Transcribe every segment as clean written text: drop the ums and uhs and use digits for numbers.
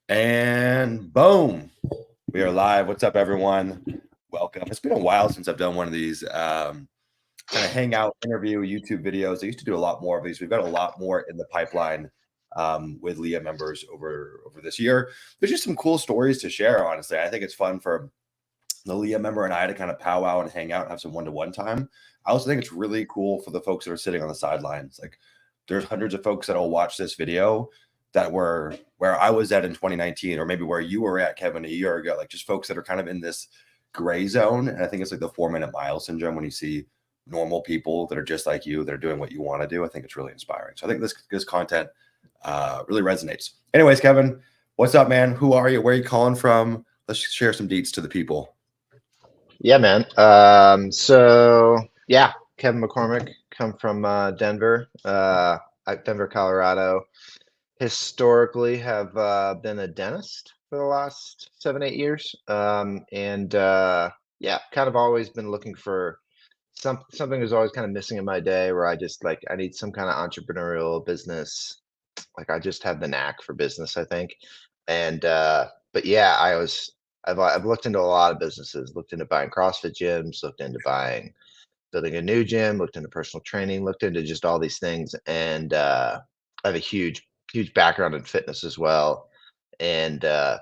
And boom, we are live. What's up, everyone? Welcome. It's been a while since I've done one of these kind of hangout interview YouTube videos. I used to do a lot more of these. We've got a lot more in the pipeline with LIA members over this year. There's just some cool stories to share, honestly. I think it's fun for the LIA member and I to kind of powwow and hang out and have some one-to-one time. I also think it's really cool for the folks that are sitting on the sidelines. Like, there's hundreds of folks that will watch this video that were where I was at in 2019, or maybe where you were at, Kevin, a year ago. Like, just folks that are kind of in this gray zone. And I think it's like the 4-minute mile syndrome when you see normal people that are just like you, that are doing what you want to do. I think it's really inspiring. So I think this content really resonates. Anyways, Kevin, what's up, man? Who are you? Where are you calling from? Let's share some deets to the people. Yeah, man. So yeah, Kevin McCormack, come from Denver, Denver, Colorado. Historically have been a dentist for the last 7-8 years. Yeah, kind of always been looking for something was always kind of missing in my day, where I just like I need some kind of entrepreneurial business. Like, I just have the knack for business, I think. But yeah, I've looked into a lot of businesses, looked into buying CrossFit gyms, looked into building a new gym, looked into personal training, looked into just all these things. And I have a huge background in fitness as well. So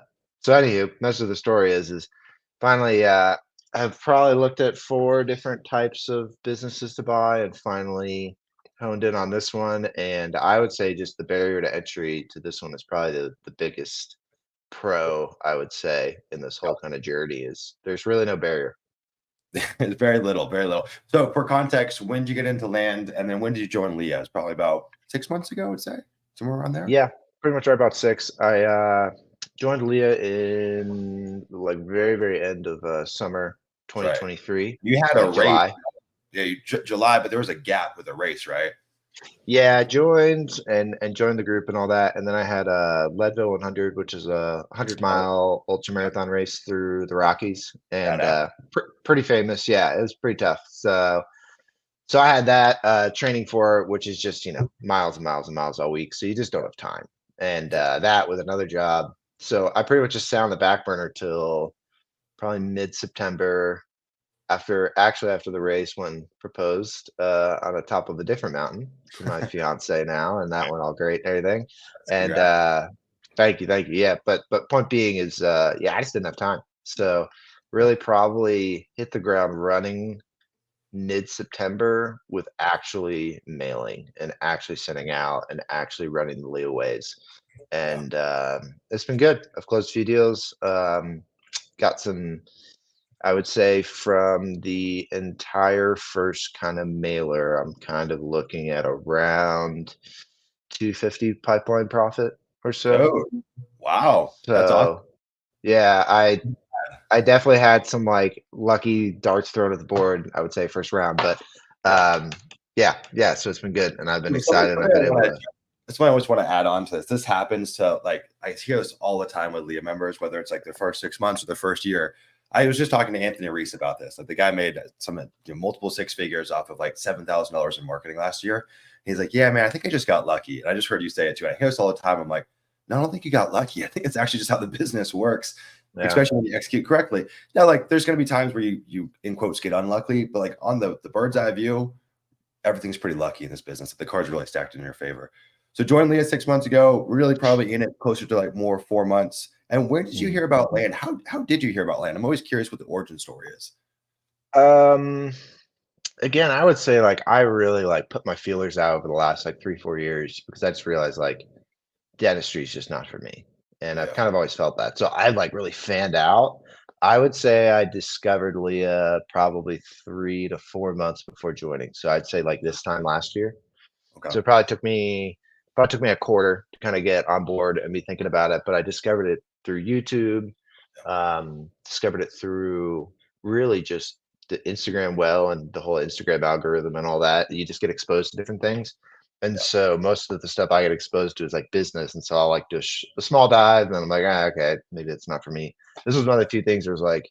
anywho, most of the story is finally I've probably looked at 4 different types of businesses to buy and finally honed in on this one. And I would say just the barrier to entry to this one is probably the biggest pro, I would say, in this whole kind of journey. Is there's really no barrier. It's very little, very little. So for context, when did you get into land, and then when did you join LIA? It's probably about 6 months ago, I would say, somewhere around there. Yeah, pretty much right about 6. I joined LIA in like very end of summer 2023. You had a race. July. Yeah, July, but there was a gap with the race, right? Yeah, I joined and joined the group and all that, and then I had a Leadville 100, which is a 100-mile ultra marathon race through the Rockies, and pretty famous. Yeah, it was pretty tough. So I had that training for it, which is just miles and miles and miles all week. So you just don't have time, and that with another job. So I pretty much just sat on the back burner till probably mid-September. After the race, when proposed on the top of a different mountain to my fiance now, and that went all great and everything. And thank you. Yeah, but point being is yeah, I just didn't have time. So really probably hit the ground running mid-September with actually mailing and actually sending out and actually running the leeways. And it's been good. I've closed a few deals, got some, I would say, from the entire first kind of mailer, I'm kind of looking at around 250 pipeline profit or so. Oh, wow. That's So awesome. yeah, I definitely had some like lucky darts thrown at the board, I would say, first round. But yeah, so it's been good, and I've been excited. I've been able to. That's why I always want to add on to this. This happens to, like, I hear this all the time with LIA members, whether it's like their first 6 months or the first year. I was just talking to Anthony Reese about this. Like, the guy made some multiple 6 figures off of like $7,000 in marketing last year. He's like, yeah, man, I think I just got lucky. And I just heard you say it too. I hear this all the time. I'm like, no, I don't think you got lucky. I think it's actually just how the business works, especially when you execute correctly. Now, like, there's going to be times where you in quotes get unlucky, but like on the bird's eye view, everything's pretty lucky in this business. The cards really stacked in your favor. So joined LIA 6 months ago, really probably in it closer to like more 4 months. And where did you hear about land? How did you hear about land? I'm always curious what the origin story is. Again, I would say like I really like put my feelers out over the last like 3-4 years, because I just realized like dentistry is just not for me. And I've kind of always felt that. So I like really fanned out. I would say I discovered LIA probably 3 to 4 months before joining. So I'd say like this time last year. Okay. So it probably took me a quarter to kind of get on board and be thinking about it. But I discovered it through YouTube, discovered it through really just the Instagram and the whole Instagram algorithm and all that. You just get exposed to different things. And so most of the stuff I get exposed to is like business. And so I'll like do a small dive, and then I'm like, okay, maybe it's not for me. This was one of the few things where it was like,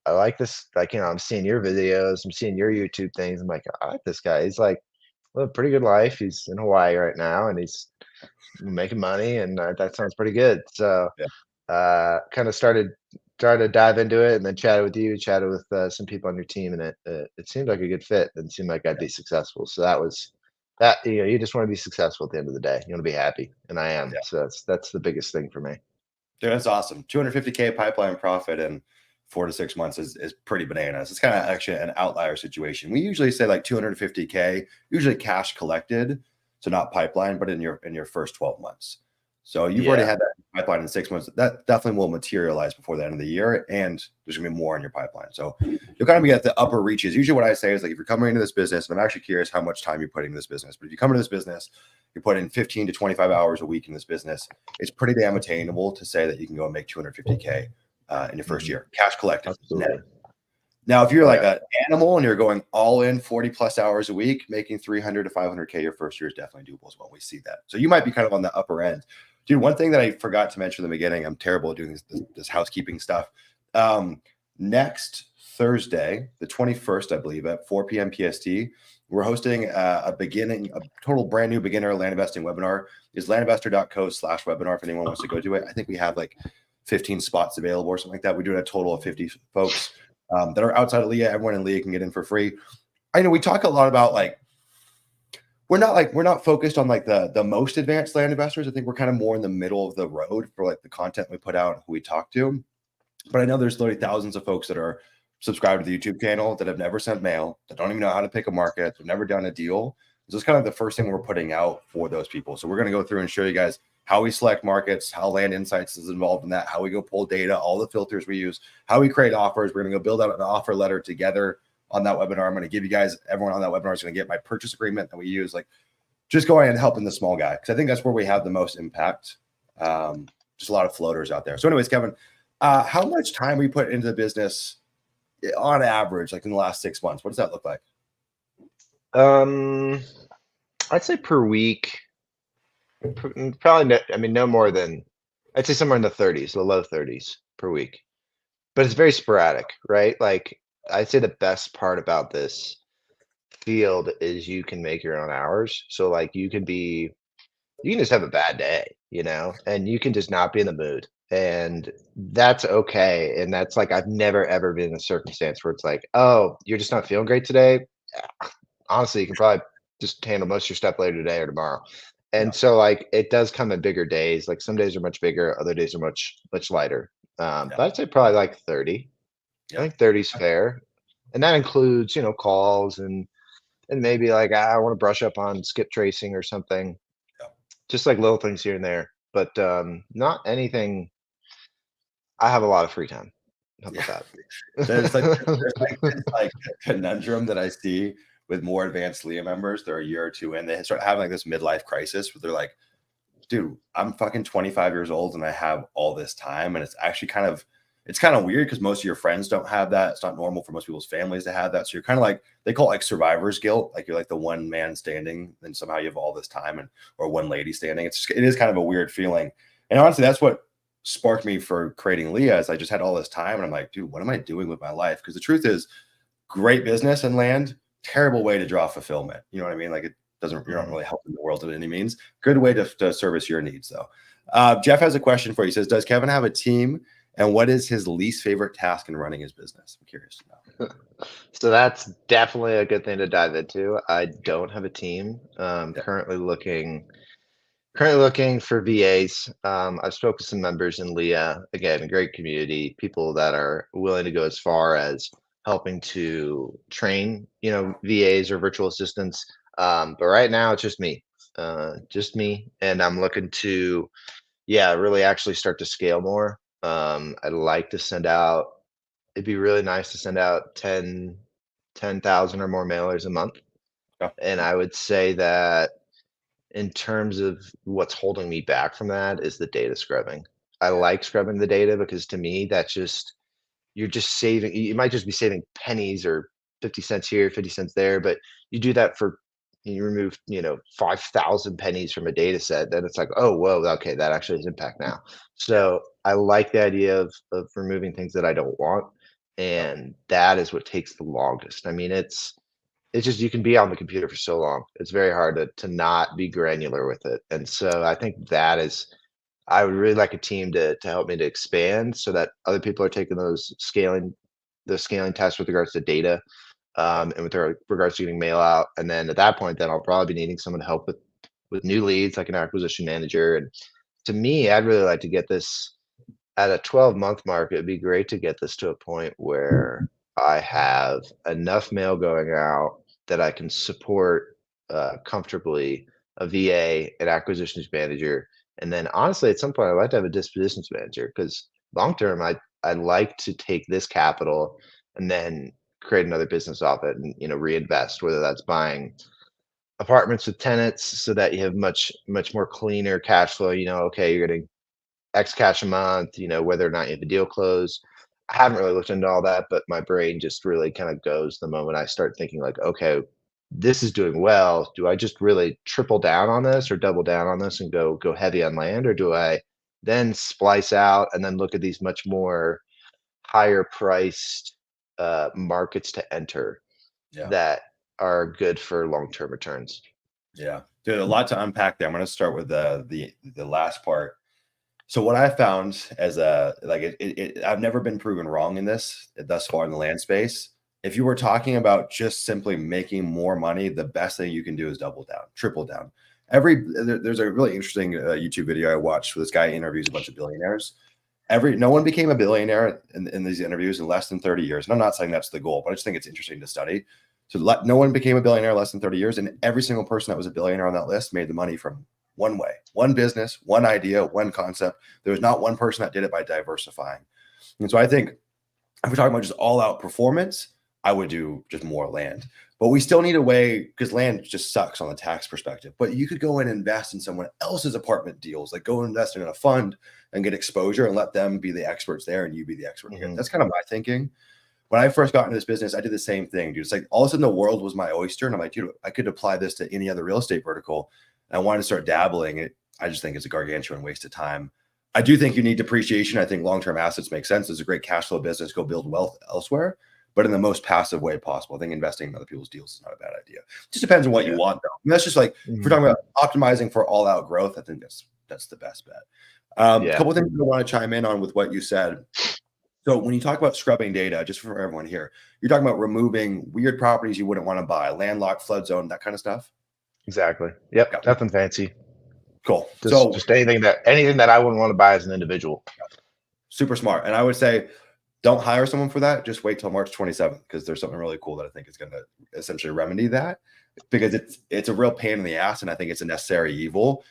I like this. Like, I'm seeing your videos, I'm seeing your YouTube things. I'm like, I like this guy. He's like, well, pretty good life. He's in Hawaii right now, and he's making money, and that sounds pretty good. So Yeah. kind of started to dive into it, and then chatted with you, chatted with some people on your team, and it seemed like a good fit, and seemed like I'd be successful. So that was that. You just want to be successful at the end of the day. You want to be happy, and I am. Yeah. So that's the biggest thing for me. Dude, that's awesome. 250K pipeline profit in 4 to 6 months is pretty bananas. It's kind of actually an outlier situation. We usually say like 250K, usually cash collected, so not pipeline, but in your first 12 months. So you've already Yeah, had that pipeline in 6 months. That definitely will materialize before the end of the year, and there's gonna be more in your pipeline. So you'll kind of be at the upper reaches. Usually, what I say is like if you're coming into this business, and I'm actually curious how much time you're putting in this business, but if you come into this business, you're putting 15 to 25 hours a week in this business, it's pretty damn attainable to say that you can go and make 250K in your first year, cash collected. absolutely. Now, if you're like Yeah. an animal and you're going all in 40 plus hours a week, making 300 to 500K your first year is definitely doable as well. We see that. So you might be kind of on the upper end. Dude, one thing that I forgot to mention in the beginning, I'm terrible at doing this housekeeping stuff. Next Thursday, the 21st, I believe, at 4 p.m. PST, we're hosting a total brand new beginner land investing webinar. Is landinvestor.co/webinar if anyone wants to go to it. I think we have like 15 spots available or something like that. We do a total of 50 folks that are outside of LIA. Everyone in LIA can get in for free. I know we talk a lot about like we're not focused on like the most advanced land investors. I think we're kind of more in the middle of the road for like the content we put out and who we talk to. But I know there's literally thousands of folks that are subscribed to the YouTube channel that have never sent mail, that don't even know how to pick a market, they've never done a deal. So it's kind of the first thing we're putting out for those people. So we're going to go through and show you guys how we select markets, how Land Insights is involved in that, how we go pull data, all the filters we use, how we create offers. We're going to go build out an offer letter together on that webinar. I'm going to give you guys, everyone on that webinar is going to get my purchase agreement that we use, like just going and helping the small guy. Because I think that's where we have the most impact. Just a lot of floaters out there. So anyways, Kevin, how much time we put into the business on average, like in the last 6 months? What does that look like? I'd say per week, probably no more than, I'd say somewhere in the 30s, the low 30s per week. But it's very sporadic, right? Like I'd say the best part about this field is you can make your own hours. So like you can just have a bad day, and you can just not be in the mood. And that's okay. And that's like I've never ever been in a circumstance where it's like, oh, you're just not feeling great today. Honestly, you can probably just handle most of your stuff later today or tomorrow. Yeah. And so like it does come in bigger days. Like some days are much bigger, other days are much lighter. But I'd say probably like 30. I Yeah. think 30 is fair. And that includes, calls and maybe like I want to brush up on skip tracing or something. Yeah. Just like little things here and there. But not anything. I have a lot of free time. How about Yeah. that? There's this like conundrum that I see with more advanced LIA members. They're a year or two in, they start having like this midlife crisis where they're like, dude, I'm fucking 25 years old and I have all this time. And it's actually it's kind of weird because most of your friends don't have that. It's not normal for most people's families to have that. So you're kind of like, they call it like survivor's guilt. Like you're like the one man standing and somehow you have all this time or one lady standing. It is kind of a weird feeling. And honestly, that's what sparked me for creating LIA is I just had all this time and I'm like, dude, what am I doing with my life? Because the truth is great business and land, terrible way to draw fulfillment. You know what I mean? Like you're not really helping the world at any means. Good way to service your needs though. Jeff has a question for you. He says, does Kevin have a team? And what is his least favorite task in running his business? I'm curious to know. So that's definitely a good thing to dive into. I don't have a team. Yeah. Currently looking for VAs. I've spoken to some members in LIA. Again, a great community, people that are willing to go as far as helping to train, VAs or virtual assistants. But right now it's just me, and I'm looking to, really actually start to scale more. I'd like to send out. It'd be really nice to send out 10,000 or more mailers a month. Yeah. And I would say that in terms of what's holding me back from that is the data scrubbing. I like scrubbing the data because to me, you're just saving, you might just be saving pennies or 50 cents here, 50 cents there, but you do that you remove, 5,000 pennies from a data set, then it's like, oh, whoa, okay, that actually has impact now. So I like the idea of removing things that I don't want. Yeah. And that is what takes the longest. I mean, it's just you can be on the computer for so long. It's very hard to not be granular with it. And so I think that is I would really like a team to help me to expand so that other people are taking those scaling tests with regards to data, and with regards to getting mail out. And then at that point, then I'll probably be needing someone to help with new leads, like an acquisition manager. And to me, I'd really like to get this at a 12-month mark. It'd be great to get this to a point where I have enough mail going out that I can support comfortably a VA, an acquisitions manager, and then honestly, at some point, I'd like to have a dispositions manager because long term, I'd like to take this capital and then create another business off it and reinvest, whether that's buying apartments with tenants so that you have much more cleaner cash flow. Okay, you're getting X cash a month, whether or not you have a deal closed. I haven't really looked into all that, but my brain just really kind of goes the moment I start thinking like, okay, this is doing well. Do I just really triple down on this or double down on this and go heavy on land, or do I then splice out and then look at these much more higher priced markets to enter Yeah. that are good for long-term returns? Yeah. Dude, a lot to unpack there. I'm going to start with the last part. So what I found as I've never been proven wrong in this thus far in the land space. If you were talking about just simply making more money, the best thing you can do is double down, triple down. There's a really interesting YouTube video I watched where this guy interviews a bunch of billionaires. No one became a billionaire in these interviews in less than 30 years. And I'm not saying that's the goal, but I just think it's interesting to study. So no one became a billionaire less than 30 years. And every single person that was a billionaire on that list made the money from one way, one business, one idea, one concept. There was not one person that did it by diversifying. And so I think if we're talking about just all out performance, I would do just more land. But we still need a way, because land just sucks on the tax perspective. But you could go and invest in someone else's apartment deals, like go invest in a fund and get exposure and let them be the experts there and you be the expert here. That's kind of my thinking. When I first got into this business, I did the same thing, dude. It's like all of a sudden the world was my oyster. And I'm like, dude, I could apply this to any other real estate vertical. And I wanted to start dabbling. I just think it's a gargantuan waste of time. I do think you need depreciation. I think long-term assets make sense. It's a great cash flow business. Go build wealth elsewhere, but in the most passive way possible. I think investing in other people's deals is not a bad idea. It just depends on what you want, though. I mean, that's just like, if we're talking about optimizing for all-out growth, I think that's the best bet. A couple of things I want to chime in on with what you said. So when you talk about scrubbing data, just for everyone here, you're talking about removing weird properties you wouldn't want to buy, landlocked, flood zone, that kind of stuff? Exactly. Yep. Nothing fancy. Cool. Just anything that I wouldn't want to buy as an individual. Super smart. And I would say, don't hire someone for that. Just wait till March 27th, because there's something really cool that I think is going to essentially remedy that, because it's a real pain in the ass. And I think it's a necessary evil,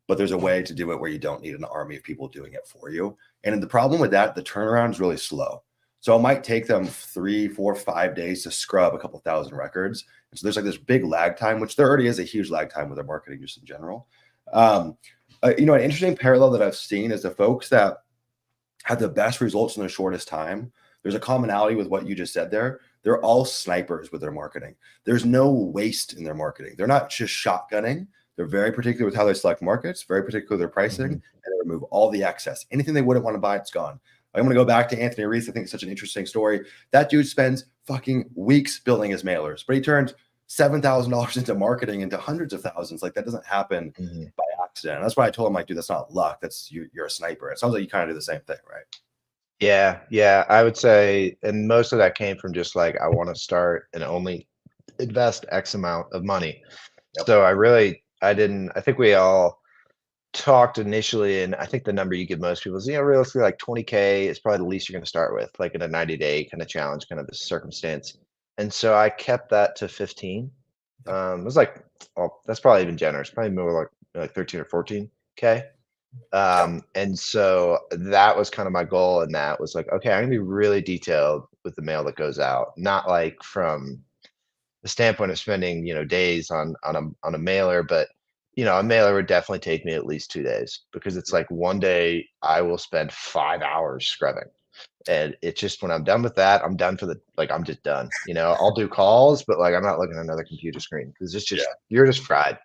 but there's a way to do it where you don't need an army of people doing it for you. And the problem with that, the turnaround is really slow. So it might take them 3, 4, 5 days to scrub a couple thousand records. And so there's like this big lag time, which there already is a huge lag time with their marketing just in general. An interesting parallel that I've seen is the folks that had the best results in the shortest time. There's a commonality with what you just said there. They're all snipers with their marketing. There's no waste in their marketing. They're not just shotgunning. They're very particular with how they select markets, very particular with their pricing, and they remove all the excess. Anything they wouldn't want to buy, it's gone. I'm going to go back to Anthony Reese. I think it's such an interesting story. That dude spends fucking weeks building his mailers, but he turned $7,000 into marketing into hundreds of thousands. Like, that doesn't happen by accident. And that's why I told him, like, dude, that's not luck. That's you're a sniper. It sounds like you kind of do the same thing, right? Yeah. I would say, and most of that came from just like, I want to start and only invest X amount of money. So I think we all talked initially, and I think the number you give most people is, realistically like 20K is probably the least you're going to start with, like in a 90-day kind of challenge, kind of a circumstance. And so I kept that to 15. It was like, oh, that's probably even generous, probably more like 13 or 14K. And so that was kind of my goal. And that was like, okay, I'm gonna be really detailed with the mail that goes out, not like from the standpoint of spending, days on a mailer, but a mailer would definitely take me at least 2 days, because it's like one day I will spend 5 hours scrubbing. And it's just, when I'm done with that, I'm done I'm just done. I'll do calls, but like, I'm not looking at another computer screen, because it's just, you're just fried.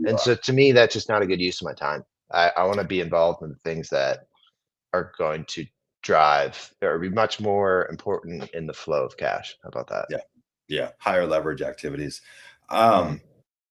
And so to me, that's just not a good use of my time. I want to be involved in the things that are going to drive or be much more important in the flow of cash. How about that? Yeah. Yeah, higher leverage activities. Mhm.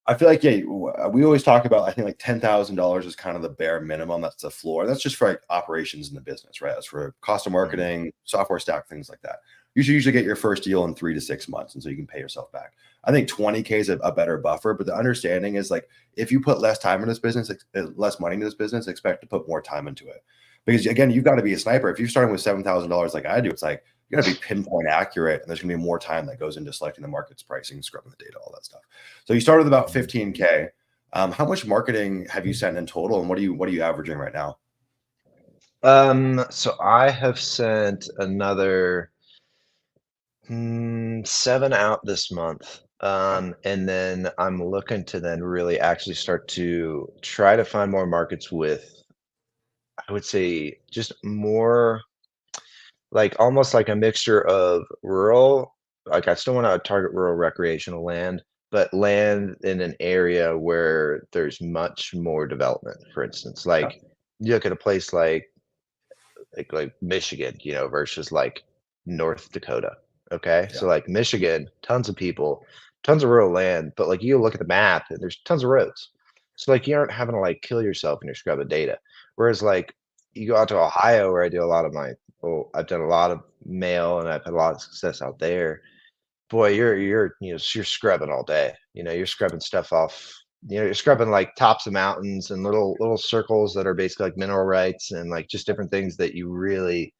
I feel like, yeah, we always talk about, I think like $10,000 is kind of the bare minimum. That's the floor. That's just for like operations in the business, right? That's for cost of Mhm. marketing, software stack, things like that. You should usually get your first deal in 3 to 6 months. And so you can pay yourself back. I think 20K is a better buffer, but the understanding is like, if you put less time in this business, less money in this business, expect to put more time into it. Because again, you've got to be a sniper. If you're starting with $7,000 like I do, it's like, you got to be pinpoint accurate, and there's going to be more time that goes into selecting the markets, pricing, scrubbing the data, all that stuff. So you started with about 15K. How much marketing have you sent in total, and what are you averaging right now? So I have sent another 7 out this month. Okay. And then I'm looking to then really actually start to try to find more markets with, I would say, just more like almost like a mixture of rural, like I still want to target rural recreational land, but land in an area where there's much more development. For instance, Okay. like you look at a place like Michigan, versus like North Dakota. Okay. Yeah. So like Michigan, tons of people, tons of rural land, but like you look at the map and there's tons of roads. So like you aren't having to like kill yourself in your scrub of data. Whereas like you go out to Ohio where I do a lot of well, I've done a lot of mail and I've had a lot of success out there. Boy, you're scrubbing all day. You're scrubbing stuff off. You're scrubbing like tops of mountains and little circles that are basically like mineral rights and like just different things that you really.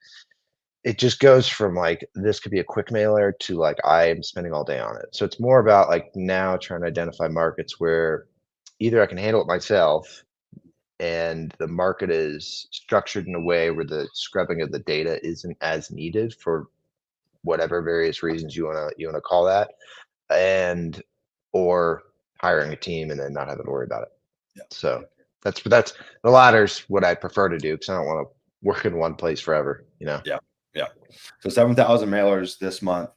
It just goes from like this could be a quick mailer to like I am spending all day on it. So it's more about like now trying to identify markets where either I can handle it myself and the market is structured in a way where the scrubbing of the data isn't as needed for whatever various reasons you wanna call that, and or hiring a team and then not having to worry about it. Yeah. So that's the latter's what I prefer to do because I don't want to work in one place forever. Yeah. Yeah. So 7,000 mailers this month.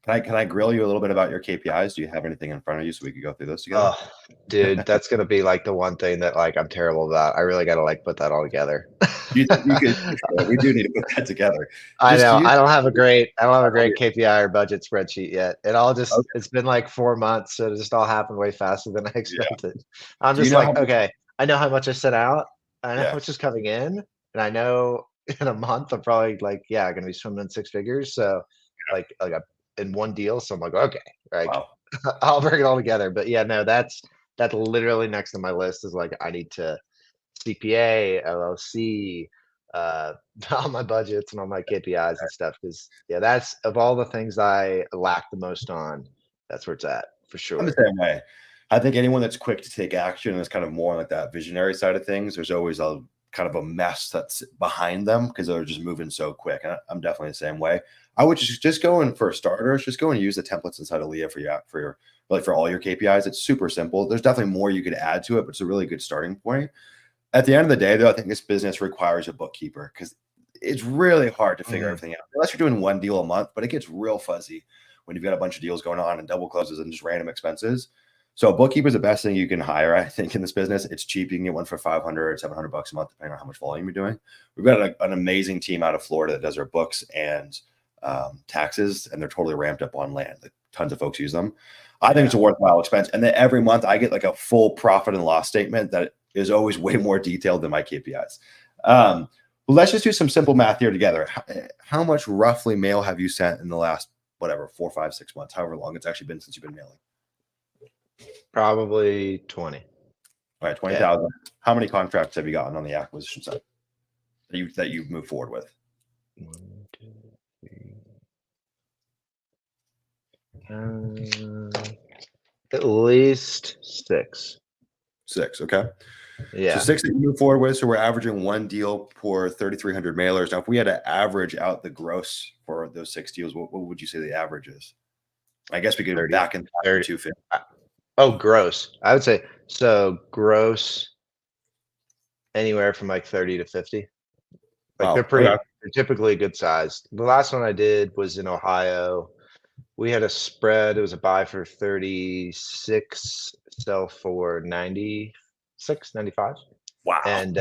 Can I grill you a little bit about your KPIs? Do you have anything in front of you so we could go through this together? Oh, dude, that's gonna be like the one thing that like I'm terrible about. I really gotta like put that all together. Do you think you could? We do need to put that together. I Just know. use. I don't have a great KPI or budget spreadsheet yet. Okay. It's been like 4 months, so it just all happened way faster than I Yeah. expected. I'm Do you just know how like, much? okay, I know how much I sent out, I know how Yeah. much is coming in, and I know in a month I'm probably like, yeah, gonna be swimming in 6 figures. So like in one deal. So I'm like, okay, like Wow. I'll bring it all together. But yeah, no, that's literally next on my list is like I need to CPA, LLC, uh, all my budgets and all my KPIs and stuff. Because yeah, that's of all the things I lack the most on, that's where it's at for I'm the sure. same way. I think anyone that's quick to take action and is kind of more like that visionary side of things, there's always a kind of a mess that's behind them because they're just moving so quick. And I'm definitely the same way. I would just go in for starters, just go and use the templates inside of LIA for your like for all your KPIs. It's super simple. There's definitely more you could add to it, but it's a really good starting point. At the end of the day, though, I think this business requires a bookkeeper because it's really hard to figure Mhm. everything out unless you're doing one deal a month, but it gets real fuzzy when you've got a bunch of deals going on and double closes and just random expenses. So a bookkeeper is the best thing you can hire, I think, in this business. It's cheap. You can get one for 500, $700 a month, depending on how much volume you're doing. We've got an amazing team out of Florida that does our books and taxes, and they're totally ramped up on land. Like, tons of folks use them. I think it's Yeah. a worthwhile expense. And then every month I get like a full profit and loss statement that is always way more detailed than my KPIs. Well, let's just do some simple math here together. How much roughly mail have you sent in the last, whatever, 4, 5, 6 months, however long it's actually been since you've been mailing? Probably 20. All right, Yeah. 20,000. How many contracts have you gotten on the acquisition side that you've moved forward with? 1, 2, 3. At least 6. 6. Okay. So Yeah. 6 that you move forward with. So we're averaging one deal per 3,300 mailers. Now, if we had to average out the gross for those 6 deals, what would you say the average is? I guess we could 30, back in 30. 250. 30. Oh, gross. I would say so gross anywhere from like 30 to 50. Like Wow. Okay. they're typically a good size. The last one I did was in Ohio. We had a spread. It was a buy for 36, sell for 96, 95. Wow. And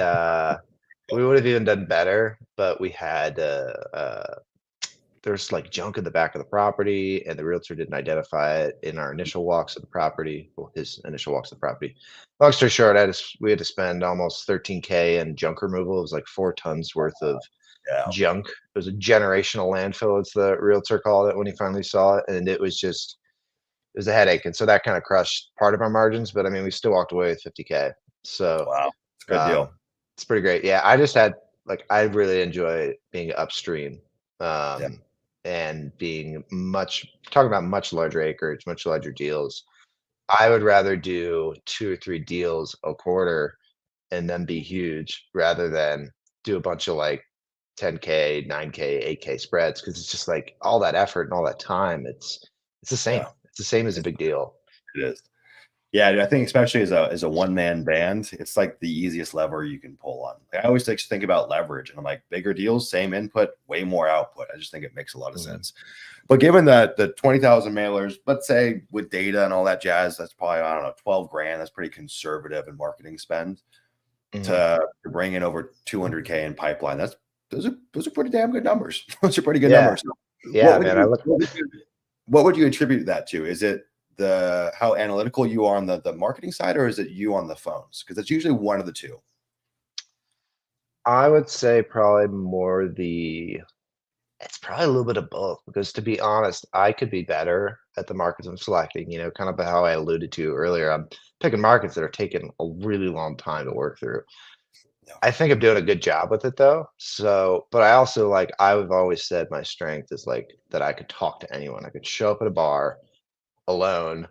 we would have even done better, but we had there's like junk in the back of the property, and the realtor didn't identify it in our initial walks of the property. Well, his initial walks of the property. Long story short, we had to spend almost 13K in junk removal. It was like 4 tons worth of Yeah. junk. It was a generational landfill, as the realtor called it when he finally saw it, and it was a headache. And so that kind of crushed part of our margins, but I mean, we still walked away with 50K. So Wow. It's a good um, deal. it's pretty great. Yeah, I just had like I really enjoy being upstream, Yeah. and being talking about much larger acreage, much larger deals. I would rather do 2 or 3 deals a quarter and then be huge rather than do a bunch of like 10K, 9K, 8K spreads, because it's just like all that effort and all that time. It's the same. Yeah. It's the same as a It big deal. is. Yeah, I think especially as a one man band, it's like the easiest lever you can pull on. Like, I always like to think about leverage, and I'm like, bigger deals, same input, way more output. I just think it makes a lot of Mhm. sense. But given that the 20,000 mailers, let's say with data and all that jazz, that's probably, I don't know, 12 grand. That's pretty conservative in marketing spend Mhm. to bring in over 200K in pipeline. Those are pretty damn good numbers. Those are pretty good Yeah. numbers. What Yeah, would man. I you look. what would you attribute that to? Is it the how analytical you are on the marketing side, or is it you on the phones? Because it's usually one of the two. I would say probably more the. It's probably a little bit of both, because to be honest, I could be better at the markets I'm selecting. Kind of how I alluded to earlier. I'm picking markets that are taking a really long time to work through. Yeah. I think I'm doing a good job with it though. So, but I also like I've always said my strength is like that I could talk to anyone. I could show up at a bar alone,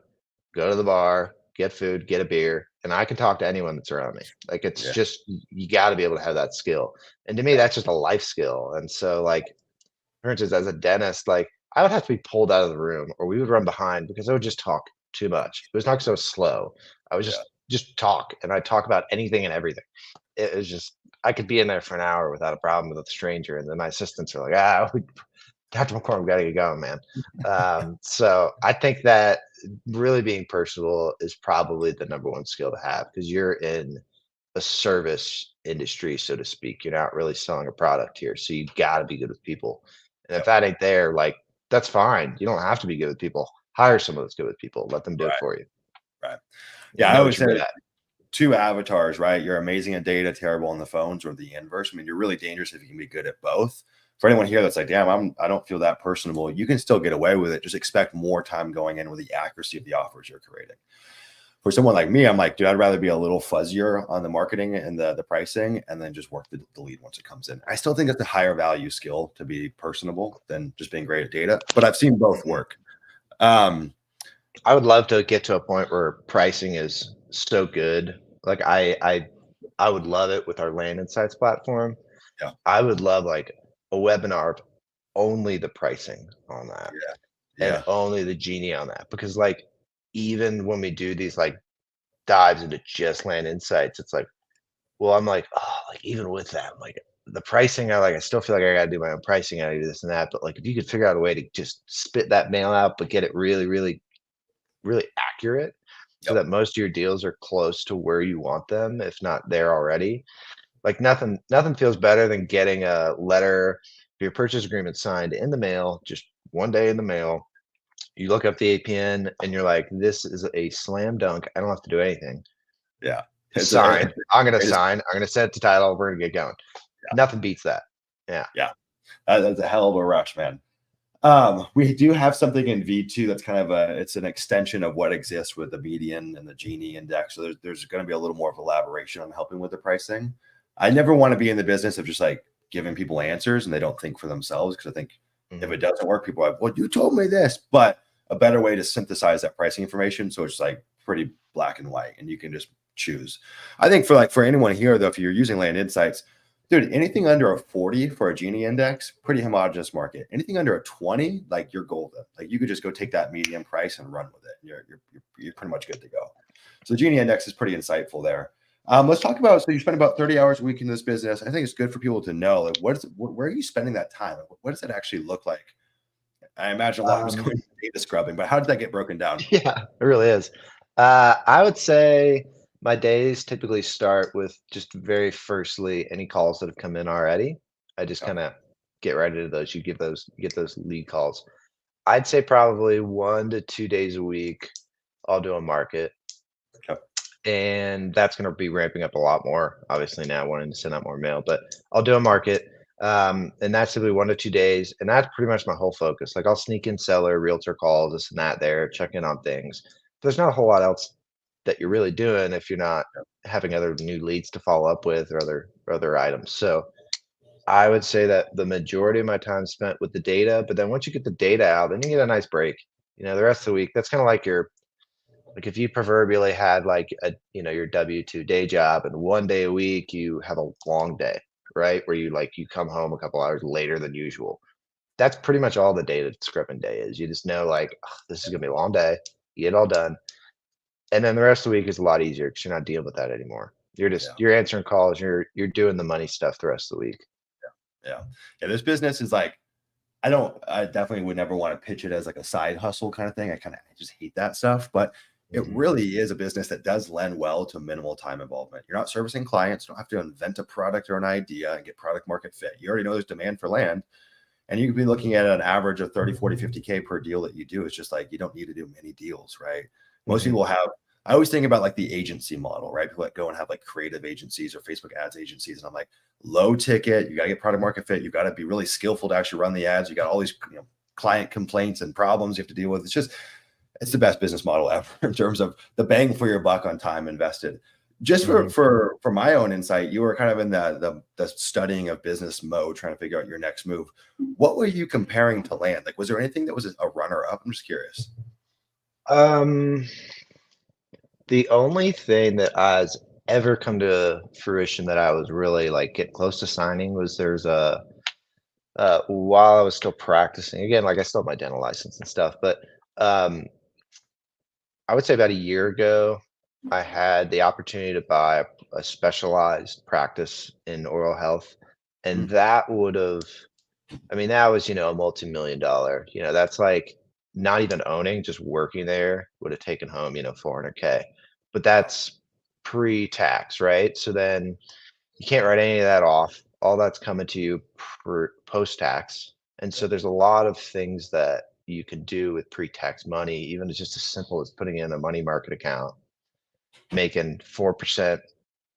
go to the bar, get food, get a beer, and I can talk to anyone that's around me. Like it's Yeah. just you got to be able to have that skill. And to me, Yeah. that's just a life skill. And so, like for instance, as a dentist, like I would have to be pulled out of the room, or we would run behind because I would just talk too much. It was not so slow. I would Yeah. just talk, and I'd talk about anything and everything. It was just I could be in there for an hour without a problem with a stranger, and then my assistants are like, Dr. McCormack, we gotta get going, man. So I think that really being personable is probably the number one skill to have, because you're in a service industry, so to speak. You're not really selling a product here, so you got to be good with people. And if Yeah. that ain't there, like that's fine. You don't have to be good with people. Hire someone that's good with people. Let them do it Right. for you. Right. Yeah. And I know what always you're say good at. two avatars, right? You're amazing at data, terrible on the phones, or the inverse. I mean, you're really dangerous if you can be good at both. For anyone here that's like, damn, I don't feel that personable, you can still get away with it. Just expect more time going in with the accuracy of the offers you're creating. For someone like me, I'm like, dude, I'd rather be a little fuzzier on the marketing and the pricing, and then just work the lead once it comes in. I still think it's a higher value skill to be personable than just being great at data, but I've seen both Mhm. work. Um, I would love to get to a point where pricing is so good. Like I would love it with our land insights platform. yeah, I would love like a webinar of only the pricing on that, yeah, and yeah, only the genie on that, because like even when we do these like dives into just land insights, it's like, well, I'm like, oh, like even with that, like the pricing, I still feel like I gotta do my own pricing, I gotta do this and that. But like if you could figure out a way to just spit that mail out, but get it really, really, really accurate, so yep, that most of your deals are close to where you want them, if not there already. Like nothing feels better than getting a letter, your purchase agreement signed in the mail, just one day in the mail. You look up the APN and you're like, this is a slam dunk. I don't have to do anything. yeah. Sign. I'm gonna It is, sign. I'm gonna set the title. We're gonna get going. Nothing beats that. Yeah. yeah. That's a hell of a rush, man. We do have something in V2 that's kind of it's an extension of what exists with the median and the Gini index. So there's going to be a little more of elaboration on helping with the pricing. I never want to be in the business of just like giving people answers and they don't think for themselves, because I think if Mhm. it doesn't work, people are like, well, you told me this, but a better way to synthesize that pricing information so it's like pretty black and white and you can just choose. I think for anyone here though, if you're using Land Insights, dude, anything under a 40 for a Gini index, pretty homogenous market. Anything under a 20, like you're golden. Like you could just go take that median price and run with it. You're pretty much good to go. So the Gini index is pretty insightful there. Let's talk about, so you spend about 30 hours a week in this business. I think it's good for people to know, like, where are you spending that time? What does that actually look like? I imagine a lot of it's Um, going to data scrubbing, but how does that get broken down? yeah, it really is. I would say my days typically start with just very firstly any calls that have come in already. I just Yeah. kind of get right into those. You get those lead calls. I'd say probably 1 to 2 days a week, I'll do a market, Okay. and that's gonna be ramping up a lot more, obviously, now wanting to send out more mail, but I'll do a market, and that's typically 1 to 2 days, and that's pretty much my whole focus. Like, I'll sneak in seller, realtor calls, this and that there, check in on things. There's not a whole lot else that you're really doing if you're not having other new leads to follow up with or other items. So I would say that the majority of my time spent with the data, but then once you get the data out, then you get a nice break. The rest of the week, that's kind of like like if you proverbially had like your W-2 day job, and 1 day a week you have a long day, right? Where you come home a couple hours later than usual. That's pretty much all the data scripting day is. You just know like, "Ugh, this is gonna be a long day. You get it all done. And then the rest of the week is a lot easier because you're not dealing with that anymore. Yeah. You're answering calls, you're doing the money stuff the rest of the week. Yeah. Yeah. This business is like, I definitely would never want to pitch it as like a side hustle kind of thing. I just hate that stuff, but it Mhm. really is a business that does lend well to minimal time involvement. You're not servicing clients, you don't have to invent a product or an idea and get product market fit. You already know there's demand for land, and you could be looking at an average of 30, 40, 50K per deal that you do. It's just like, you don't need to do many deals, right? Most Mhm. people have, I always think about like the agency model, right? People that go and have like creative agencies or Facebook ads agencies. And I'm like, low ticket, you got to get product market fit. You got to be really skillful to actually run the ads. You got all these, client complaints and problems you have to deal with. It's the best business model ever in terms of the bang for your buck on time invested. Just Mhm. for my own insight, you were kind of in the studying of business mode, trying to figure out your next move. What were you comparing to land? Like, was there anything that was a runner up? I'm just curious. Um, the only thing that has ever come to fruition that I was really like get close to signing was there's a while I was still practicing again, like I still have my dental license and stuff, but um I would say about a year ago, I had the opportunity to buy a specialized practice in oral health, and Mhm. that would have, I mean, that was, a multi-million dollar, that's like not even owning, just working there would have taken home, 400K. But Wow. that's pre-tax, right? So then you can't write any of that off. All that's coming to you post-tax. And so there's a lot of things that you can do with pre-tax money, even just as simple as putting in a money market account, making 4%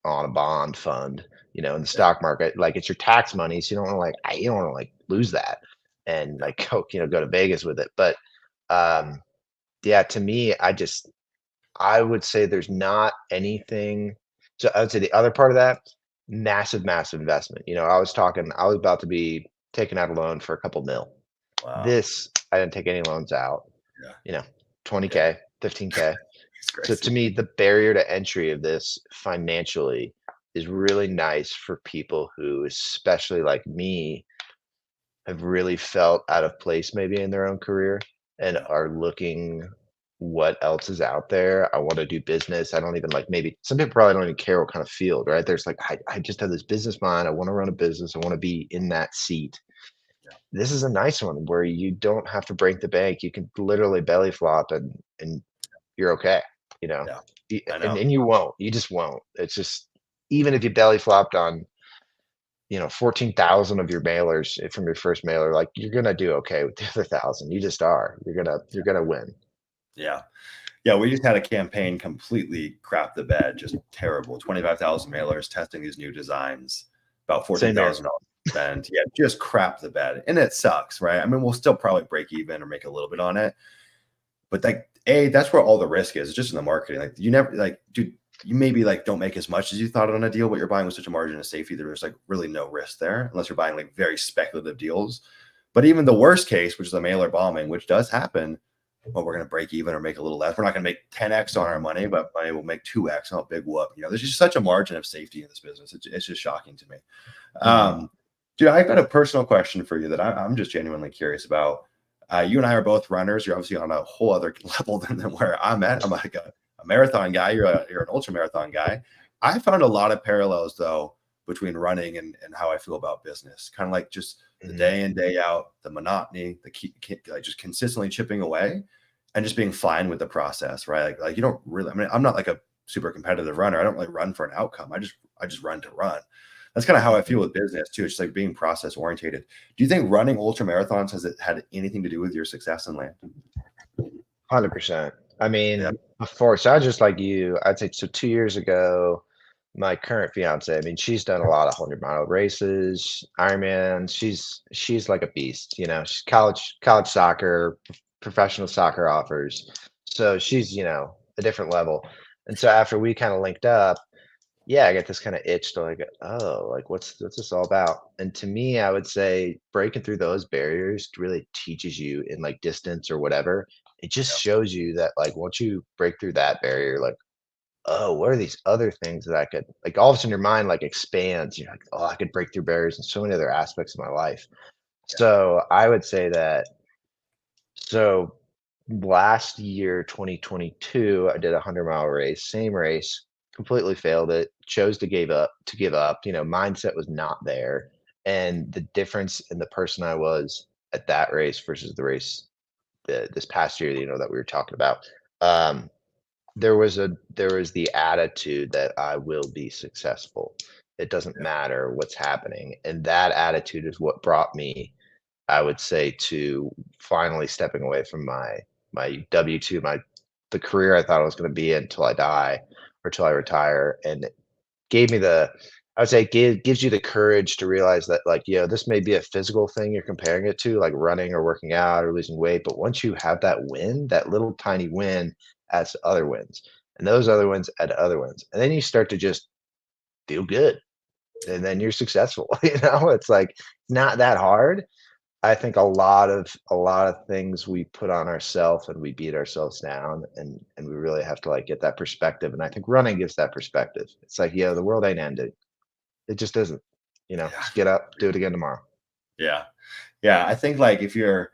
on a bond fund, in the Yeah. stock market. Like it's your tax money, so you don't want to you don't want to like lose that and Yeah. like go to Vegas with it. But um, yeah, to me, I would say there's not anything. So I would say the other part of that, massive, massive investment. I was about to be taking out a loan for a couple mil. Wow. This, I didn't take any loans out, Yeah. you know, Yeah. 20K, 15K. It's So to crazy. me, the barrier to entry of this financially is really nice for people who, especially like me, have really felt out of place maybe in their own career and Yeah. are looking what else is out there. I want to do business. I don't even like maybe some people probably don't even care what kind of field, right? There's like, I just have this business mind. I want to run a business. I want to be in that seat. Yeah. This is a nice one where you don't have to break the bank. You can literally belly flop and you're okay, you know. Yeah. Y- I And know. and you won't. You just won't. It's just even if you belly flopped on 14,000 of your mailers from your first mailer, like you're gonna do okay with the other thousand. You just are. You're gonna win. Yeah. Yeah, we just had a campaign completely crap the bed, just terrible. 25,000 mailers testing these new designs, about Same here. $14,000 spent. Yeah, just crap the bed. And it sucks, right? I mean, we'll still probably break even or make a little bit on it. But like, that's where all the risk is. It's just in the marketing. Like, you never, like, dude, you maybe like don't make as much as you thought on a deal, but you're buying with such a margin of safety. There's like really no risk there unless you're buying like very speculative deals. But even the worst case, which is a mailer bombing, which does happen, well, we're going to break even or make a little less. We're not going to make 10x on our money, but money will make 2x. Oh, big whoop. There's just such a margin of safety in this business. It's just shocking to me. Mhm. Dude, I've got a personal question for you that I'm just genuinely curious about. You and I are both runners. You're obviously on a whole other level than where I'm at. I'm like a marathon guy. You're an ultra marathon guy. I found a lot of parallels though between running and how I feel about business. Kind of like just the Mhm. day in, day out, the monotony, like just consistently chipping away and just being fine with the process, right? Like you don't really, I mean, I'm not like a super competitive runner. I don't really run for an outcome. I just run to run. That's kind of how I feel Mhm. with business too. It's just like being process orientated. Do you think running ultra marathons has it had anything to do with your success in land? 100%. I Yeah. mean, before, so I just like you, I'd say so 2 years ago, my current fiance, I mean, she's done a lot of 100-mile races, Ironman. She's like a beast, you know. She's college soccer, professional soccer offers. So she's, a different level. And so after we kind of linked up, yeah, I get this kind of itch to like, oh, like what's this all about? And to me, I would say breaking through those barriers really teaches you in like distance or whatever. It just shows you that like once you break through that barrier, like, oh, what are these other things that I could like all of a sudden your mind like expands. You're like, oh, I could break through barriers in so many other aspects of my life. So I would say that so last year, 2022, I did a 100-mile race, same race, completely failed it, chose to give up, mindset was not there. And the difference in the person I was at that race versus the race this past year, that we were talking about, um, there was the attitude that I will be successful. It doesn't matter what's happening. And that attitude is what brought me, I would say, to finally stepping away from my W-2, the career I thought I was gonna be in until I die or till I retire, and it gave me I would say it gives you the courage to realize that, like, this may be a physical thing you're comparing it to, like running or working out or losing weight, but once you have that win, that little tiny win adds to other wins, and those other wins add to other wins, and then you start to just feel good, and then you're successful, It's like, not that hard. I think a lot of things we put on ourselves and we beat ourselves down, and we really have to like get that perspective. And I think running gives that perspective. It's like, the world ain't ended. It just isn't. Yeah. Just get up, do it again tomorrow. Yeah. Yeah. I think like if you're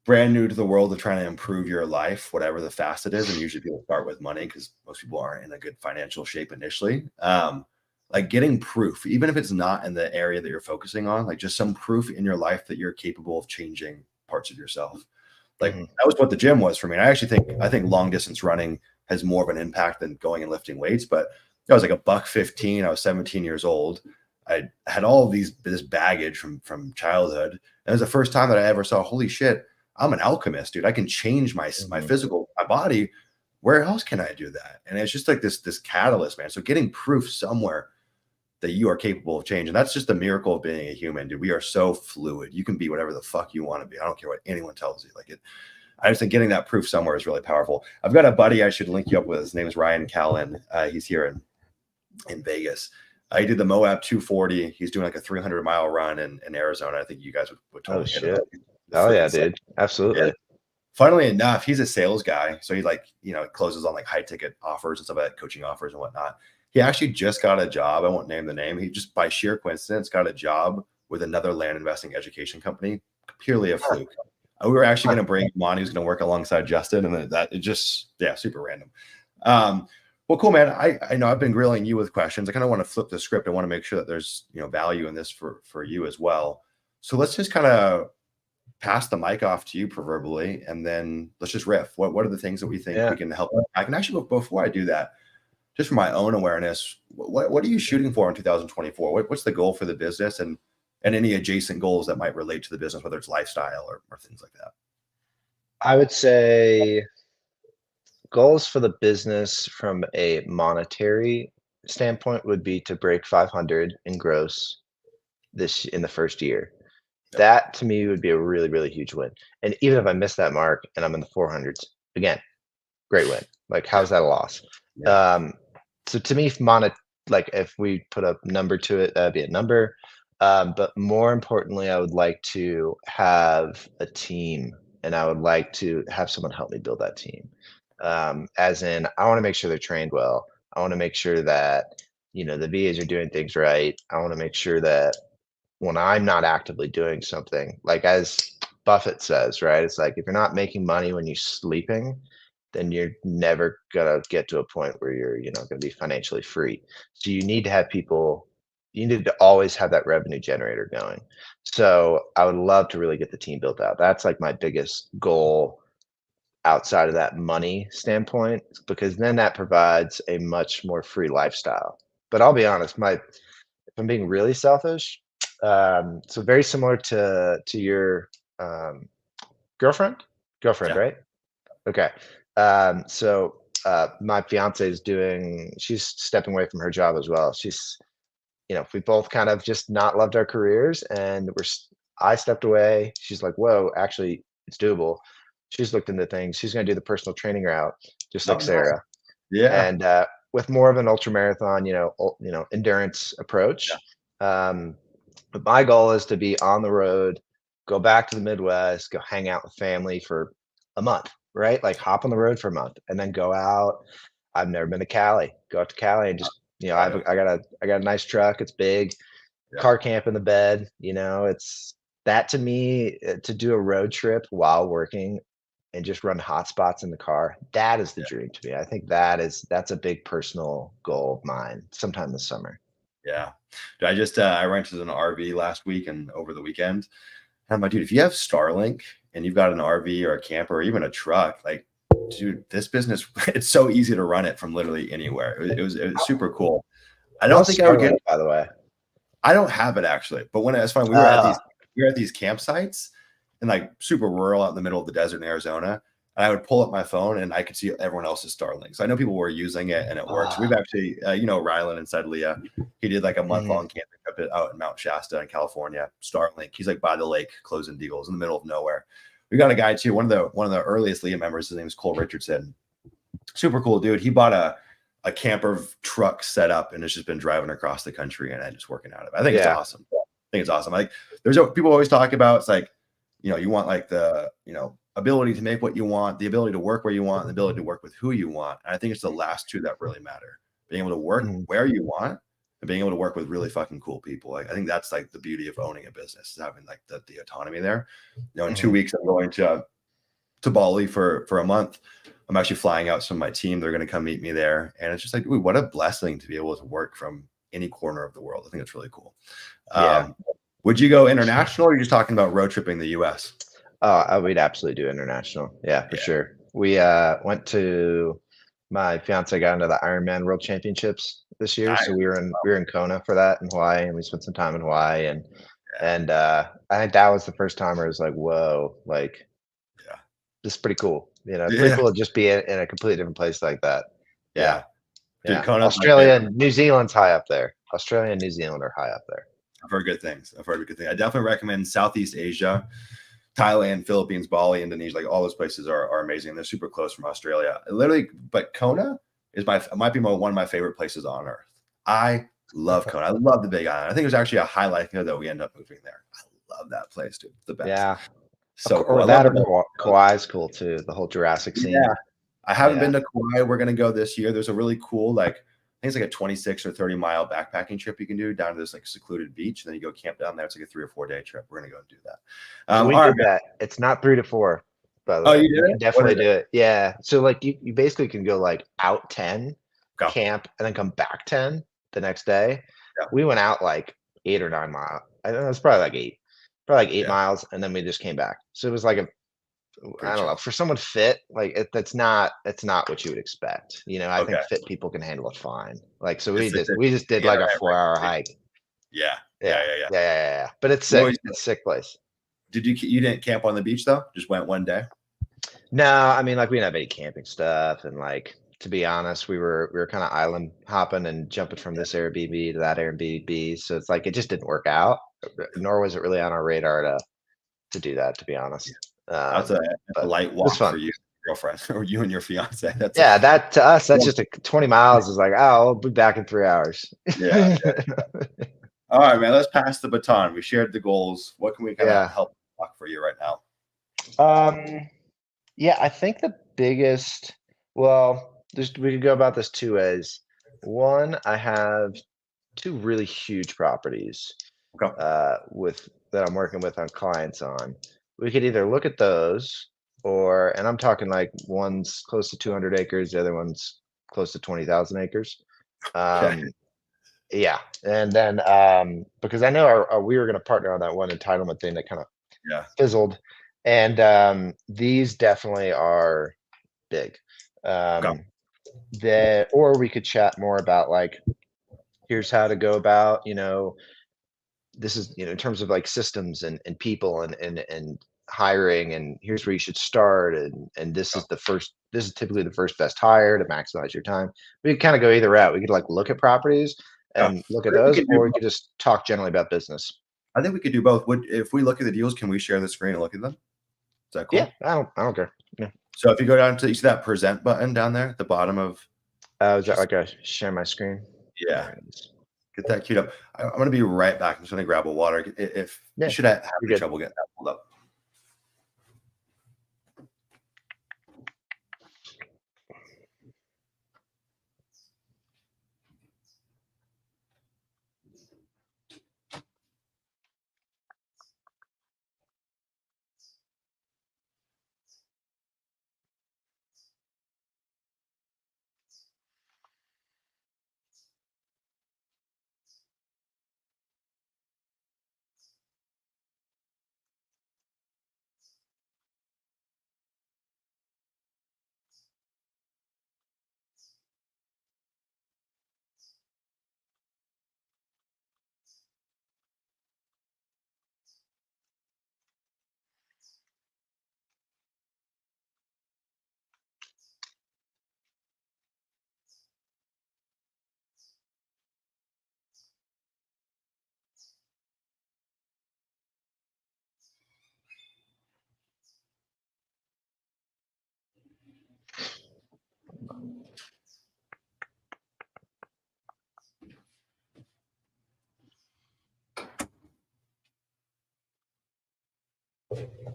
brand new to the world of trying to improve your life, whatever the facet is, and usually people start with money because most people aren't in a good financial shape initially. Like getting proof, even if it's not in the area that you're focusing on, like just some proof in your life that you're capable of changing parts of yourself. Like Mhm. that was what the gym was for me. And I think long distance running has more of an impact than going and lifting weights. But I was like a buck 15. I was 17 years old. I had all of this baggage from childhood. And it was the first time that I ever saw, holy shit, I'm an alchemist, dude. I can change my Mhm. physical, my body. Where else can I do that? And it's just like this catalyst, man. So getting proof somewhere that you are capable of change. And that's just the miracle of being a human, dude. We are so fluid. You can be whatever the fuck you want to be. I don't care what anyone tells you. I just think getting that proof somewhere is really powerful. I've got a buddy I should link you up with. His name is Ryan Callan. He's here in Vegas. He did the Moab 240. He's doing like a 300-mile run in Arizona. I think you guys would Oh totally hit it shit. up. The Oh yeah, freaking sick. dude. Yeah. Absolutely. Funnily enough, he's a sales guy. So he like, closes on like high ticket offers and stuff like that, coaching offers and whatnot. He actually just got a job. I won't name the name. He just by sheer coincidence got a job with another land investing education company, purely a Huh, fluke. We were actually huh. going to bring him on. He was going to work alongside Justin, and then that it just, yeah, super random. Um, well, cool, man. I know I've been grilling you with questions. I kind of want to flip the script. I want to make sure that there's value in this for you as well. So let's just kind of pass the mic off to you proverbially, and then let's just riff. What are the things that we think Yeah. we can help? I can actually, before I do that, just for my own awareness, what are you shooting for in 2024? What's the goal for the business and any adjacent goals that might relate to the business, whether it's lifestyle or things like that? I would say goals for the business from a monetary standpoint would be to break 500 in gross this in the first year. Yep. That to me would be a really, really huge win. And even if I miss that mark and I'm in the 400s, again, great win. Like, Yeah. how's that a loss? Yeah. Um, so to me, like if we put a number to it, that'd be a number. But more importantly, I would like to have a team, and I would like to have someone help me build that team. As in, I want to make sure they're trained well. I want to make sure that the VAs are doing things right. I want to make sure that when I'm not actively doing something, like as Buffett says, right? It's like if you're not making money when you're sleeping, then you're never gonna get to a point where you're, gonna be financially free. So you need to have people, you need to always have that revenue generator going. So I would love to really get the team built out. That's like my biggest goal outside of that money standpoint, because then that provides a much more free lifestyle. But I'll be honest, if I'm being really selfish, so very similar to your girlfriend, Yeah. right? Okay. So my fiance is she's stepping away from her job as well. We both kind of just not loved our careers, and I stepped away. She's like, whoa, actually, it's doable. She's looked into things. She's going to do the personal training route, just Oh, like nice. Sarah, Yeah. and with more of an ultra marathon, endurance approach. Yeah. But my goal is to be on the road, go back to the Midwest, go hang out with family for a month, right? Like hop on the road for a month and then go out. I've never been to Cali. Go out to Cali and just, Got it. I got a nice truck. It's big, Yeah. car camp in the bed. It's that to me to do a road trip while working and just run hotspots in the car. That is the Yeah. dream to me. I think that's a big personal goal of mine sometime this summer. Yeah. Dude, I rented an RV last week and over the weekend. And I'm like, dude, if you have Starlink and you've got an RV or a camper or even a truck, like, dude, this business, it's so easy to run it from literally anywhere. It was super cool. I don't How's think I would get Starlink, by the way? I don't have it actually, but when it's fun, Uh, we were at these campsites and like super rural out in the middle of the desert in Arizona. And I would pull up my phone and I could see everyone else's Starlink. So I know people were using it and it works. We've actually, Rylan inside LIA, he did like a month-long camping trip out in Mount Shasta in California. Starlink. He's like by the lake, closing deals in the middle of nowhere. We got a guy too. One of the earliest LIA members. His name is Cole Richardson. Super cool dude. He bought a camper truck set up and has just been driving across the country and just working out of it. I think it's awesome. I think it's awesome. Like people always talk about, it's like, you want like the, ability to make what you want, the ability to work where you want, and the ability to work with who you want. And I think it's the last two that really matter. Being able to work where you want and being able to work with really fucking cool people. Like, I think that's like the beauty of owning a business, is having like the autonomy there. In 2 weeks, I'm going to Bali for a month. I'm actually flying out some of my team. They're going to come meet me there. And it's just like, what a blessing to be able to work from any corner of the world. I think it's really cool. Would you go international, or are you just talking about road tripping the US? Oh, I would absolutely do international. Yeah, for sure. We went to my fiance got into the Ironman World Championships this year. So we were in Kona for that in Hawaii, and we spent some time in Hawaii, and I think that was the first time where it was like, whoa, like this is pretty cool. It's pretty cool to just be in a completely different place like that. Yeah. Dude, Australia and New Zealand's high up there. Australia and New Zealand are high up there. I've heard good things. I definitely recommend Southeast Asia, Thailand, Philippines, Bali, Indonesia. Like all those places are amazing. They're super close from Australia. Literally, but Kona might be one of my favorite places on earth. I love Kona. I love the Big Island. I think there's actually a high likelihood that we end up moving there. I love that place, dude. It's the best. Yeah. So cool. Or that or Kauai's cool too. The whole Jurassic scene. Yeah. I haven't been to Kauai. We're gonna go this year. There's a really cool, like, I think it's like a 26 or 30-mile backpacking trip you can do down to this like secluded beach, and then you go camp down there. It's like a 3 or 4 day trip. We're gonna go and do that. We did that. It's not 3 to 4, by the way. You did it? Definitely do it. Yeah. So like you basically can go like out 10, camp, and then come back 10 the next day. Yeah. We went out like 8 or 9 miles. I don't know, it's probably like 8 miles, and then we just came back. So it was like I don't know, for someone fit, like it's not what you would expect. I think fit people can handle it fine. Like, so we just did like a 4-hour hike. Yeah. But it's sick. It's a sick place. You didn't camp on the beach though? Just went one day? No, I mean, like we didn't have any camping stuff, and like, to be honest, we were kind of island hopping and jumping from this Airbnb to that Airbnb. So it's like, it just didn't work out, nor was it really on our radar to do that, to be honest. That's a light walk for you, girlfriend, or you and your fiance. That to us, that's just 20 miles is like, oh, I'll be back in 3 hours. Yeah. All right, man. Let's pass the baton. We shared the goals. What can we kind of help walk for you right now? I think the biggest. Well, we could go about this 2 ways. One, I have 2 really huge properties that I'm working with on clients on. We could either look at those, and I'm talking like one's close to 200 acres, the other one's close to 20,000 acres. Yeah. And then, because I know we were going to partner on that one entitlement thing that kind of fizzled. And these definitely are big. Or we could chat more about like, here's how to go about, this is, in terms of like systems and people and hiring, and here's where you should start. And this is typically the first best hire to maximize your time. We could kind of go either route. We could like look at properties Yeah. and look at I think we those, could do or we both. could just talk generally about business. I think we could do both. If we look at the deals, can we share the screen and look at them? Is that Yeah, cool? I don't care. Yeah. So if you go down to, you see that present button down there at the bottom of, Is that like a share my screen? yeah, There it is. get that queued up. I'm going to be right back. I'm just going to grab a water. If Yeah, you should have you're any good. trouble getting that pulled up.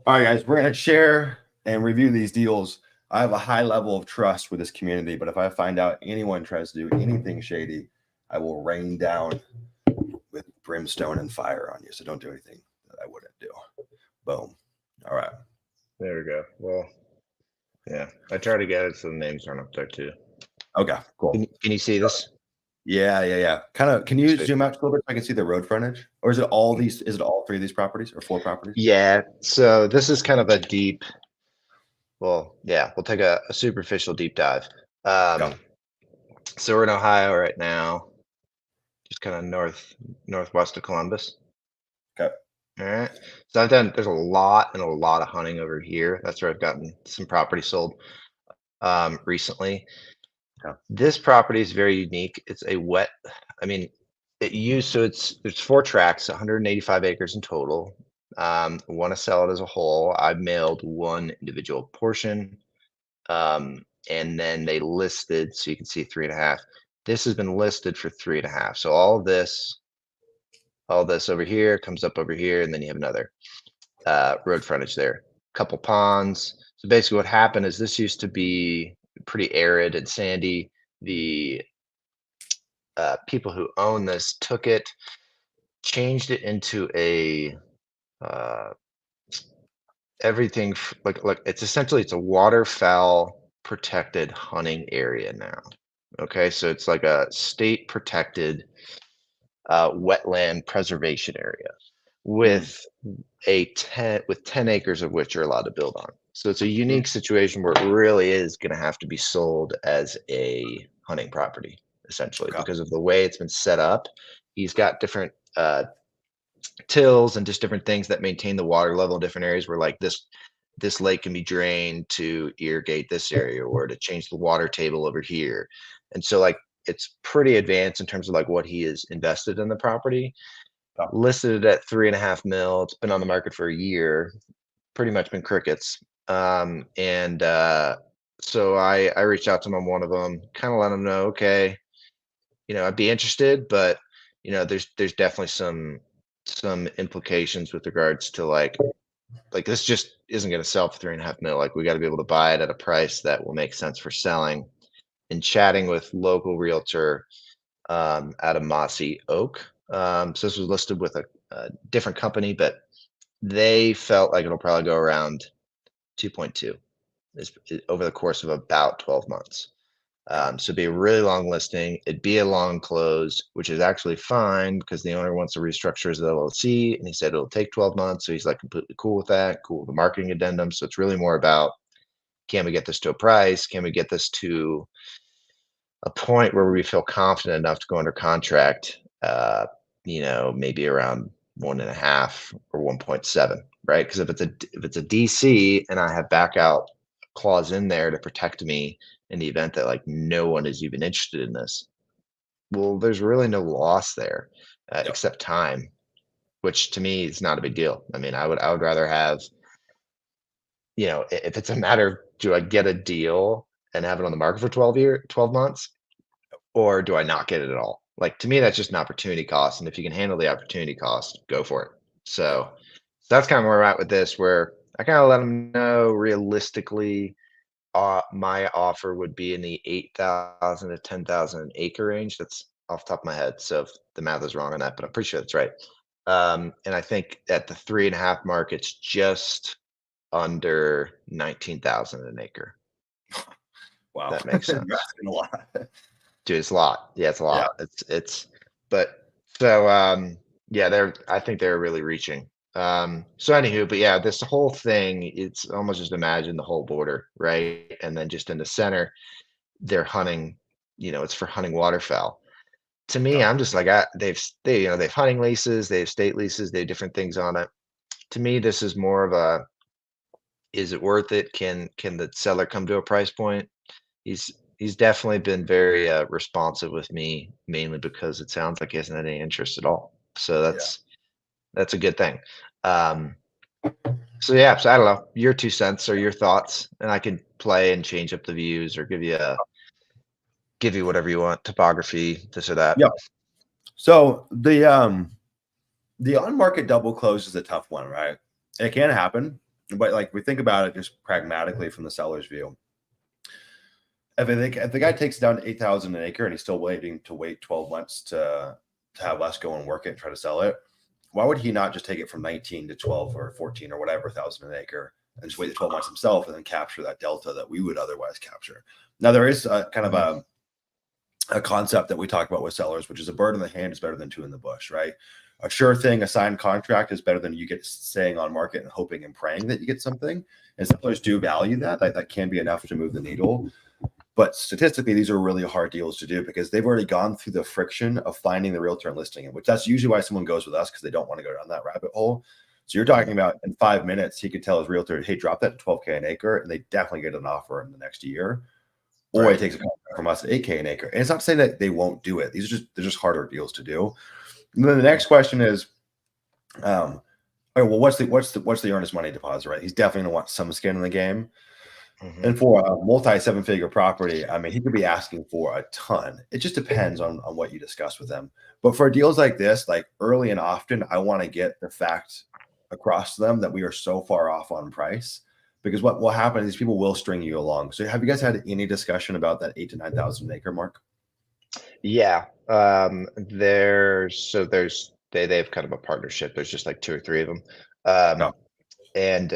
All right, guys, we're going to share and review these deals. I have a high level of trust with this community, but if I find out anyone tries to do anything shady, I will rain down with brimstone and fire on you. So don't do anything that I wouldn't do. Boom. All right. There we go. Well, yeah, I try to get it so the names aren't up there too. Okay, cool. Can you see this? Yeah. Kind of. Can you Sweet. zoom out a little bit so I can see the road frontage, or is it all these? Is it all three of these properties or four properties? Yeah. So this is kind of a deep. Well, yeah, we'll take a superficial deep dive. Yeah. So we're in Ohio right now, just kind of northwest of Columbus. Okay. All right. So I've done. There's a lot of hunting over here. That's where I've gotten some property sold recently. Okay. This property is very unique. It's a wet. I mean, there's 4 tracks, 185 acres in total. Want to sell it as a whole. I've mailed one individual portion, and then they listed, so you can see 3.5. This has been listed for 3.5. So all this over here comes up over here, and then you have another road frontage there. Couple ponds. So basically, what happened is this used to be pretty arid and sandy. The people who own this took it, changed it into a everything like it's a waterfowl protected hunting area now. Okay, so it's like a state protected wetland preservation area with 10 acres of which you're allowed to build on. So it's a unique situation where it really is going to have to be sold as a hunting property, essentially, Okay. because of the way it's been set up. He's got different tills and just different things that maintain the water level in different areas where like this lake can be drained to irrigate this area or to change the water table over here. And so like it's pretty advanced in terms of like what he is invested in the property. Yeah. Listed at 3.5 mil. It's been on the market for a year, pretty much been crickets. So I reached out to him on one of them, kind of let him know, okay, I'd be interested, but there's definitely some implications with regards to like this just isn't going to sell for 3.5 mil. Like we got to be able to buy it at a price that will make sense for selling. And chatting with local realtor out of Mossy Oak. So this was listed with a different company, but they felt like it'll probably go around 2.2 over the course of about 12 months. So it'd be a really long listing. It'd be a long close, which is actually fine because the owner wants to restructure his LLC, and he said it'll take 12 months. So he's like completely cool with that, cool with the marketing addendum. So it's really more about, can we get this to a price? Can we get this to a point where we feel confident enough to go under contract, maybe around 1.5 or 1.7, right? Because if it's a DC and I have back out clause in there to protect me in the event that like no one is even interested in this, well, there's really no loss there Yep. except time, which to me is not a big deal. I mean, I would rather have, if it's a matter of do I get a deal and have it on the market for 12 months, or do I not get it at all? Like to me, that's just an opportunity cost. And if you can handle the opportunity cost, go for it. Yep. So that's kind of where we're at with this, where I kind of let them know realistically, my offer would be in the 8,000 to 10,000 an acre range. That's off the top of my head. So if the math is wrong on that, but I'm pretty sure that's right. And I think at the 3.5 mark, it's just under 19,000 an acre. Wow. That makes sense. You're asking a lot. Dude, it's a lot. Yeah, it's a Yeah. lot. But so yeah, I think they're really reaching. So anywho, but yeah, this whole thing, it's almost just imagine the whole border, right? And then just in the center, they're hunting, it's for hunting waterfowl. To me, Okay. I'm just like, they've hunting leases, they have state leases, they have different things on it. To me, this is more of a, is it worth it? Can the seller come to a price point? He's he's definitely been very, responsive with me, mainly because it sounds like he hasn't had any interest at all. So Yeah. that's a good thing. Um, so yeah, so I don't know, your 2 cents or your thoughts, and I can play and change up the views or give you whatever you want, topography, this or that. Yeah. So the on market double close is a tough one, right? It can happen, but like we think about it just pragmatically from the seller's view. If the guy takes it down to 8,000 an acre and he's still waiting to wait 12 months to have us go and work it and try to sell it, why would he not just take it from 19 to 12 or 14 or whatever thousand an acre and just wait the 12 months himself and then capture that delta that we would otherwise capture? Now there is a kind of a concept that we talk about with sellers, which is a bird in the hand is better than two in the bush, right? A sure thing, a signed contract is better than you get staying on market and hoping and praying that you get something. And sellers do value that. That can be enough to move the needle. But statistically, these are really hard deals to do because they've already gone through the friction of finding the realtor and listing it, which that's usually why someone goes with us because they don't want to go down that rabbit hole. So you're talking about in 5 minutes, he could tell his realtor, hey, drop that to 12K an acre, and they definitely get an offer in the next year. Or he takes a contract from us at 8K an acre. And it's not saying that they won't do it. They're just harder deals to do. And then the next question is, okay, well, what's the earnest money deposit, right? He's definitely gonna want some skin in the game. And for a multi 7-figure property, I mean, he could be asking for a ton. It just depends on what you discuss with them. But for deals like this, like early and often, I want to get the fact across to them that we are so far off on price. Because what will happen is people will string you along. So have you guys had any discussion about that 8 to 9,000 acre mark? Yeah, they have kind of a partnership. There's just like 2 or 3 of them. No. And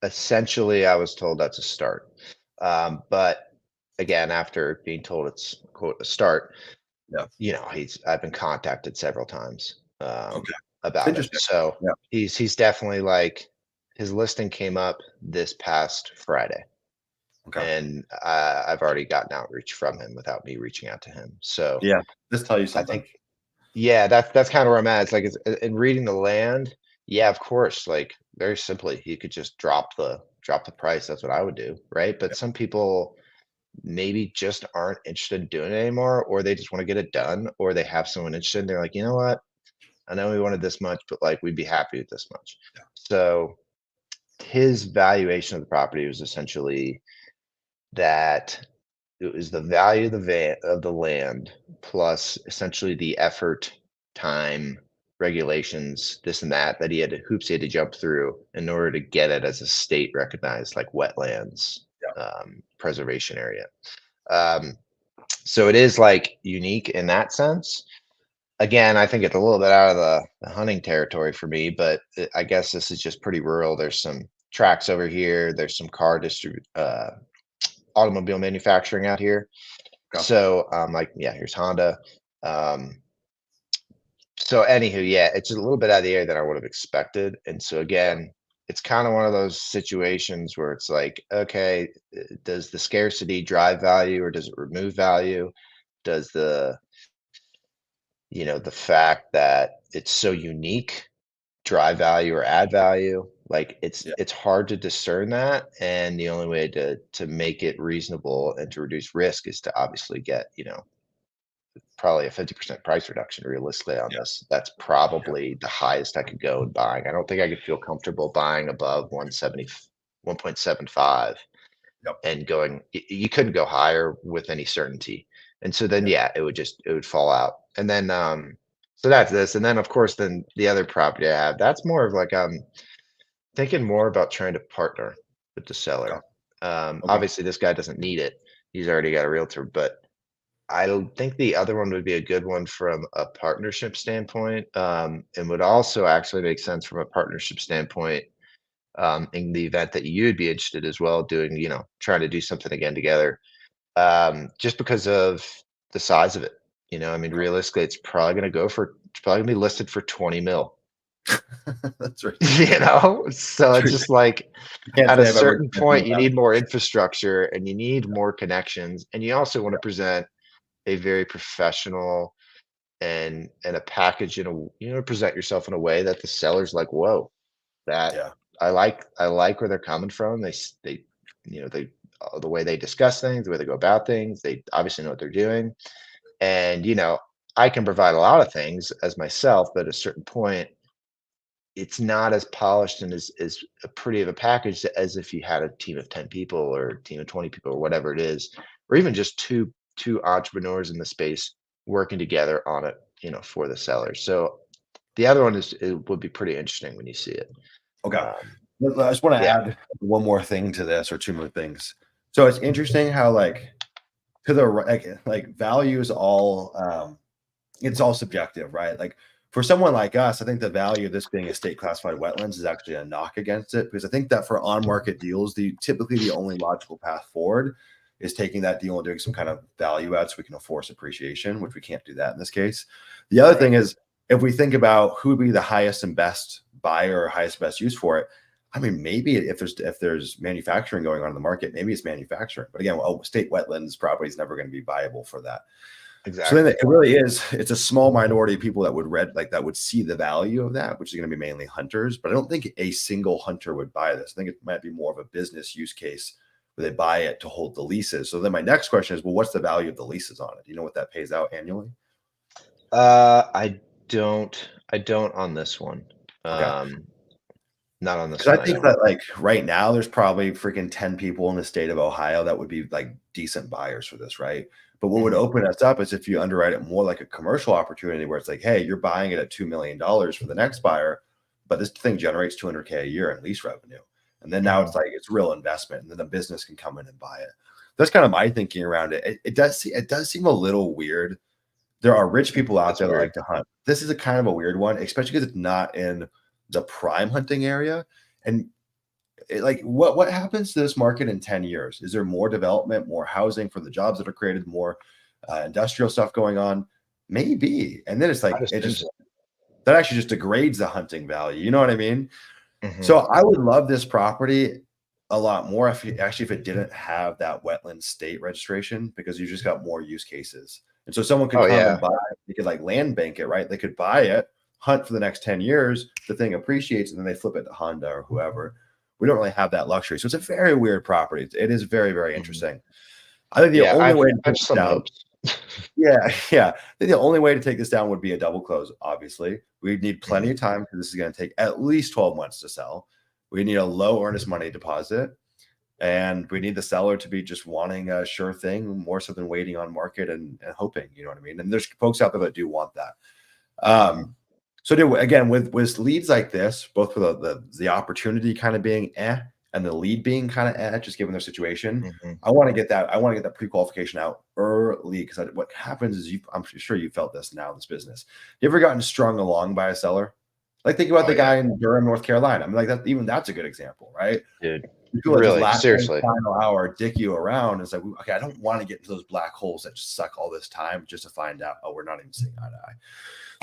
essentially, I was told that's a start. But again, after being told it's quote a start, Yeah. I've been contacted several times Okay. about it. Interesting. So Yeah. he's definitely like his listing came up this past Friday. Okay. And I've already gotten outreach from him without me reaching out to him. So Yeah. Just tell you I something. think, yeah, that's kind of where I'm at. It's like in reading the land. Yeah, of course. Like very simply, he could just drop the price. That's what I would do, right? But some people maybe just aren't interested in doing it anymore, or they just want to get it done, or they have someone interested. And they're like, you know what? I know we wanted this much, but like we'd be happy with this much. So his valuation of the property was essentially that it was the value of of the land plus essentially the effort, time, regulations, this and that he had hoops he had to jump through in order to get it as a state recognized like wetlands preservation area. Um, so it is like unique in that sense. Again, I think it's a little bit out of the hunting territory for me, but I guess this is just pretty rural. There's some tracks over here. There's some automobile manufacturing out here. Okay. So, like, yeah, here's Honda. Um, so anywho, yeah, it's a little bit out of the air than I would have expected. And so again, it's kind of one of those situations where it's like, okay, does the scarcity drive value or does it remove value? Does the fact that it's so unique drive value or add value? Like Yeah. it's hard to discern that, and the only way to make it reasonable and to reduce risk is to obviously get, probably a 50% price reduction realistically on Yeah. this. That's Yeah. probably the highest I could go in buying. I don't think I could feel comfortable buying above 170, 1.75 Yep. and going, you couldn't go higher with any certainty. And so then, Yeah. yeah, it would fall out. And then, so that's this. And then of course, then the other property I have, that's more of like, thinking more about trying to partner with the Okay. seller. Okay. Obviously this guy doesn't need it. He's already got a realtor, but I don't think the other one would be a good one from a partnership standpoint, and would also actually make sense from a partnership standpoint, in the event that you'd be interested as well, doing, trying to do something again together, just because of the size of it. I mean, Okay. realistically, it's probably gonna be listed for 20 mil, That's ridiculous. So It's it's just ridiculous. like You can't at a say I've ever certain spent more point, you time. need more infrastructure and you need more connections, and you also want to present a very professional and a package present yourself in a way that the seller's like, whoa, that Yeah. I like where they're coming from. They the way they discuss things, the way they go about things, they obviously know what they're doing. And I can provide a lot of things as myself, but at a certain point, it's not as polished and as a pretty of a package as if you had a team of 10 people or a team of 20 people or whatever it is, or even just two entrepreneurs in the space working together on it, for the seller. So the other one it would be pretty interesting when you see it. Okay. Um, I but just want to yeah, add one more thing to this, or two more things. So it's interesting how like to the like value is all it's all subjective, right? Like for someone like us, I think the value of this being a state classified wetlands is actually a knock against it, because I think that for on market deals, typically the only logical path forward is taking that deal and doing some kind of value add so we can force appreciation, which we can't do that in this case. The other right. thing is, if we think about who would be the highest and best buyer or highest best use for it, I mean, maybe if there's manufacturing going on in the market, maybe it's manufacturing. But again, state wetlands property is never going to be viable for that. So then Exactly. it really is, it's a small minority of people that would that would see the value of that, which is going to be mainly hunters. But I don't think a single hunter would buy this. I think it might be more of a business use case where they buy it to hold the leases. So then my next question is, well, what's the value of the leases on it? Do you know what that pays out annually? I don't on this one. Okay. Um, Not on this Because one, I I think don't. that like right now, there's probably freaking 10 people in the state of Ohio that would be like decent buyers for this, right? But what would Mhm. open us up is if you underwrite it more like a commercial opportunity where it's like, hey, you're buying it at $2 million for the next buyer, but this thing generates 200K a year in lease revenue. And then now it's Mhm. like it's real investment, and then the business can come in and buy it. That's kind of my thinking around it. It does seem a little weird. There are rich people out It's there that weird. like to hunt. This is a kind of a weird one, especially because it's not in the prime hunting area. And like what happens to this market in 10 years? Is there more development, more housing for the jobs that are created, more industrial stuff going on? Maybe. And then it's I'd like assume so. that actually just degrades the hunting value, you know what I mean? So Mhm. I would love this property a lot more if it didn't have that wetland state registration, because you just got more use cases. And so someone could Oh, come and yeah. buy, they could like land bank it, right? They could buy it, hunt for the next 10 years, the thing appreciates, and then they flip it to Honda or whoever. We don't really have that luxury. So it's a very weird property. It is very, very Mhm. interesting. I think the Yeah, only way to I've take this some down, hopes. yeah, yeah. I think the only way to take this down would be a double close, obviously. We'd need plenty Mhm. of time because this is going to take at least 12 months to sell. We need a low earnest money deposit, and we need the seller to be just wanting a sure thing more so than waiting on market and hoping, you know what I mean? And there's folks out there that do want that. Mhm. Again, with leads like this, both with the opportunity kind of being and the lead being kind of just given their situation, Mhm. I want to get that pre-qualification out early, because what happens is I'm sure you felt this now in this business. You ever gotten strung along by a seller? Like think about Oh, the yeah, guy in Durham, North Carolina. I mean, like that's a good example, right? dude. People that just Really, last minute seriously. final hour dick you around. It's like, okay, I don't want to get into those black holes that just suck all this time just to find out, oh, we're not even seeing eye to eye.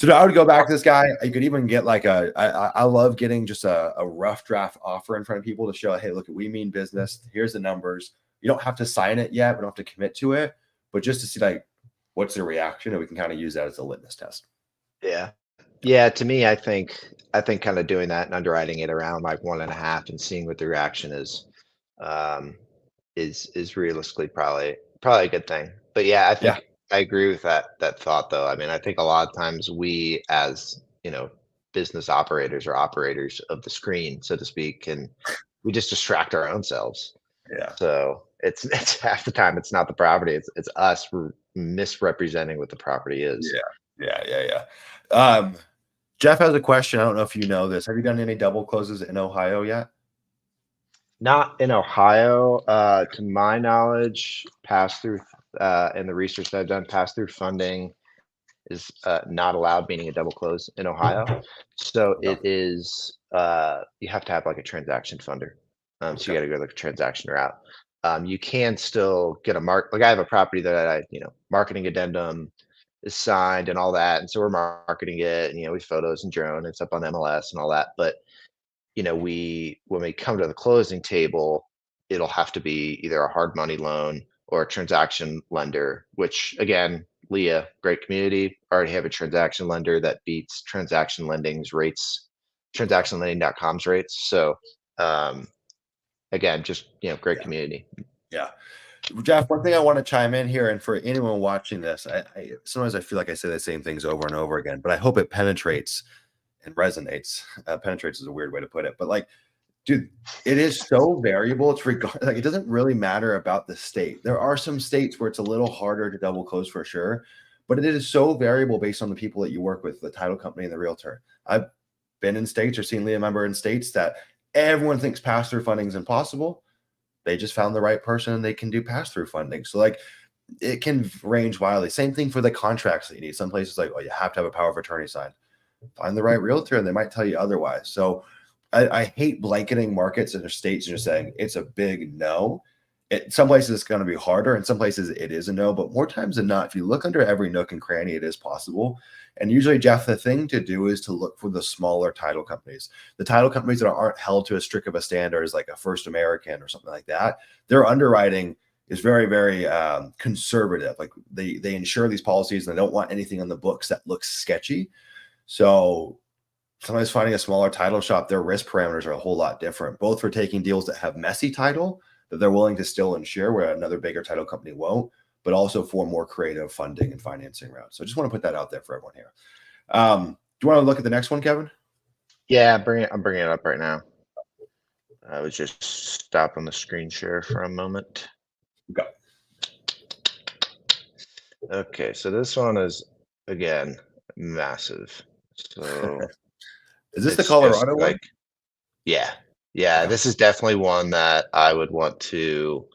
So I would go back to this guy. You could even get like I love getting just a rough draft offer in front of people to show, hey, look, we mean business. Here's the numbers. You don't have to sign it yet. We don't have to commit to it, but just to see like what's their reaction, and we can kind of use that as a litmus test. Yeah. Yeah, to me, I think kind of doing that and underwriting it around like 1.5 and seeing what the reaction um, is realistically probably a good thing. But yeah, I Yeah. think I agree with that thought though. I mean, I think a lot of times we as, business operators or operators of the screen, so to speak, we just distract our own selves. Yeah. So it's it's half the time it's not the property, it's us misrepresenting what the property is. Yeah. Jeff has a question. I don't know if you know this. Have you done any double closes in Ohio yet? Not in Ohio, to my knowledge, pass through and the research that I've done, pass through funding is not allowed, meaning a double close in Ohio. So No. it is you have to have like a transaction funder. So you Okay. got to go like a transaction route. You can still get a like I have a property that marketing addendum is signed and all that, and so we're marketing it, and we photos and drone, it's up on MLS and all that. But we when we come to the closing table, it'll have to be either a hard money loan or a transaction lender, which again, LIA, great community, already have a transaction lender that beats transaction lending's rates, transactionlending.com's rates. So again, just great Yeah. community. Yeah. Jeff, one thing I want to chime in here, and for anyone watching this, I sometimes I feel like I say the same things over and over again, but I hope it penetrates and resonates. Penetrates is a weird way to put it, but like, dude, it is so variable. It's like it doesn't really matter about the state. There are some states where it's a little harder to double close for sure, but it is so variable based on the people that you work with, the title company and the realtor. I've been in states or seen LIA member in states that everyone thinks pass-through funding is impossible. They just found the right person and they can do pass-through funding. So like it can range wildly. Same thing for the contracts that you need. Some places like, oh, you have to have a power of attorney signed. Find the right realtor and they might tell you otherwise. So I hate blanketing markets and states and just saying it's a big no. Some places it's going to be harder, and some places it is a no. But more times than not, if you look under every nook and cranny, it is possible. And usually, Jeff, the thing to do is to look for the smaller title companies, the title companies that aren't held to as strict of a standard as like a First American or something like that. Their underwriting is very, very conservative. Like they insure these policies and they don't want anything on the books that looks sketchy. So sometimes finding a smaller title shop, their risk parameters are a whole lot different, both for taking deals that have messy title that they're willing to still insure where another bigger title company won't, but also for more creative funding and financing routes. So I just want to put that out there for everyone here. Do you want to look at the next one, Kevin? Yeah, I'm bringing it up right now. I was just stopping the screen share for a moment. Okay. Okay, so this one is again massive. So Is this the it's just Colorado one? like, yeah, yeah, Okay. this is definitely one that I would want to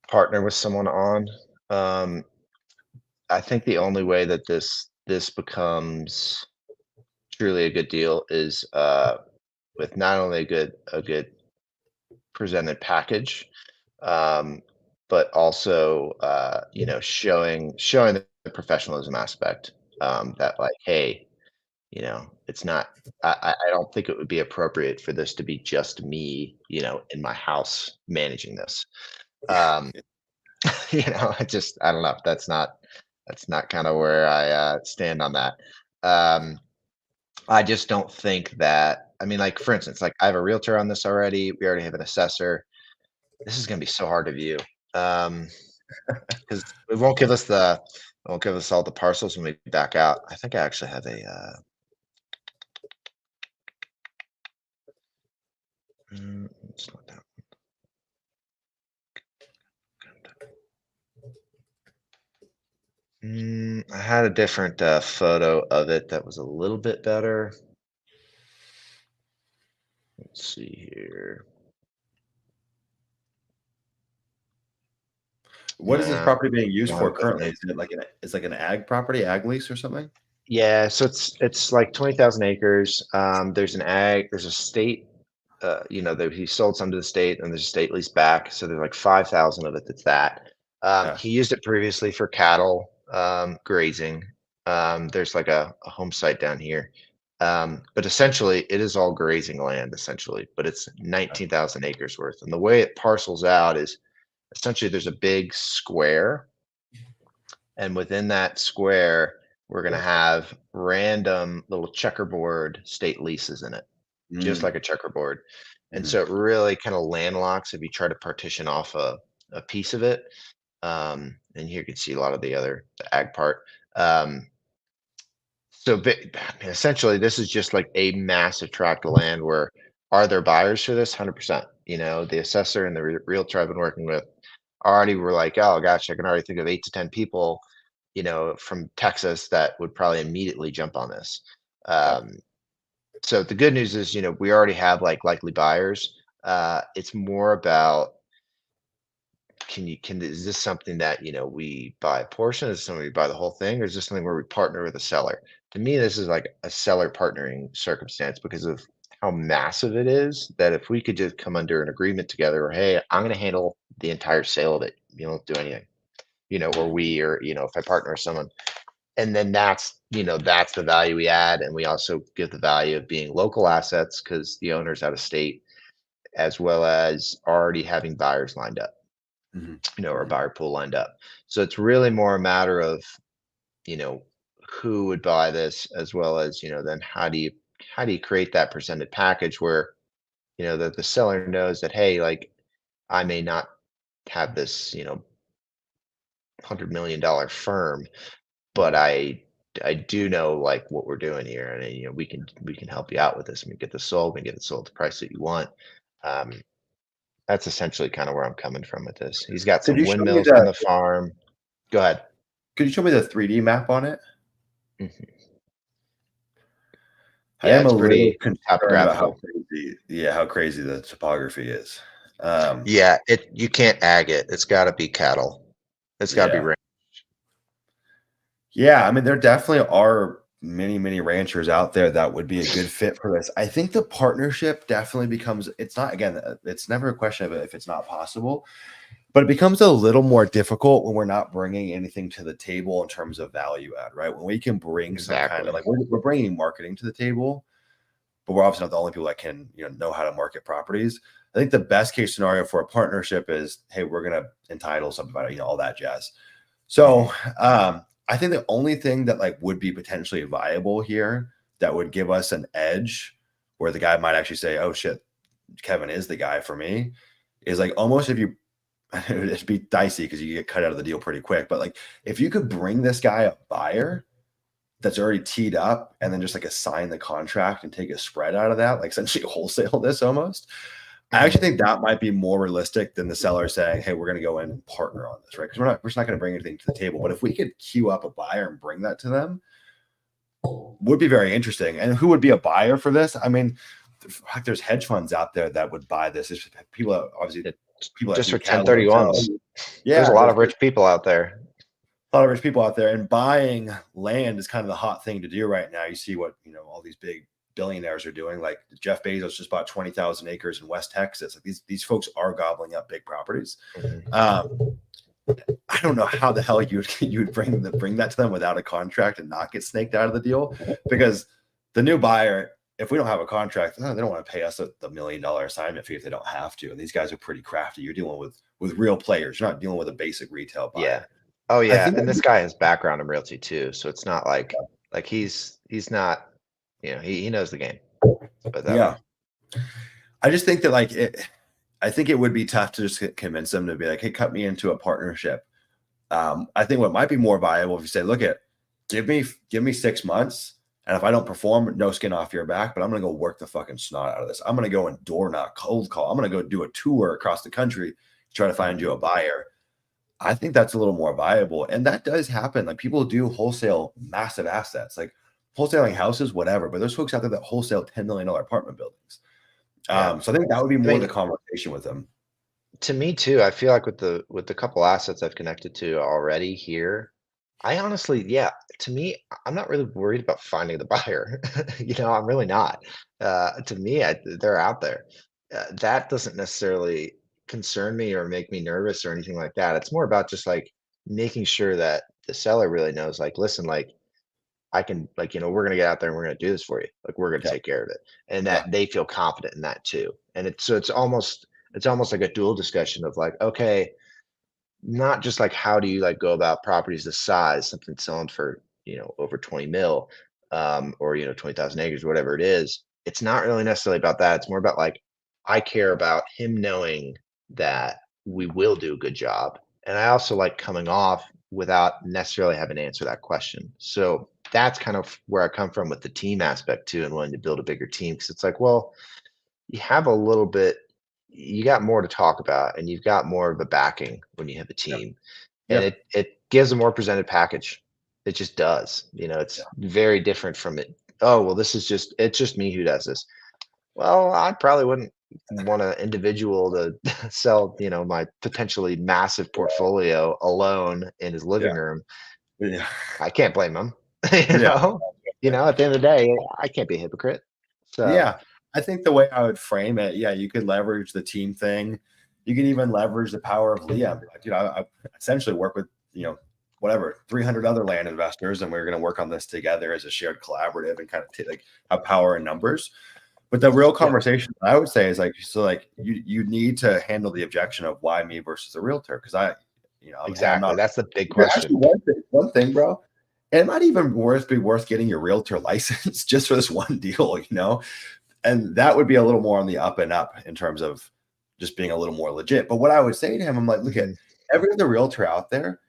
partner with someone on. Um, I think the only way that this becomes truly a good deal is with not only a good presented package, um, but also showing the professionalism aspect, that like, hey, it's not. I don't think it would be appropriate for this to be just me, in my house managing this. Um, I don't know. That's not kind of where I stand on that. Um, I just don't think that. I mean, like for instance, like I have a realtor on this already. We already have an assessor. This is gonna be so hard to view, because it won't give us all the parcels when we back out. I think I actually have a, it's not that I had a different, photo of it that was a little bit better. Let's see here. What is this No, property being used don't have for it with currently? me. Is it like it's like an ag property, ag lease or something? Yeah, so it's like 20,000 acres. There's a state, that he sold some to the state and there's a state lease back. So there's like 5,000 of it that's that. Yeah. He used it previously for cattle, grazing. There's like a home site down here. But essentially it is all grazing land essentially, but it's 19,000 acres worth. And the way it parcels out is essentially there's a big square, and within that square, we're gonna have random little checkerboard state leases in it, just Mm, like a checkerboard. And mhm. so it really kind of landlocks if you try to partition off a piece of it. And here you can see a lot of the ag part. Um, essentially, this is just like a massive tract of land where are there buyers for this? 100%. You know, the assessor and the realtor I've been working with already were like, oh gosh, I can already think of 8 to 10 people, from Texas that would probably immediately jump on this. Yep. Um, so the good news is, we already have like likely buyers. It's more about is this something that, we buy a portion? Is this something we buy the whole thing? Or is this something where we partner with a seller? To me, this is like a seller partnering circumstance because of how massive it is, that if we could just come under an agreement together, or hey, I'm going to handle the entire sale of it, you don't do anything, or if I partner with someone, and then that's the value we add. And we also give the value of being local assets because the owner's out of state, as well as already having buyers lined up, Mhm, or a mhm. buyer pool lined up. So it's really more a matter of, you know, who would buy this, as well as, then how do you create that presented package where, that the seller knows that, hey, like I may not have this, $100 million firm, but Mhm. I do know like what we're doing here, and we can help you out with this, and we get this sold, we get it sold at the price that you want. Um, that's essentially kind of where I'm coming from with this. He's got Could some you show me windmills on the the farm. Go ahead. could you show me the 3D map on it? Mhm. I Yeah, am a it's little pretty concerned about topographical. how crazy the topography is. Um, Yeah, you can't ag it. It's got to be cattle. It's got to be yeah. ranch. Yeah, I mean, there definitely are many, many ranchers out there that would be a good fit for this. I think the partnership definitely becomes it's not again, it's never a question of if it's not possible, but it becomes a little more difficult when we're not bringing anything to the table in terms of value add, right? When we can bring some kind of Exactly. like we're bringing marketing to the table, but we're obviously not the only people that can, know how to market properties. I think the best case scenario for a partnership is, hey, we're going to entitle something about it, all that jazz. Hmm. So, I think the only thing that like would be potentially viable here that would give us an edge where the guy might actually say, "Oh shit, Kevin is the guy for me," is like almost if you it'd be dicey because you get cut out of the deal pretty quick. But like if you could bring this guy a buyer that's already teed up and then just like assign the contract and take a spread out of that, like essentially wholesale this almost. I actually Hmm. think that might be more realistic than the seller saying, "Hey, we're going to go in and partner on this," right? Because we're just not going to bring anything to the table. But if we could queue up a buyer and bring that to them, would be very interesting. And who would be a buyer for this? I mean, there's hedge funds out there that would buy this. There's people obviously It, people that just do for cattle themselves. 1031s. There's Yeah, a lot there's of rich people out there. a lot of rich people out there, and buying land is kind of the hot thing to do right now. You see what all these big billionaires are doing. Like Jeff Bezos just bought 20,000 acres in West Texas. Like these folks are gobbling up big properties. Mhm. Um, I don't know how the hell you would bring that to them without a contract and not get snaked out of the deal, because the new buyer, if we don't have a contract, no, they don't want to pay us the $1 million assignment fee if they don't have to. And these guys are pretty crafty. You're dealing with real players. You're not dealing with a basic retail Yeah. buyer. Oh I yeah, think and this guy has background in realty too, so it's not like he's not, he knows the game. Put it that way. yeah. I just think that I think it would be tough to just convince them to be like, hey, cut me into a partnership. I think what might be more viable if you say, look at, give me 6 months, and if I don't perform, no skin off your back, but I'm gonna go work the fucking snot out of this. I'm gonna go and door knock, cold call. I'm gonna go do a tour across the country, try to find you Mhm. a buyer. I think that's a little more viable, and that does happen. Like people do wholesale massive assets, like wholesaling houses, whatever. But there's folks out there that wholesale $10 million apartment buildings. Yeah. So I think that would be I more the mean, conversation with them. to me too, I feel like with the couple assets I've connected to already here, I honestly, yeah, to me, I'm not really worried about finding the buyer. I'm really not. To me, they're out there. That doesn't necessarily concern me or make me nervous or anything like that. It's more about just like making sure that the seller really knows, like, listen, like, I can, like, we're going to get out there and we're going to do this for you. Like, we're going to Yeah. take care of it. And Yeah. that they feel confident in that too. And it's almost like a dual discussion of like, okay, not just like how do you like go about properties this size, something selling for, over 20 mil, or 20,000 acres, whatever it is. It's not really necessarily about that. It's more about like, I care about him knowing that we will do a good job. And I also like coming off without necessarily having to answer that question. So that's kind of where I come from with the team aspect too, and wanting to build a bigger team. Cause it's like, well, you have a little bit, you got more to talk about, and you've got more of a backing when you have a Yep. team, and Yep. it gives a more presented package. It just does. Yeah. It's very different from it. Oh, well, it's just me who does this. Well, I probably wouldn't want an individual to sell, my potentially massive portfolio alone in his living Yeah. room. Yeah. I can't blame him. You Yeah. know, at the end of the day, I can't be a hypocrite. So Yeah. I think the way I would frame it, yeah, you could leverage the team thing. You can even leverage the power of LIA. Like, I essentially work with, whatever, 300 other land investors, and we're going to work on this together as a shared collaborative and kind of like have power in numbers. But the real yeah, conversation I would say is like, so like you need to handle the objection of why me versus a realtor. Cause and I'm exactly. not That's the big actually question. one thing, bro. It might even be worth getting your realtor license just for this one deal. And that would be a little more on the up and up in terms of just being a little more legit. But what I would say to him, I'm like, look at Mhm. every other realtor out there.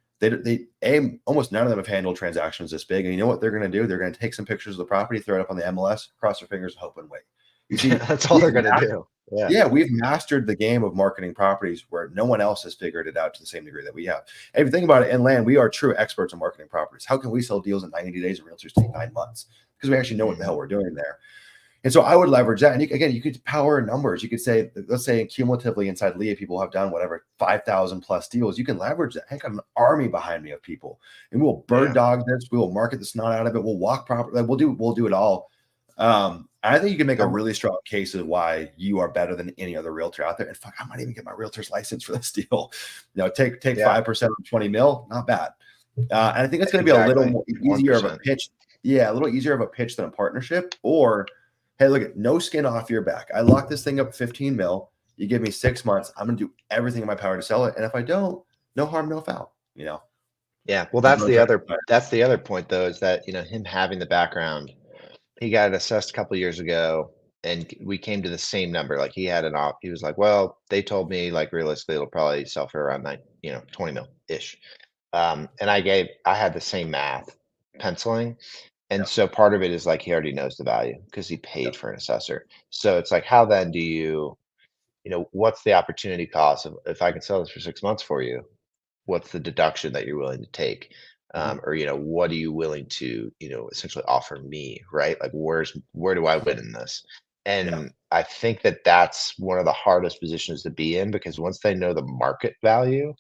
Almost none of them have handled transactions this big. And you know what they're going to do? They're going to take some pictures of the property, throw it up on the MLS, cross their fingers, hope and wait. You see, That's all they're gonna do. Yeah. we've mastered the game of marketing properties where no one else has figured it out to the same degree that we have. And if you think about it, in land, we are true experts in marketing properties. How can we sell deals in 90 days and realtors take 9 months? Because we actually know what the hell Mhm. we're doing there. And so I would leverage that. And you could power numbers. You could say, let's say cumulatively inside LIA, people have done whatever 5,000 plus deals. You can leverage that. I got an army behind me of people, and we'll bird Yeah. dog this. We will market the snot out of it. We'll walk properly. Like we'll do it all. I think you can make a Um, really strong case of why you are better than any other realtor out there. And fuck, I might even get my realtor's license for this deal. Take yeah, 5% of 20 mil, not bad. And I think it's going to be a little exactly. more easier of a 1%. pitch. Yeah, a little easier of a pitch than a partnership. Or, hey, look at no skin off your back. I locked this thing up at 15 mil. You give me 6 months. I'm going to do everything in my power to sell it. And if I don't, no harm, no foul. Yeah. Well, There's no that's the other point though, is that, him having the background, he got it assessed a couple years ago, and we came to the same number. Like, he had he was like, well, they told me like realistically it'll probably sell for around 20 mil ish. And I had the same math penciling. And Yeah, so part of it is like he already knows the value because he yeah, paid for an assessor. So it's like, how then do what's the opportunity cost of, if I can sell this for 6 months for you, what's the deduction that you're willing to take? mhm, Or, what are you willing to, essentially offer me, right? Like, where do I win in this? yeah, And I think that that's one of the hardest positions to be in, because once they know the market value,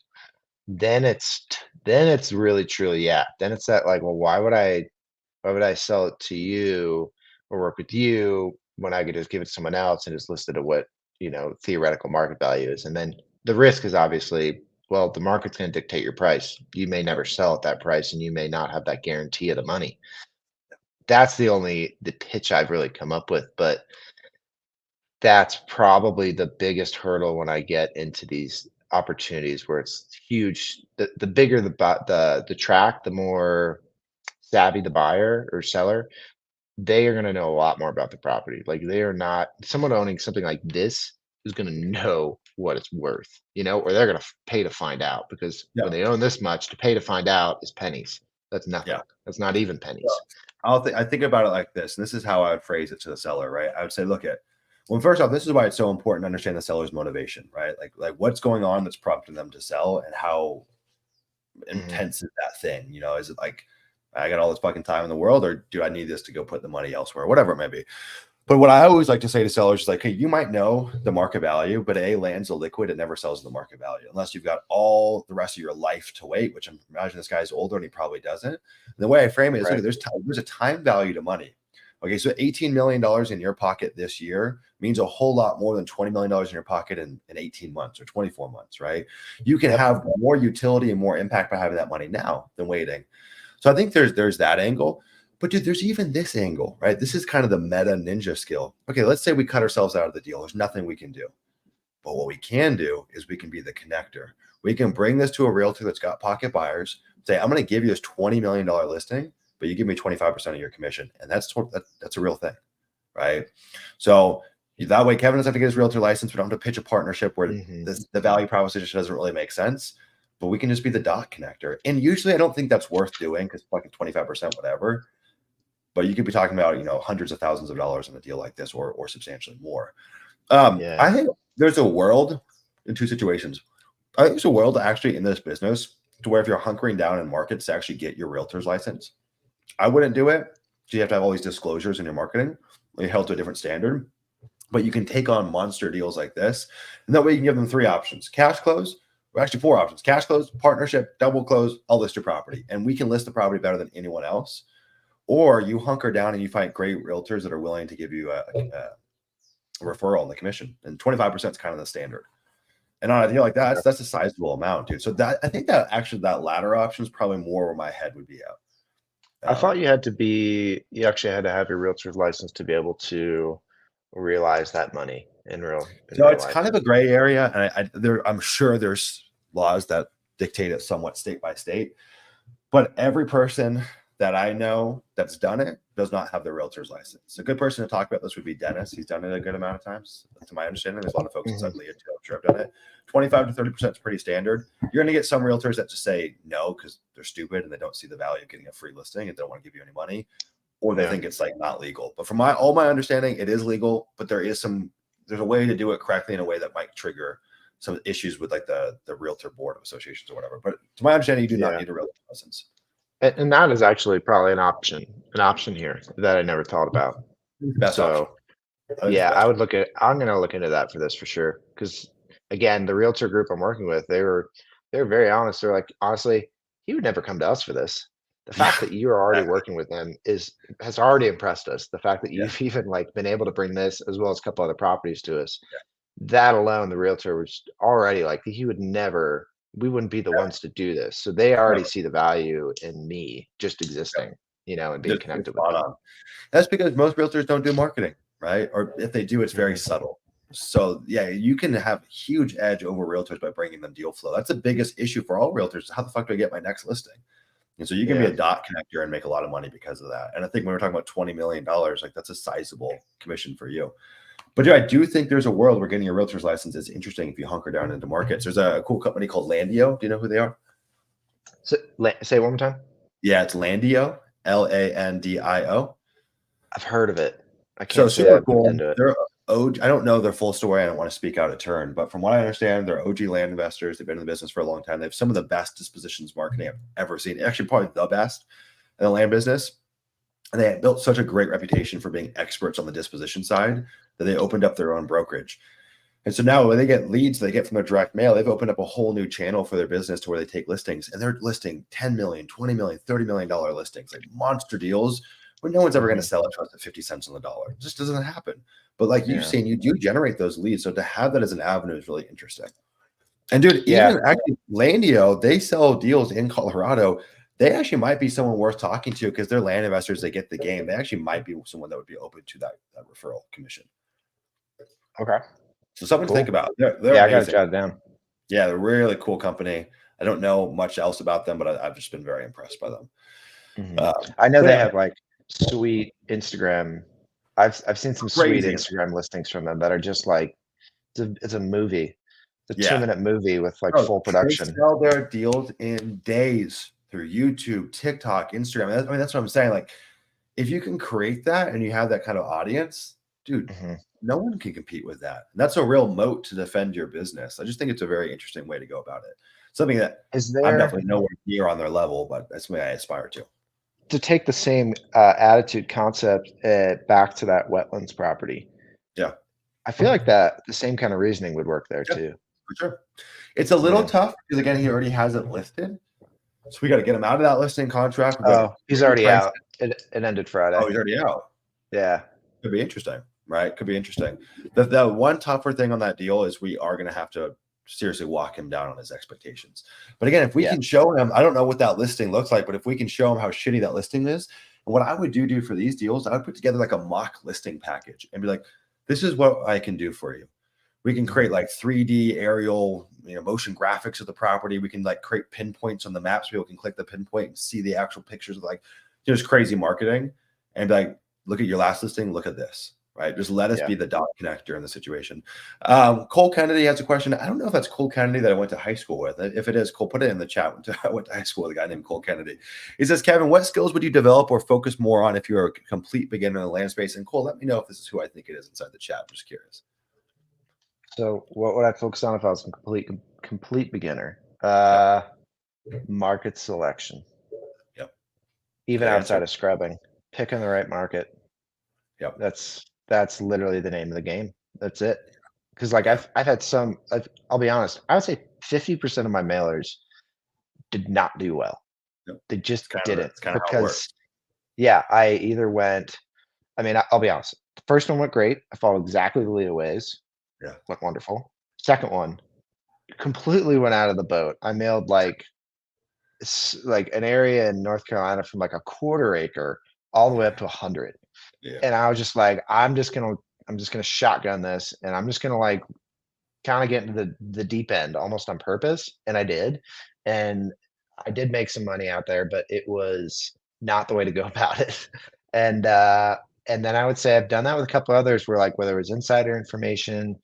then it's really truly, yeah. Then it's that like, well, why would I sell it to you or work with you when I could just give it to someone else and just list it at what, theoretical market value is? And then the risk is obviously, well, the market's going to dictate your price. You may right, never sell at that price, and you may not have that guarantee of the money. That's the pitch I've really come up with. But that's probably the biggest hurdle when I get into these opportunities where it's huge. The bigger the track, the more savvy the buyer or seller, they are gonna know a lot more about the property. Like, they are not, someone owning something like this is gonna know what it's worth, or they're gonna pay to find out, because yeah, when they own this much, to pay to find out is pennies. That's yeah. nothing. That's not even Well, pennies. I think about it like this, and this is how I would phrase it to the seller, right? I would say, look at, well, first off, this is why it's so important to understand the seller's motivation, right? Like what's going on that's prompting them to sell, and how Mhm. intense is that thing? Is it like I got all this fucking time in the world, or do I need this to go put the money elsewhere, whatever it may be? But what I always like to say to sellers is like, hey, you might know the market value, but land's a liquid. It never sells the market value unless you've got all the rest of your life to wait, which I'm imagining this guy's older and he probably doesn't. And the way I frame it is, Right. look, there's a time value to money. Okay, so $18 million in your pocket this year means a whole lot more than $20 million in your pocket in 18 months or 24 months, right? You can Yep. have more utility and more impact by having that money now than waiting. So I think there's that angle. But dude, there's even this angle, right? This is kind of the meta ninja skill. Okay, let's say we cut ourselves out of the deal. There's nothing we can do. But what we can do is we can be the connector. We can bring this to a realtor that's got pocket buyers, say, I'm going to give you this $20 million listing, but you give me 25% of your commission. And that's a real thing, right? So that way, Kevin doesn't have to get his realtor license. We don't have to pitch a partnership where the value proposition doesn't really make sense, but we can just be the dot connector. And usually I don't think that's worth doing because like 25%, whatever. But you could be talking about, hundreds of thousands of dollars in a deal like this or substantially more. I think there's a world in two situations. I think there's a world actually in this business to where if you're hunkering down in markets to actually get your realtor's license, I wouldn't do it. So you have to have all these disclosures in your marketing. You're held to a different standard, but you can take on monster deals like this. And that way you can give them 3 options: cash close, or actually 4 options: cash close, partnership, double close, I'll list your property. And we can list the property better than anyone else. Or you hunker down and you find great realtors that are willing to give you a referral on the commission. And 25% is kind of the standard. And on a deal like that, that's a sizable amount, dude. So I think that actually that latter option is probably more where my head would be at. I thought you actually had to have your realtor's license to be able to realize that money in real it's life. kind of a gray area. And I'm sure there's laws that dictate it somewhat state by state, but every person that I know that's done it does not have the realtor's license. A good person to talk about this would be Dennis. He's done it a good amount of times, to my understanding. There's a lot of folks inside LIA too. I'm sure I've done it. 25 to 30% is pretty standard. You're going to get some realtors that just say no because they're stupid and they don't see the value of getting a free listing and don't want to give you any money, or they think it's like not legal. But from all my understanding, it is legal. But there's a way to do it correctly in a way that might trigger some issues with like the realtor board of associations or whatever. But to my understanding, you do not need a realtor license. And that is actually probably an option here that I never thought about. Best option. I'm going to look into that for this for sure. Because again, the realtor group I'm working with, they're very honest. They're like, honestly, he would never come to us for this. The fact that you are already working with them has already impressed us. The fact that you've even like been able to bring this as well as a couple other properties to us, that alone, the realtor was already like, we wouldn't be the ones to do this. So they already see the value in me just existing, and being connected with them. That's because most realtors don't do marketing, right? Or if they do, it's very subtle. So you can have huge edge over realtors by bringing them deal flow. That's the biggest issue for all realtors. How the fuck do I get my next listing? And so you can be a dot connector and make a lot of money because of that. And I think when we're talking about $20 million, like that's a sizable commission for you. But I do think there's a world where getting a realtor's license is interesting if you hunker down into markets. There's a cool company called Landio. Do you know who they are? So, say it one more time. Yeah, it's Landio, Landio. I've heard of it. I can't. So super cool. They're OG. I don't know their full story. I don't want to speak out of turn, but from what I understand, they're OG land investors. They've been in the business for a long time. They have some of the best dispositions marketing I've ever seen. Actually, probably the best in the land business. And they had built such a great reputation for being experts on the disposition side that they opened up their own brokerage. And so now when they get leads they get from their direct mail, they've opened up a whole new channel for their business to where they take listings and they're listing $10 million, $20 million, $30 million listings, like monster deals where no one's ever going to sell it to us at 50 cents on the dollar. It just doesn't happen. But like you've seen, you do generate those leads. So to have that as an avenue is really interesting. And dude, even actually Landio, they sell deals in Colorado. They actually might be someone worth talking to because they're land investors. They get the game. They actually might be someone that would be open to that referral commission. Okay. So something to think about. They're I got to jot it down. Yeah, they're a really cool company. I don't know much else about them, but I've just been very impressed by them. I know they have like sweet Instagram. I've seen some sweet Instagram listings from them that are just like it's a movie. It's a 2-minute movie with like full production. They sell their deals in days through YouTube, TikTok, Instagram. That's what I'm saying. Like, if you can create that and you have that kind of audience, dude, no one can compete with that. And that's a real moat to defend your business. I just think it's a very interesting way to go about it. Something that I'm definitely nowhere near on their level, but that's something I aspire to. To take the same attitude concept back to that wetlands property. Yeah. I feel like that the same kind of reasoning would work there too. For sure. It's a little tough because again, he already has it listed. So we got to get him out of that listing contract. Oh, he's already out. It ended Friday. Oh, he's already out. Yeah. Could be interesting, right? Could be interesting. The one tougher thing on that deal is we are going to have to seriously walk him down on his expectations. But again, if we can show him, I don't know what that listing looks like, but if we can show him how shitty that listing is, and what I would do for these deals, I would put together like a mock listing package and be like, this is what I can do for you. We can create like 3D aerial, motion graphics of the property. We can like create pinpoints on the maps. People can click the pinpoint and see the actual pictures of like just crazy marketing and be like, look at your last listing. Look at this, right? Just let us be the dot connector in the situation. Cole Kennedy has a question. I don't know if that's Cole Kennedy that I went to high school with. If it is, Cole, put it in the chat. I went to high school with a guy named Cole Kennedy. He says, Kevin, what skills would you develop or focus more on if you're a complete beginner in the land space? And Cole, let me know if this is who I think it is inside the chat. I'm just curious. So what would I focus on if I was a complete beginner? Market selection. Yep. Even outside of scrubbing, picking the right market. Yep. That's literally the name of the game. That's it. Because like I've had some. I'll be honest. I would say 50% of my mailers did not do well. Yep. They just didn't. It's kind of how it works. Yeah, I either went. I mean, I'll be honest. The first one went great. I followed exactly the LIA ways. Yeah. Went wonderful. Second one completely went out of the boat. I mailed like an area in North Carolina from like a quarter acre all the way up to 100. Yeah. And I was just like, I'm just gonna shotgun this, and I'm just gonna like kind of get into the deep end almost on purpose. And I did. And I did make some money out there, but it was not the way to go about it. And then I would say I've done that with a couple others where like whether it was insider information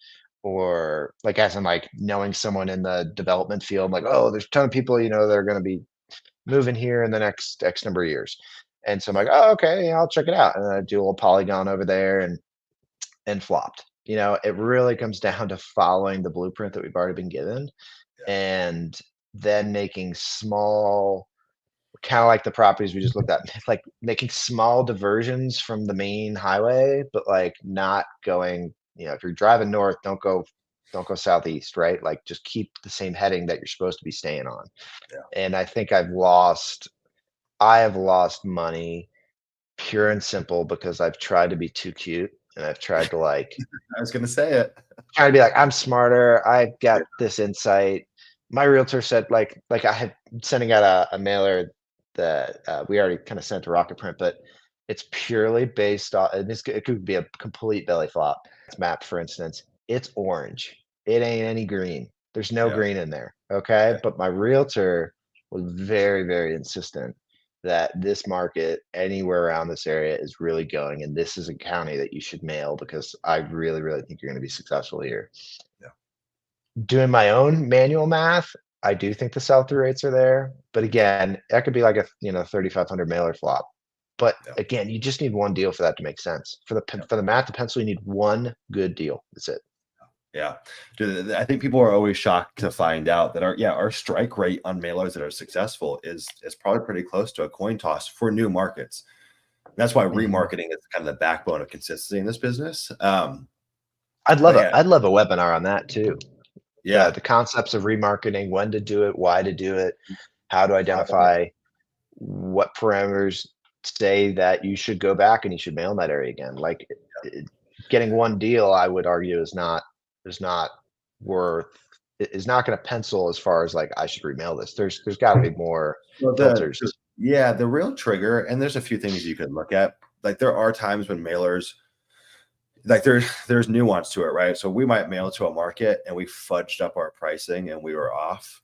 or like as in like knowing someone in the development field, like, oh, there's a ton of people, that are going to be moving here in the next X number of years. And so I'm like, oh, okay, I'll check it out. And I do a little polygon over there and flopped. It really comes down to following the blueprint that we've already been given and then making small, kind of like the properties we just looked at, like making small diversions from the main highway, but like not going, if you're driving north, don't go southeast, right? Like just keep the same heading that you're supposed to be staying on. Yeah. And I think I have lost money pure and simple because I've tried to be too cute and I've tried to like I was gonna say it. Trying to be like, I'm smarter, I've got this insight. My realtor said like I had sending out a mailer that we already kind of sent to Rocket Print, but it's purely based on, and it could be a complete belly flop. It's map, for instance, it's orange. It ain't any green. There's no green in there. Okay. Yeah. But my realtor was very, very insistent that this market anywhere around this area is really going, and this is a county that you should mail because I really, really think you're going to be successful here. Yeah. Doing my own manual math, I do think the sell-through rates are there, but again, that could be like a 3,500 mailer flop. But again, you just need one deal for that to make sense. For the math to pencil, you need one good deal. That's it. Yeah, dude, I think people are always shocked to find out that our strike rate on mailers that are successful is probably pretty close to a coin toss for new markets. And that's why remarketing is kind of the backbone of consistency in this business. I'd love a webinar on that too. Yeah, the concepts of remarketing, when to do it, why to do it, how to identify what parameters say that you should go back and you should mail in that area again. Like getting one deal, I would argue is not going to pencil as far as like I should remail this. There's got to be more filters. The real trigger, and there's a few things you could look at. Like there are times when mailers, like there's nuance to it, right? So we might mail to a market and we fudged up our pricing and we were off.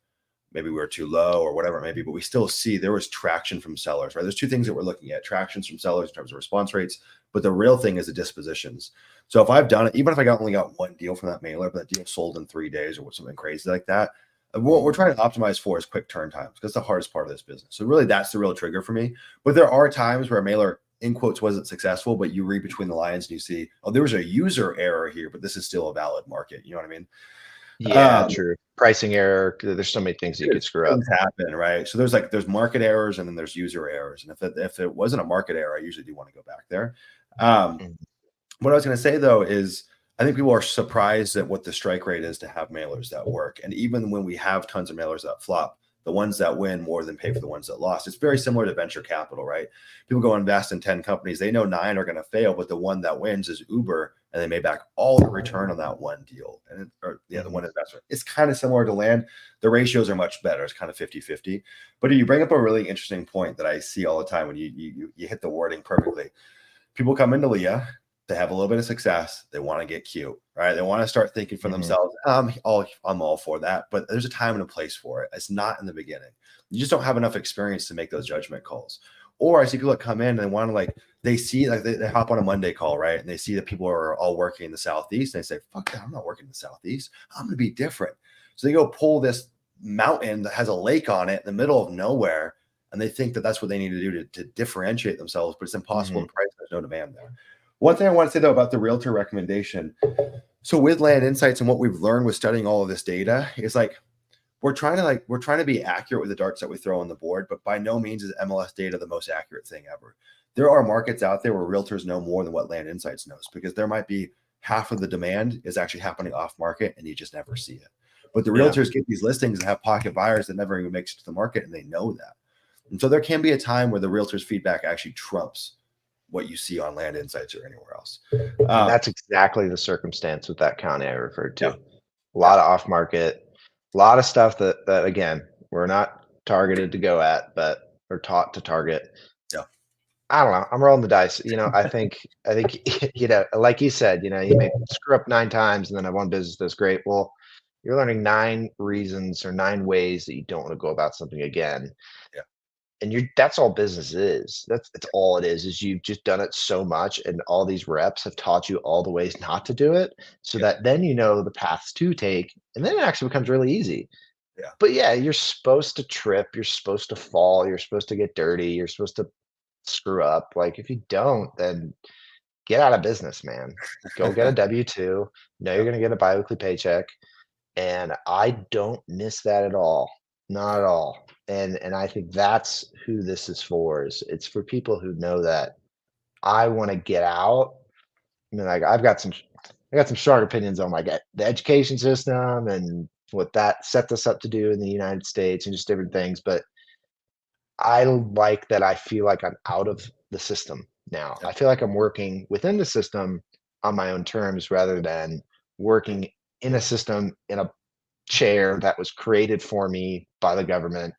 Maybe we were too low or whatever it may be, but we still see there was traction from sellers, right? There's two things that we're looking at: tractions from sellers in terms of response rates, but the real thing is the dispositions. So if I've done it, even if I only got one deal from that mailer, but that deal sold in 3 days or something crazy like that, what we're trying to optimize for is quick turn times, because the hardest part of this business. So really that's the real trigger for me. But there are times where a mailer in quotes wasn't successful, but you read between the lines and you see, oh, there was a user error here, but this is still a valid market. You know what I mean? Yeah, true. Pricing error. There's so many things you could screw up. Happen, right? So there's market errors and then there's user errors. And if it wasn't a market error, I usually do want to go back there. What I was going to say though is I think people are surprised at what the strike rate is to have mailers that work. And even when we have tons of mailers that flop, the ones that win more than pay for the ones that lost. It's very similar to venture capital, right? People go invest in 10 companies. They know 9 are going to fail, but the one that wins is Uber, and they made back all the return on that one deal. And the one investment. It's kind of similar to land. The ratios are much better. It's kind of 50-50. But you bring up a really interesting point that I see all the time when you hit the wording perfectly. People come into LIA, they have a little bit of success, they want to get cute, right? They want to start thinking for themselves, I'm all for that, but there's a time and a place for it. It's not in the beginning. You just don't have enough experience to make those judgment calls. Or I see people that come in and they want to they see they hop on a Monday call, right? And they see that people are all working in the Southeast, and they say, fuck that, I'm not working in the Southeast. I'm going to be different. So they go pull this mountain that has a lake on it in the middle of nowhere, and they think that that's what they need to do to differentiate themselves, but it's impossible to price. There's no demand there. One thing I want to say though about the realtor recommendation. So with Land Insights and what we've learned with studying all of this data is we're trying to be accurate with the darts that we throw on the board, but by no means is MLS data the most accurate thing ever. There are markets out there where realtors know more than what Land Insights knows, because there might be half of the demand is actually happening off market and you just never see it. But the realtors get these listings and have pocket buyers that never even makes it to the market, and they know that. And so there can be a time where the realtor's feedback actually trumps what you see on Land Insights or anywhere else. That's exactly the circumstance with that county I referred to. A lot of off market, a lot of stuff that again, we're not targeted to go at, but we're taught to target. Yeah. I don't know. I'm rolling the dice. I think, like you said, you may screw up 9 times and then have one business that's great. Well, you're learning 9 reasons or 9 ways that you don't want to go about something again. Yeah. And that's all business is. That's all it is you've just done it so much, and all these reps have taught you all the ways not to do it, so that then the paths to take, and then it actually becomes really easy. Yeah. But yeah, you're supposed to trip, you're supposed to fall, you're supposed to get dirty, you're supposed to screw up. Like, if you don't, then get out of business, man. Go get a W-2. You're gonna get a biweekly paycheck. And I don't miss that at all. Not at all. And I think that's who this is for. It's for people who know that I want to get out. I mean, I got some strong opinions on the education system and what that set us up to do in the United States and just different things. But I like that I feel like I'm out of the system now. I feel like I'm working within the system on my own terms, rather than working in a system in a chair that was created for me by the government,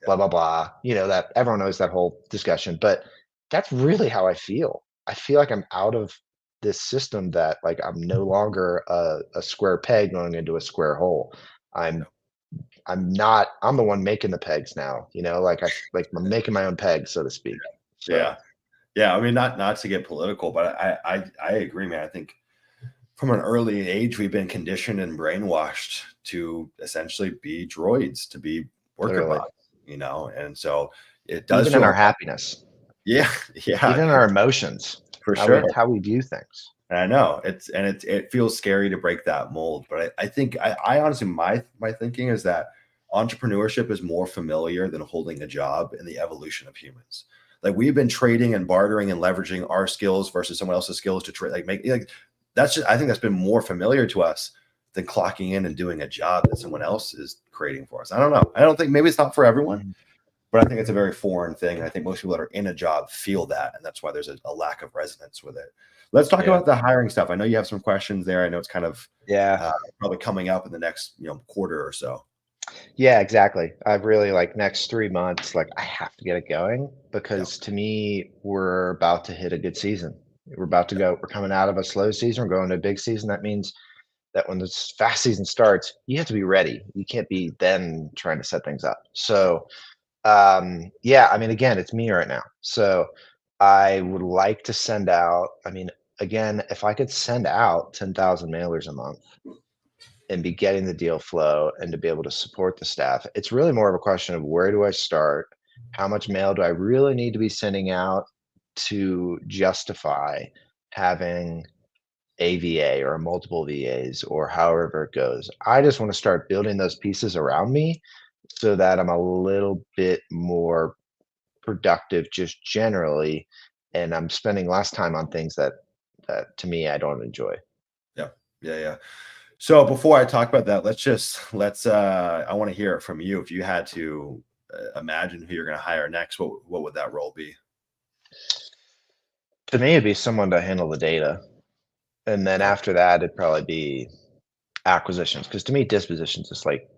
blah, blah, blah. That everyone knows that whole discussion, but that's really how I feel. I feel like I'm out of this system, that I'm no longer a square peg going into a square hole. I'm the one making the pegs now, I'm making my own pegs, so to speak. So. Yeah. I mean, not to get political, but I agree, man. I think from an early age, we've been conditioned and brainwashed to essentially be droids, to be worker bots, and so it does even in our happiness. Yeah. Even in our emotions, for sure, how we view things. And I know it feels scary to break that mold, but I think I honestly, my thinking is that entrepreneurship is more familiar than holding a job in the evolution of humans. Like, we've been trading and bartering and leveraging our skills versus someone else's skills to trade, I think that's been more familiar to us than clocking in and doing a job that someone else is creating for us. I don't know. I don't think, maybe it's not for everyone, but I think it's a very foreign thing. I think most people that are in a job feel that, and that's why there's a lack of resonance with it. Let's talk about the hiring stuff. I know you have some questions there. I know it's kind of probably coming up in the next quarter or so. Yeah, exactly. I've really next 3 months, I have to get it going, because to me, we're about to hit a good season. We're about to go. We're coming out of a slow season. We're going to a big season. That means that when this fast season starts, you have to be ready. You can't be then trying to set things up. So, I mean, again, it's me right now. So I would like to send out, again, if I could send out 10,000 mailers a month and be getting the deal flow and to be able to support the staff, it's really more of a question of, where do I start? How much mail do I really need to be sending out to justify having a VA or multiple VAs, or however it goes? I just want to start building those pieces around me, so that I'm a little bit more productive just generally, and I'm spending less time on things that to me, I don't enjoy. Yeah. So before I talk about that, I want to hear it from you. If you had to imagine who you're going to hire next, what would that role be? To me, it'd be someone to handle the data. And then Yeah. after that, it'd probably be acquisitions. Because to me, dispositions is like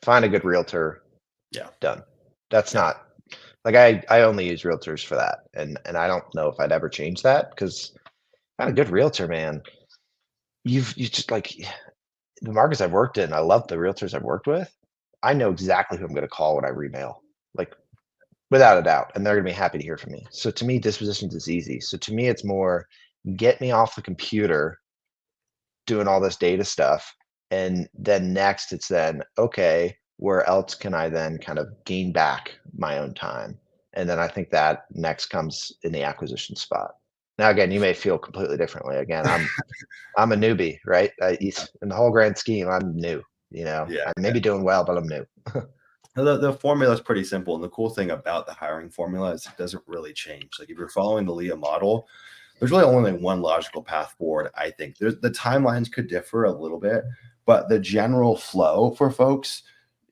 find a good realtor, Yeah. done. That's Yeah. not like I only use realtors for that. And I don't know if I'd ever change that because find a good realtor, man. You just like the markets I've worked in, I love the realtors I've worked with. I know exactly who I'm gonna call when I remail, like, without a doubt, and they're gonna be happy to hear from me. So to me, dispositions is easy. So to me, it's more get me off the computer doing all this data stuff, and then next it's then, okay, where else can I then kind of gain back my own time? And then I think that next comes in the acquisition spot. Now, again, you may feel completely differently. Again, I'm a newbie, right? In the whole grand scheme, I'm new. Yeah. I may be doing well, but I'm new. The formula is pretty simple. And the cool thing about the hiring formula is it doesn't really change. Like if you're following the LIA model, there's really only one logical path forward. I think the timelines could differ a little bit, but the general flow for folks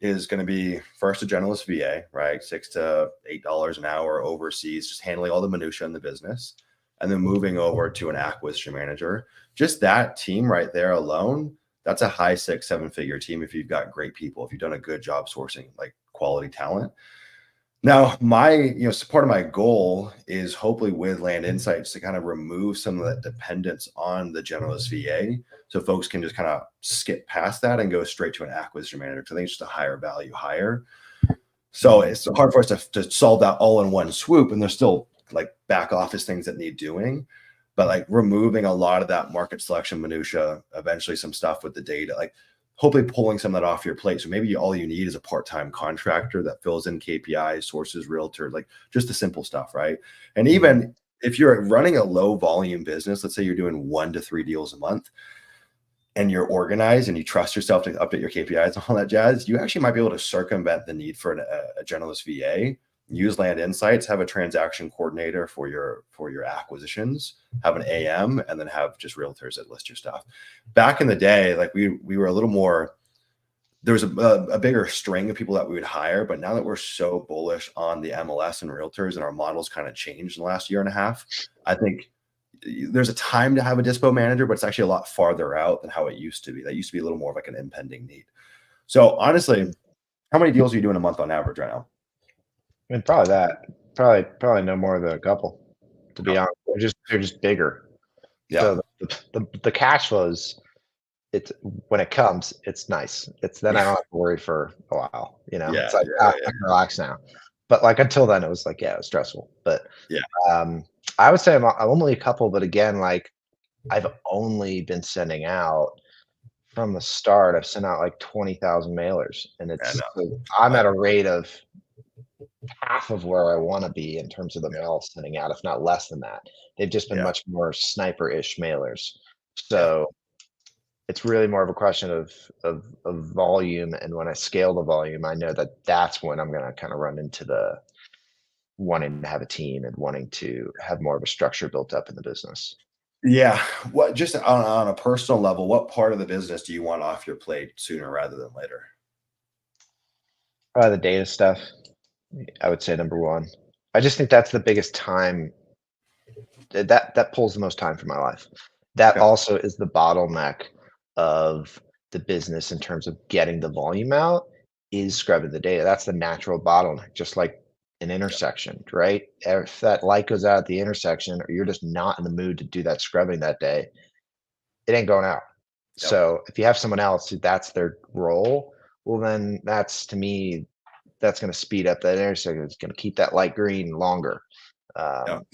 is going to be first a generalist VA, right? $6 to $8 an hour overseas, just handling all the minutia in the business, and then moving over to an acquisition manager. Just that team right there alone, that's a high 6, 7 figure team if you've got great people, if you've done a good job sourcing like quality talent. Now, so part of my goal is hopefully with Land Insights to kind of remove some of that dependence on the generalist VA, so folks can just kind of skip past that and go straight to an acquisition manager. Because I think it's just a higher value hire. So it's hard for us to solve that all in one swoop, and there's still like back office things that need doing, but like removing a lot of that market selection minutia, eventually some stuff with the data, like hopefully pulling some of that off your plate. So maybe all you need is a part-time contractor that fills in KPIs, sources, realtor, like just the simple stuff, right? And even if you're running a low volume business, let's say you're doing 1 to 3 deals a month, and you're organized and you trust yourself to update your KPIs and all that jazz, you actually might be able to circumvent the need for a generalist VA. Use Land Insights, have a transaction coordinator for your acquisitions, have an AM, and then have just realtors that list your stuff. Back in the day, like we were a little more, there was a bigger string of people that we would hire, but now that we're so bullish on the MLS and realtors and our models kind of changed in the last year and a half, I think there's a time to have a dispo manager, but it's actually a lot farther out than how it used to be. That used to be a little more of like an impending need. So honestly, how many deals are you doing a month on average right now? I mean, probably that. Probably no more than a couple, to be No. honest. They're just bigger. Yeah. So the cash flows, it's when it comes, it's nice. It's then I don't have to worry for a while. Yeah. It's like Yeah. I can relax now. But like until then, it was like it was stressful. But Yeah. um, I would say I'm only a couple. But again, like I've only been sending out from the start. I've sent out like 20,000 mailers, and Yeah. it's No. I'm at a rate of half of where I want to be in terms of the mail sending out, if not less than that. They've just been Yeah. much more sniper-ish mailers. Yeah. So it's really more of a question of volume. And when I scale the volume, I know that that's when I'm going to kind of run into the wanting to have a team and wanting to have more of a structure built up in the business. Yeah. What just on a personal level, what part of the business do you want off your plate sooner rather than later? The data stuff, I would say number one. I just think that's the biggest time that pulls the most time from my life. That Okay. also is the bottleneck of the business in terms of getting the volume out is scrubbing the data. That's the natural bottleneck, just like an Yeah. intersection, right? If that light goes out at the intersection, or you're just not in the mood to do that scrubbing that day, it ain't going out. Yep. So if you have someone else who that's their role, well, then that's to me, that's going to speed up that intersection. It's going to keep that light green longer. Yep. Um,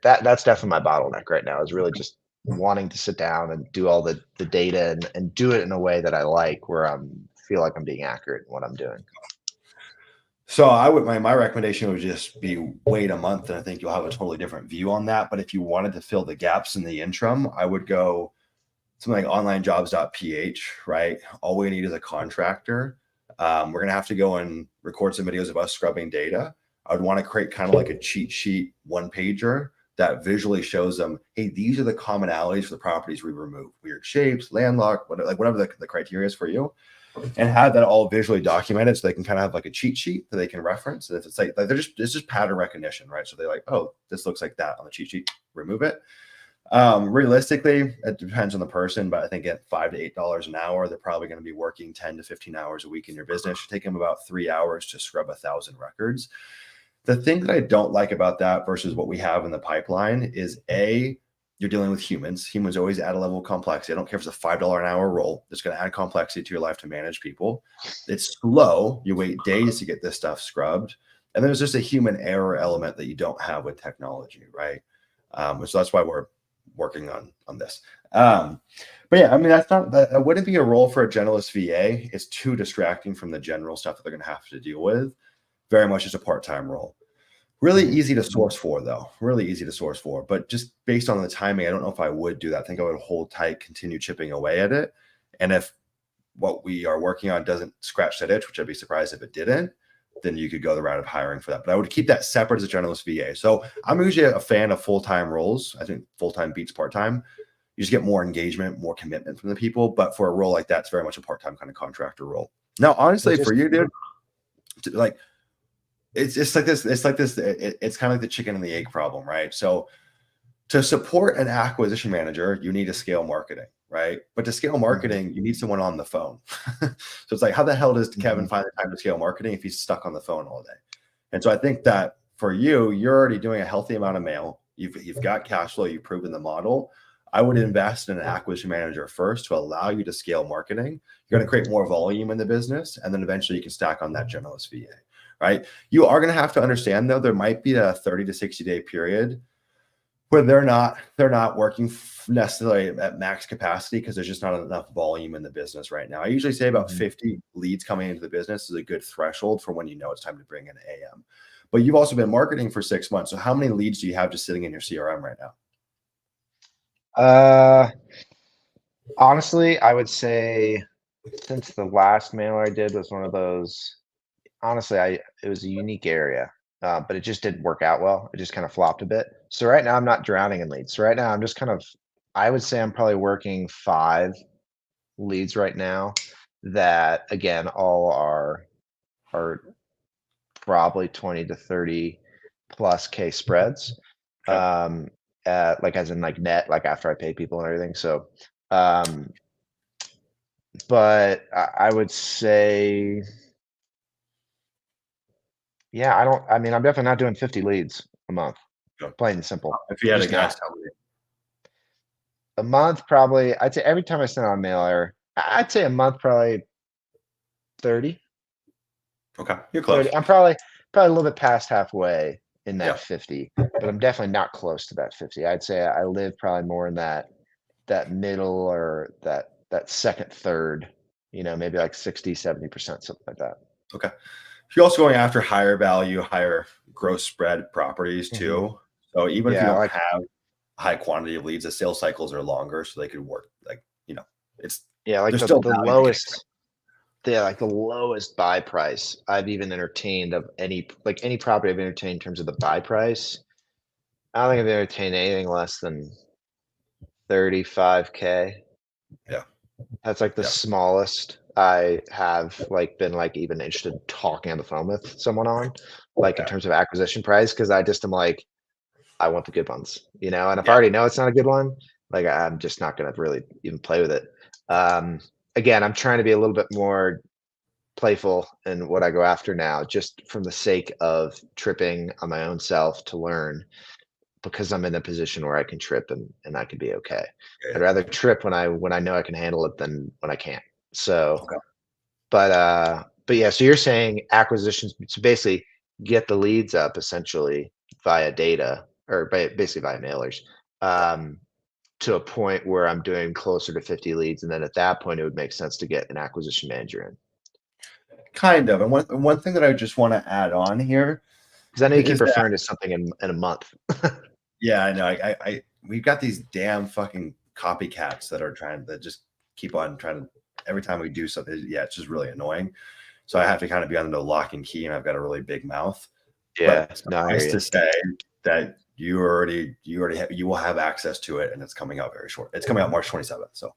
that's definitely my bottleneck right now is really just wanting to sit down and do all the data and do it in a way that I like, where feel like I'm being accurate in what I'm doing. So I would my recommendation would just be wait a month, and I think you'll have a totally different view on that. But if you wanted to fill the gaps in the interim, I would go something like onlinejobs.ph, right? All we need is a contractor. We're gonna have to go and record some videos of us scrubbing data. I would want to create kind of like a cheat sheet one pager that visually shows them, hey, these are the commonalities for the properties we remove: weird shapes, landlocked, whatever the criteria is for you, and have that all visually documented so they can kind of have like a cheat sheet that they can reference. And if it's like it's just pattern recognition, right? So they're like, oh, this looks like that on the cheat sheet, remove it. Realistically, it depends on the person, but I think at $5 to $8 an hour, they're probably going to be working 10 to 15 hours a week in your business. It should take them about 3 hours to scrub 1,000 records. The thing that I don't like about that versus what we have in the pipeline is you're dealing with humans. Humans always add a level of complexity. I don't care if it's a $5 an hour role. It's going to add complexity to your life to manage people. It's slow. You wait days to get this stuff scrubbed. And there's just a human error element that you don't have with technology, right? So that's why we're working on this. But yeah, I mean, that wouldn't be a role for a generalist VA. It's too distracting from the general stuff that they're going to have to deal with. Very much as a part-time role. Really easy to source for, though. Really easy to source for. But just based on the timing, I don't know if I would do that. I think I would hold tight, continue chipping away at it. And if what we are working on doesn't scratch that itch, which I'd be surprised if it didn't, then you could go the route of hiring for that. But I would keep that separate as a generalist VA. So I'm usually a fan of full-time roles. I think full-time beats part-time. You just get more engagement, more commitment from the people. But for a role like that, it's very much a part-time kind of contractor role. Now, honestly, for you, dude, like, it's like this. It's kind of like the chicken and the egg problem, right? So to support an acquisition manager, you need to scale marketing, right? But to scale marketing, you need someone on the phone. So it's like, how the hell does Kevin find the time to scale marketing if he's stuck on the phone all day? And so I think that for you, you're already doing a healthy amount of mail. You've got cash flow. You've proven the model. I would invest in an acquisition manager first to allow you to scale marketing. You're going to create more volume in the business, and then eventually you can stack on that generalist VA, right? You are going to have to understand, though, there might be a 30 to 60 day period where they're not working necessarily at max capacity because there's just not enough volume in the business right now. I usually say about 50 leads coming into the business is a good threshold for when you know it's time to bring in AM. But you've also been marketing for 6 months. So how many leads do you have just sitting in your CRM right now? Honestly, I would say since the last mailer I did was one of those, honestly, it was a unique area, but it just didn't work out well. It just kind of flopped a bit. So right now I'm not drowning in leads. So right now I'm just kind of, I would say I'm probably working 5 leads right now that again, all are probably 20 to 30 plus K spreads. Okay. Like as in like net, like after I pay people and everything. So, but I would say, yeah, I mean, I'm definitely not doing 50 leads a month, Go. plain and simple. If you had a Just guess, not. how many? A month, probably, I'd say every time I send out a mailer, I'd say a month, probably 30. Okay, you're close. 30. I'm probably a little bit past halfway in that Yeah. 50, but I'm definitely not close to that 50. I'd say I live probably more in that middle or that second third, maybe like 60, 70%, something like that. Okay. You're also going after higher value, higher gross spread properties too. So even if you don't have a high quantity of leads, the sales cycles are longer, so they could work it's like there's still the lowest. Yeah, like the lowest buy price I've even entertained of any property I've entertained in terms of the buy price. I don't think I've entertained anything less than 35K. Yeah. That's like the smallest I have been even interested in talking on the phone with someone on, in terms of acquisition price, because I just am like, I want the good ones, and if I already know it's not a good one, I'm just not gonna really even play with it. Again, I'm trying to be a little bit more playful in what I go after now, just from the sake of tripping on my own self to learn, because I'm in a position where I can trip and I can be okay. I'd rather trip when I know I can handle it than when I can't. So, but yeah, so you're saying acquisitions, so basically get the leads up essentially via data or basically via mailers, to a point where I'm doing closer to 50 leads. And then at that point, it would make sense to get an acquisition manager in. Kind of. And one thing that I just want to add on here, because I know you keep referring to something in a month. Yeah, I know. We've got these damn fucking copycats that just keep on trying to, every time we do something, it's just really annoying. So I have to kind of be under lock and key, and I've got a really big mouth. Yeah, but it's nice to say that you will have access to it, and it's coming out very short. It's coming out March 27th, so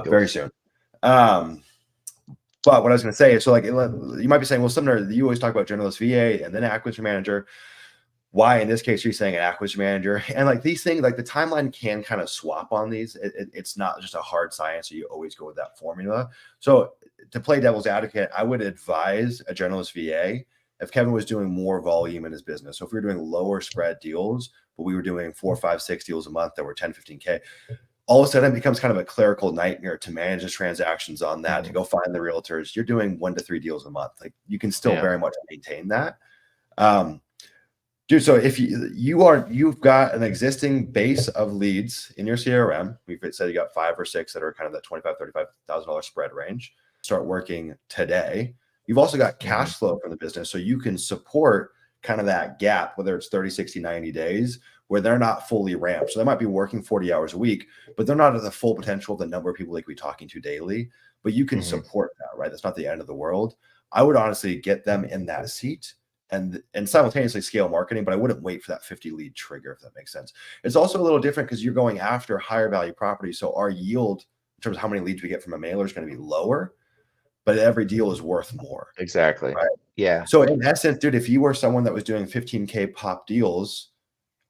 very soon. But what I was going to say is, so like you might be saying, well, Sumner, you always talk about generalist VA and then acquisition manager. Why in this case you're saying an acquisition manager? And like these things, like the timeline can kind of swap on these. It's not just a hard science, so you always go with that formula. So to play devil's advocate, I would advise a generalist VA if Kevin was doing more volume in his business. So if we were doing lower spread deals, but we were doing 4, 5, 6 deals a month that were 10, 15K, all of a sudden it becomes kind of a clerical nightmare to manage the transactions on that, to go find the realtors. You're doing 1 to 3 deals a month. Like you can still very much maintain that. Dude, so if you've got an existing base of leads in your CRM, we've said you got 5 or 6 that are kind of that $25,000, $35,000 spread range, start working today. You've also got cash flow from the business, so you can support kind of that gap, whether it's 30, 60, 90 days, where they're not fully ramped. So they might be working 40 hours a week, but they're not at the full potential of the number of people like we're talking to daily, but you can support that, right? That's not the end of the world. I would honestly get them in that seat and simultaneously scale marketing, but I wouldn't wait for that 50 lead trigger, if that makes sense. It's also a little different because you're going after higher value properties. So our yield in terms of how many leads we get from a mailer is going to be lower, but every deal is worth more. Exactly. Right? Yeah. So in essence, dude, if you were someone that was doing 15K pop deals,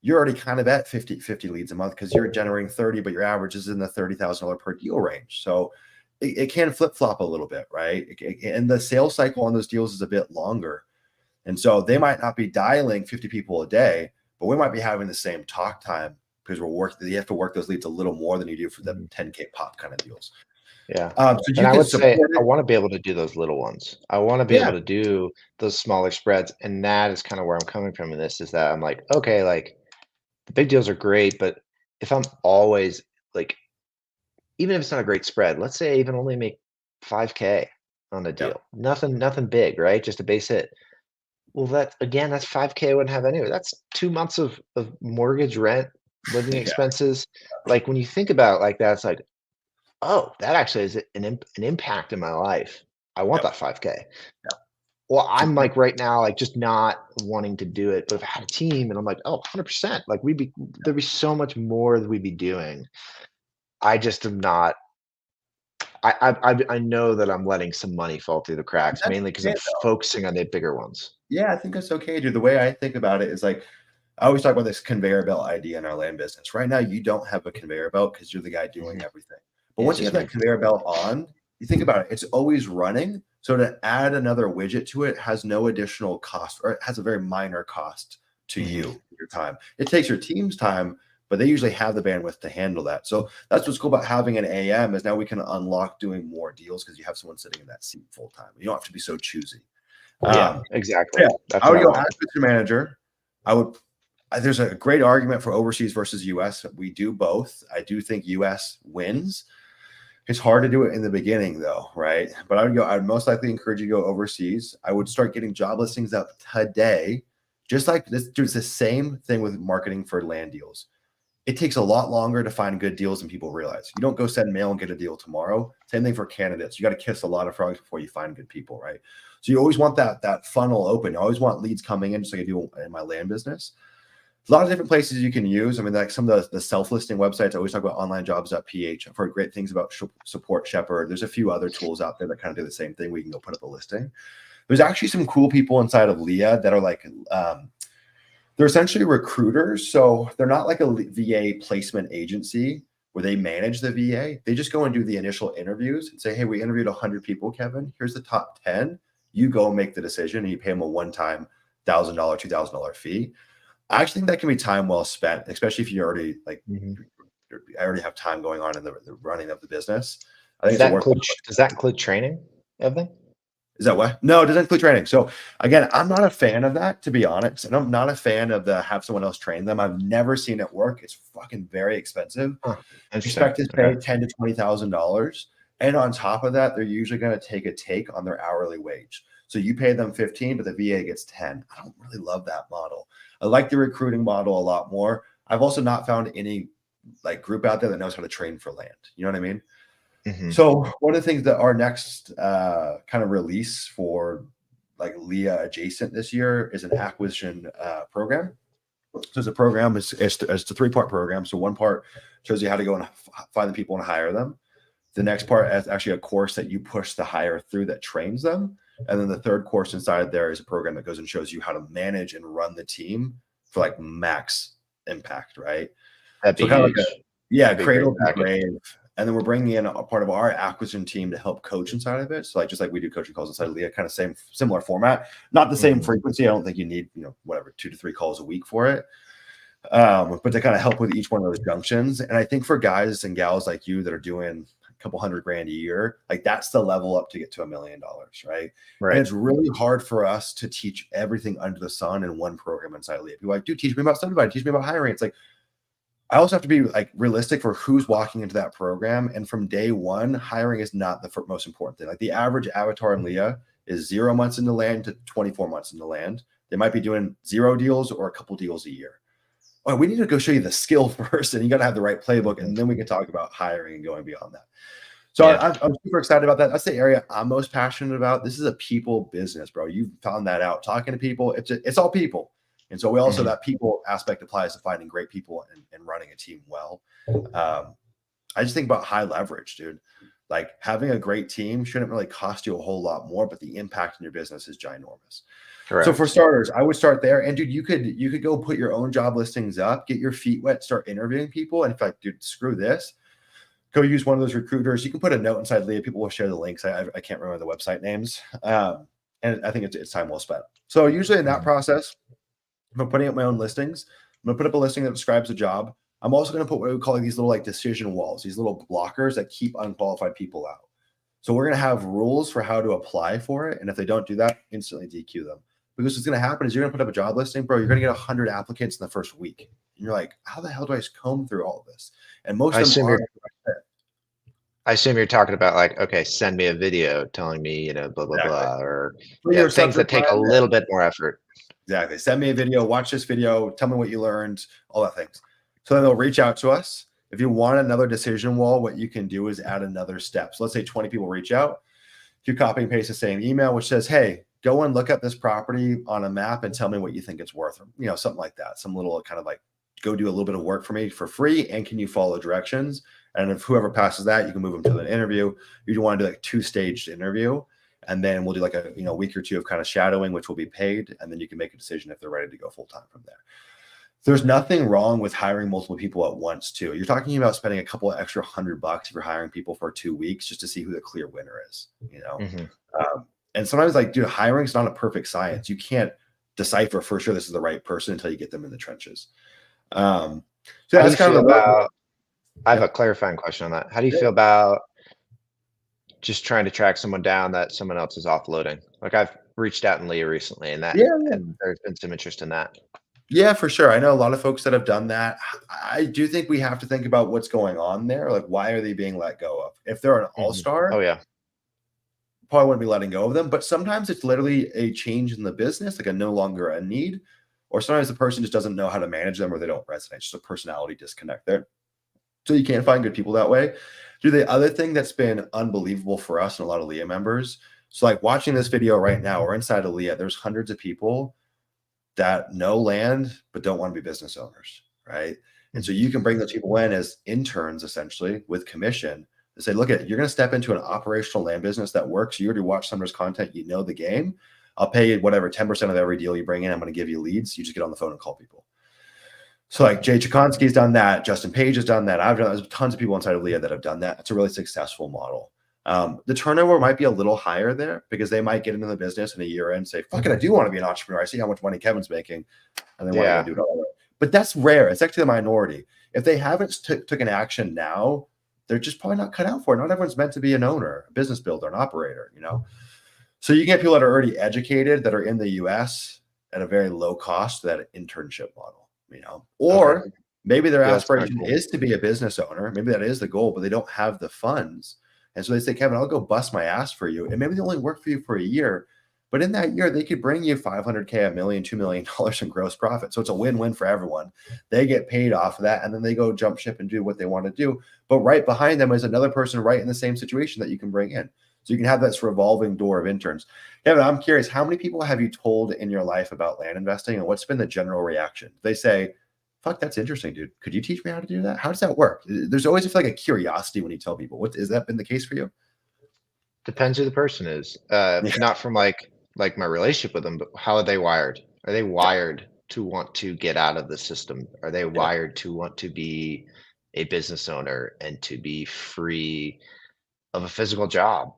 you're already kind of at 50 leads a month because you're generating 30, but your average is in the $30,000 per deal range. So it can flip-flop a little bit, right? And the sales cycle on those deals is a bit longer. And so they might not be dialing 50 people a day, but we might be having the same talk time because you have to work those leads a little more than you do for the 10K pop kind of deals. Yeah. So and I would say I want to be able to do those little ones. I want to be able to do those smaller spreads. And that is kind of where I'm coming from in this, is that I'm like, okay, like the big deals are great, but if I'm always like, even if it's not a great spread, let's say I even only make 5K on a deal, nothing big, right? Just a base hit. Well, that's 5K I wouldn't have anyway. That's 2 months of mortgage, rent, living expenses. Like when you think about it like that, it's like, oh, that actually is an impact in my life. I want that 5K. Well, I'm like right now, like just not wanting to do it. But if I had a team and I'm like, oh, 100%, like there'd be so much more that we'd be doing. I just am not. I know that I'm letting some money fall through the cracks, mainly because I'm focusing on the bigger ones. Yeah, I think that's okay, dude. The way I think about it is like, I always talk about this conveyor belt idea in our land business. Right now, you don't have a conveyor belt because you're the guy doing everything. But once you have that conveyor belt on, you think about it, it's always running. So to add another widget to it has no additional cost, or it has a very minor cost to you, your time. It takes your team's time, but they usually have the bandwidth to handle that. So that's what's cool about having an AM, is now we can unlock doing more deals because you have someone sitting in that seat full time. You don't have to be so choosy. Exactly. I would go acquisition manager. There's a great argument for overseas versus US. We do both. I do think US wins. It's hard to do it in the beginning though, right? But I'd most likely encourage you to go overseas. I would start getting job listings up today. Just like this, it's the same thing with marketing for land deals. It takes a lot longer to find good deals than people realize. You don't go send mail and get a deal tomorrow. Same thing for candidates. You got to kiss a lot of frogs before you find good people, right? So you always want that funnel open. You always want leads coming in, just like I do in my land business. A lot of different places you can use. I mean, like some of the self-listing websites. I always talk about onlinejobs.ph. I've heard great things about Support Shepherd. There's a few other tools out there that kind of do the same thing. We can go put up a listing. There's actually some cool people inside of LIA that are like, they're essentially recruiters. So they're not like a VA placement agency where they manage the VA. They just go and do the initial interviews and say, hey, we interviewed 100 people, Kevin. Here's the top 10. You go and make the decision, and you pay them a one-time $1,000, $2,000 fee. I actually think that can be time well spent, especially if you already I already have time going on in the running of the business. I think does that include training of them? Is that what? No, it doesn't include training. So again, I'm not a fan of that, to be honest. And I'm not a fan of have someone else train them. I've never seen it work. It's fucking very expensive. Expect to pay $10,000 to $20,000. And on top of that, they're usually going to take a take on their hourly wage. So you pay them 15, but the VA gets 10. I don't really love that model. I like the recruiting model a lot more. I've also not found any like group out there that knows how to train for land. You know what I mean? So one of the things that our next kind of release for like LIA adjacent this year is an acquisition program. So it's a program. It's a 3-part program. So one part shows you how to go and find the people and hire them. The next part is actually a course that you push the hire through that trains them. And then the third course inside there is a program that goes and shows you how to manage and run the team for like max impact, right? That'd be kind of huge. like cradle to grave. And then we're bringing in a part of our acquisition team to help coach inside of it. So like just like we do coaching calls inside LIA, kind of similar format, not the same frequency. I don't think you need, 2 to 3 calls a week for it. But to kind of help with each one of those junctions. And I think for guys and gals like you that are doing a couple $100,000 a year, like that's the level up to get to $1 million, right? And it's really hard for us to teach everything under the sun in one program inside LIA. People are like, dude, teach me about subdividing, teach me about hiring. It's like, I also have to be like realistic for who's walking into that program. And from day one, hiring is not the most important thing. Like the average avatar in LIA is 0 months into land to 24 months into land. They might be doing 0 deals or a couple deals a year. Well, we need to go show you the skill first, and you got to have the right playbook, and then we can talk about hiring and going beyond that. So I'm super excited about that. That's the area I'm most passionate about. This is a people business, bro. You found that out. Talking to people, it's all people. And so we also, that people aspect applies to finding great people and running a team well. I just think about high leverage, dude. Like having a great team shouldn't really cost you a whole lot more, but the impact in your business is ginormous. Correct. So for starters, I would start there. And dude, you could go put your own job listings up, get your feet wet, start interviewing people. And if like, dude, screw this, go use one of those recruiters. You can put a note inside LIA. People will share the links. I can't remember the website names. And I think it's time well spent. So usually in that process, I'm putting up my own listings. I'm gonna put up a listing that describes the job. I'm also gonna put what we call these little like decision walls, these little blockers that keep unqualified people out. So we're gonna have rules for how to apply for it. And if they don't do that, instantly DQ them. Because what's gonna happen is you're gonna put up a job listing, bro. You're gonna get 100 applicants in the first week. And you're like, how the hell do I comb through all of this? And most of them I assume you're talking about like, okay, send me a video telling me, blah, blah, blah, or things that take a little bit more effort. Exactly. Send me a video, watch this video, tell me what you learned, all that things. So then they'll reach out to us. If you want another decision wall, what you can do is add another step. So let's say 20 people reach out. If you copy and paste the same email, which says, hey, go and look at this property on a map and tell me what you think it's worth, or, something like that. Some little kind of like, go do a little bit of work for me for free. And can you follow directions? And if whoever passes that, you can move them to an interview. You want to do like 2-staged interview. And then we'll do like a week or 2 of kind of shadowing, which will be paid. And then you can make a decision if they're ready to go full time from there. There's nothing wrong with hiring multiple people at once too. You're talking about spending a couple of extra $100 if you're hiring people for 2 weeks just to see who the clear winner is, and sometimes like, dude, hiring is not a perfect science. You can't decipher for sure this is the right person until you get them in the trenches. So that's kind of I have a clarifying question on that. How do you feel about just trying to track someone down that someone else is offloading? Like I've reached out in LIA recently and and there's been some interest in that. Yeah, for sure. I know a lot of folks that have done that. I do think we have to think about what's going on there. Like, why are they being let go of? If they're an all-star, probably wouldn't be letting go of them. But sometimes it's literally a change in the business, like a no longer a need. Or sometimes the person just doesn't know how to manage them or they don't resonate. It's just a personality disconnect there. So you can't find good people that way. The other thing that's been unbelievable for us and a lot of LIA members. So like watching this video right now, we're inside of LIA. There's hundreds of people that know land, but don't want to be business owners, right? And so you can bring those people in as interns, essentially, with commission and say, look, you're going to step into an operational land business that works. You already watch Sumner's content. You know the game. I'll pay you whatever, 10% of every deal you bring in. I'm going to give you leads. You just get on the phone and call people. So like Jay Chikonsky's done that. Justin Page has done that. There's tons of people inside of LIA that have done that. It's a really successful model. The turnover might be a little higher there because they might get into the business in a year and say, fuck it, I do want to be an entrepreneur. I see how much money Kevin's making and they want to do it all. But that's rare. It's actually the minority. If they haven't taken action now, they're just probably not cut out for it. Not everyone's meant to be an owner, a business builder, an operator, So you get people that are already educated that are in the US at a very low cost, that internship model, or maybe their aspiration is to be a business owner. Maybe that is the goal, but they don't have the funds. And so they say, Kevin, I'll go bust my ass for you. And maybe they only work for you for a year, but in that year, they could bring you $500K, $1 million, $2 million in gross profit. So it's a win-win for everyone. They get paid off of that. And then they go jump ship and do what they want to do. But right behind them is another person right in the same situation that you can bring in. So you can have this revolving door of interns. Kevin, I'm curious, how many people have you told in your life about land investing, and what's been the general reaction? They say, fuck, that's interesting, dude. Could you teach me how to do that? How does that work? There's always like a curiosity when you tell people. What has that been the case for you? Depends who the person is. Yeah. Not from like my relationship with them, but how are they wired? Are they wired to want to get out of the system? Are they wired to want to be a business owner and to be free of a physical job?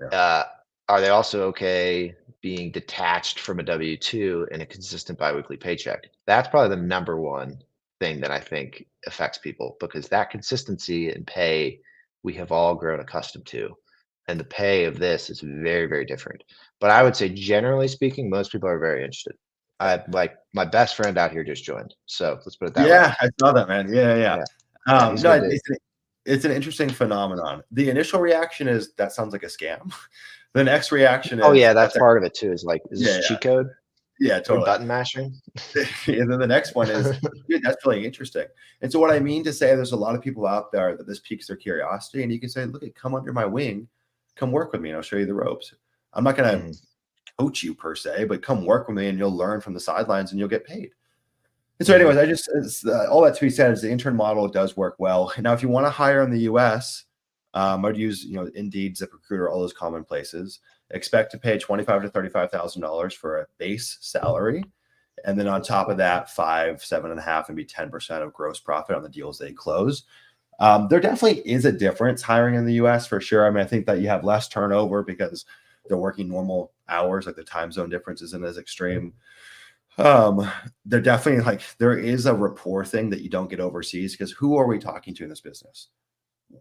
Yeah. Are they also okay being detached from a W-2 and a consistent biweekly paycheck? That's probably the number one thing that I think affects people, because that consistency in pay we have all grown accustomed to. And the pay of this is very, very different. But I would say, generally speaking, most people are very interested. I like my best friend out here just joined. So let's put it that way. Yeah, I saw that, man. Yeah. Yeah, he's No, good dude. it's an interesting phenomenon. The initial reaction is that sounds like a scam. The next reaction is, Oh yeah, that's part of it too. Is like, is yeah, this cheat code? yeah, Are we totally. button mashing? And then the next one is, dude, that's really interesting. And so what I mean to say, there's a lot of people out there that this piques their curiosity, and you can say, look, come under my wing, come work with me, and I'll show you the ropes. I'm not going to coach you per se, but come work with me, and you'll learn from the sidelines, and you'll get paid. And so, anyways, all that to be said is the intern model does work well. Now, if you want to hire in the U.S., I'd use Indeed, ZipRecruiter, all those common places. Expect to pay $25,000 to $35,000 for a base salary, and then on top of that, 5, 7.5, maybe 10% of gross profit on the deals they close. There definitely is a difference hiring in the U.S. for sure. I mean, I think that you have less turnover because they're working normal hours, like the time zone difference isn't as extreme. They're definitely like, there is a rapport thing that you don't get overseas, because who are we talking to in this business?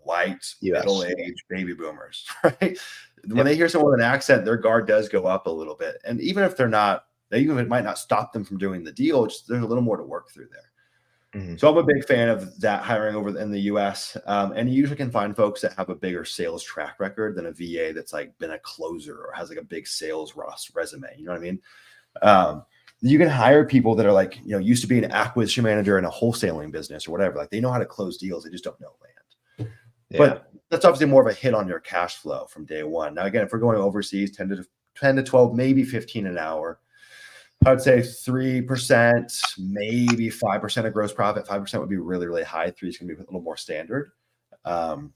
White, middle-aged baby boomers, right? When they hear someone with an accent, their guard does go up a little bit. And even if they're not, even if it might not stop them from doing the deal, there's a little more to work through there. So I'm a big fan of that hiring over in the US. And you usually can find folks that have a bigger sales track record than a VA that's like been a closer or has like a big sales resume. You know what I mean? You can hire people that are like, used to be an acquisition manager in a wholesaling business or whatever. Like, they know how to close deals. They just don't know land. Yeah. But that's obviously more of a hit on your cash flow from day one. Now, again, if we're going overseas, 10 to 12, maybe 15 an hour, I would say 3%, maybe 5% of gross profit. 5% would be really, really high. 3 is going to be a little more standard. And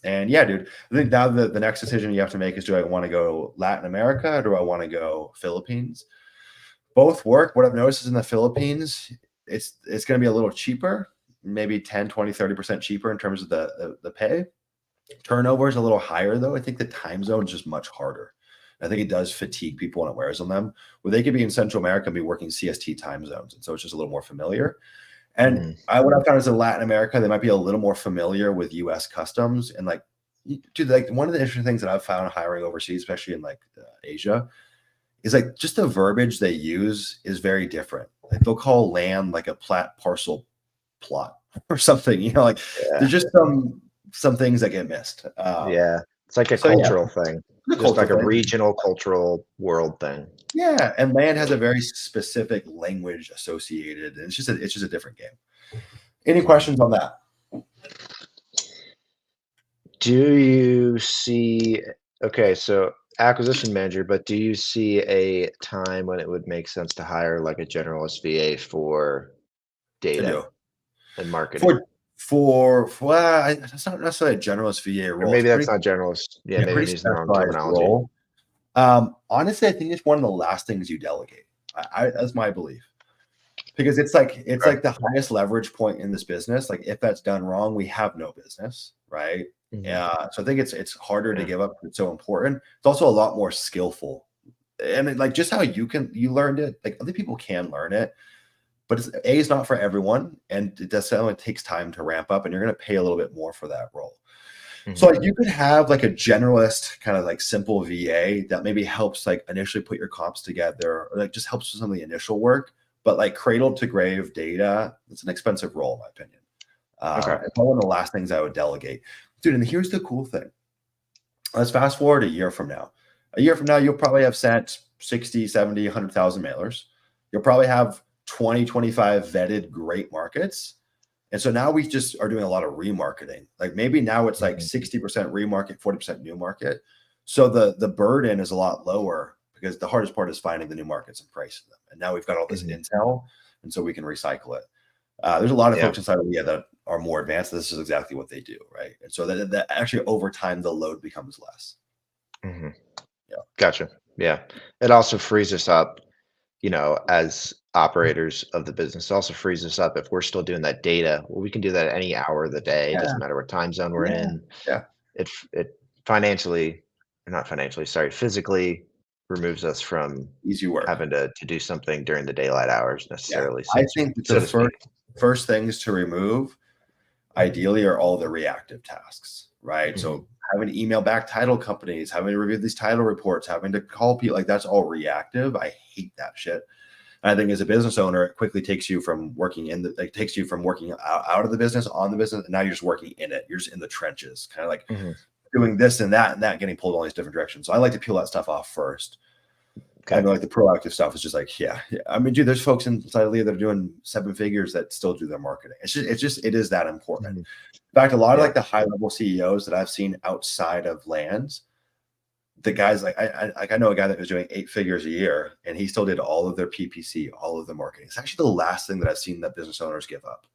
yeah, dude, I think now the next decision you have to make is, do I want to go Latin America or do I want to go Philippines? Both work. What I've noticed is in the Philippines, it's going to be a little cheaper, maybe 10, 20, 30% cheaper in terms of the pay. Turnover is a little higher, though. I think the time zone is just much harder. I think it does fatigue people when it wears on them, where they could be in Central America and be working CST time zones. And so it's just a little more familiar. And what I found is in Latin America, they might be a little more familiar with US customs. And like, dude, like one of the interesting things that I've found hiring overseas, especially in like Asia, is like just the verbiage they use is very different. Like they'll call land like a plat parcel plot or something, like there's just some things that get missed. It's like a cultural thing. Just like a regional cultural world thing. Yeah, and land has a very specific language associated, and it's just a different game. Any questions on that? Do you see? Okay, so acquisition manager, but do you see a time when it would make sense to hire like a generalist VA for data and marketing? That's not necessarily a generalist VA role. Or maybe that's not generalist. Yeah, maybe I'm using the wrong terminology. Role. Honestly, I think it's one of the last things you delegate. That's my belief, because it's like the highest leverage point in this business. Like if that's done wrong, we have no business, right? So I think it's harder to give up. It's so important. It's also a lot more skillful, and like just how you learned it. Like other people can learn it, but it's not for everyone, and it definitely takes time to ramp up, and you're going to pay a little bit more for that role. So like you could have like a generalist kind of like simple VA that maybe helps like initially put your comps together, or like just helps with some of the initial work, but like cradle to grave data, it's an expensive role in my opinion. It's one of the last things I would delegate. Dude, and here's the cool thing. Let's fast forward a year from now. A year from now, you'll probably have sent 60, 70, 100,000 mailers. You'll probably have 20, 25 vetted great markets. And so now we just are doing a lot of remarketing. Like maybe now it's like 60% remarket, 40% new market. So the burden is a lot lower because the hardest part is finding the new markets and pricing them. And now we've got all this intel, and so we can recycle it. There's a lot of folks inside of LIA that are more advanced. This is exactly what they do, right? And so that actually over time the load becomes less. Yeah, gotcha. Yeah, it also frees us up, as operators of the business. It also frees us up if we're still doing that data. Well, we can do that any hour of the day. It doesn't matter what time zone we're in. Yeah. It financially, or not financially, sorry, physically removes us from Easy work. having to do something during the daylight hours necessarily. I think the first things to remove ideally are all the reactive tasks, right? So having to email back title companies, having to review these title reports, having to call people, like that's all reactive. I hate that shit. And I think as a business owner, it quickly takes you from working working out of the business, on the business, and now you're just working in it. You're just in the trenches, kind of like doing this and that, getting pulled all these different directions. So I like to peel that stuff off first. Okay. I mean, like the proactive stuff is just like, yeah. I mean, dude, there's folks inside LIA that are doing 7 figures that still do their marketing. It is that important. In fact, a lot of like the high level CEOs that I've seen outside of lands, the guys I know a guy that was doing 8 figures a year and he still did all of their PPC, all of the marketing. It's actually the last thing that I've seen that business owners give up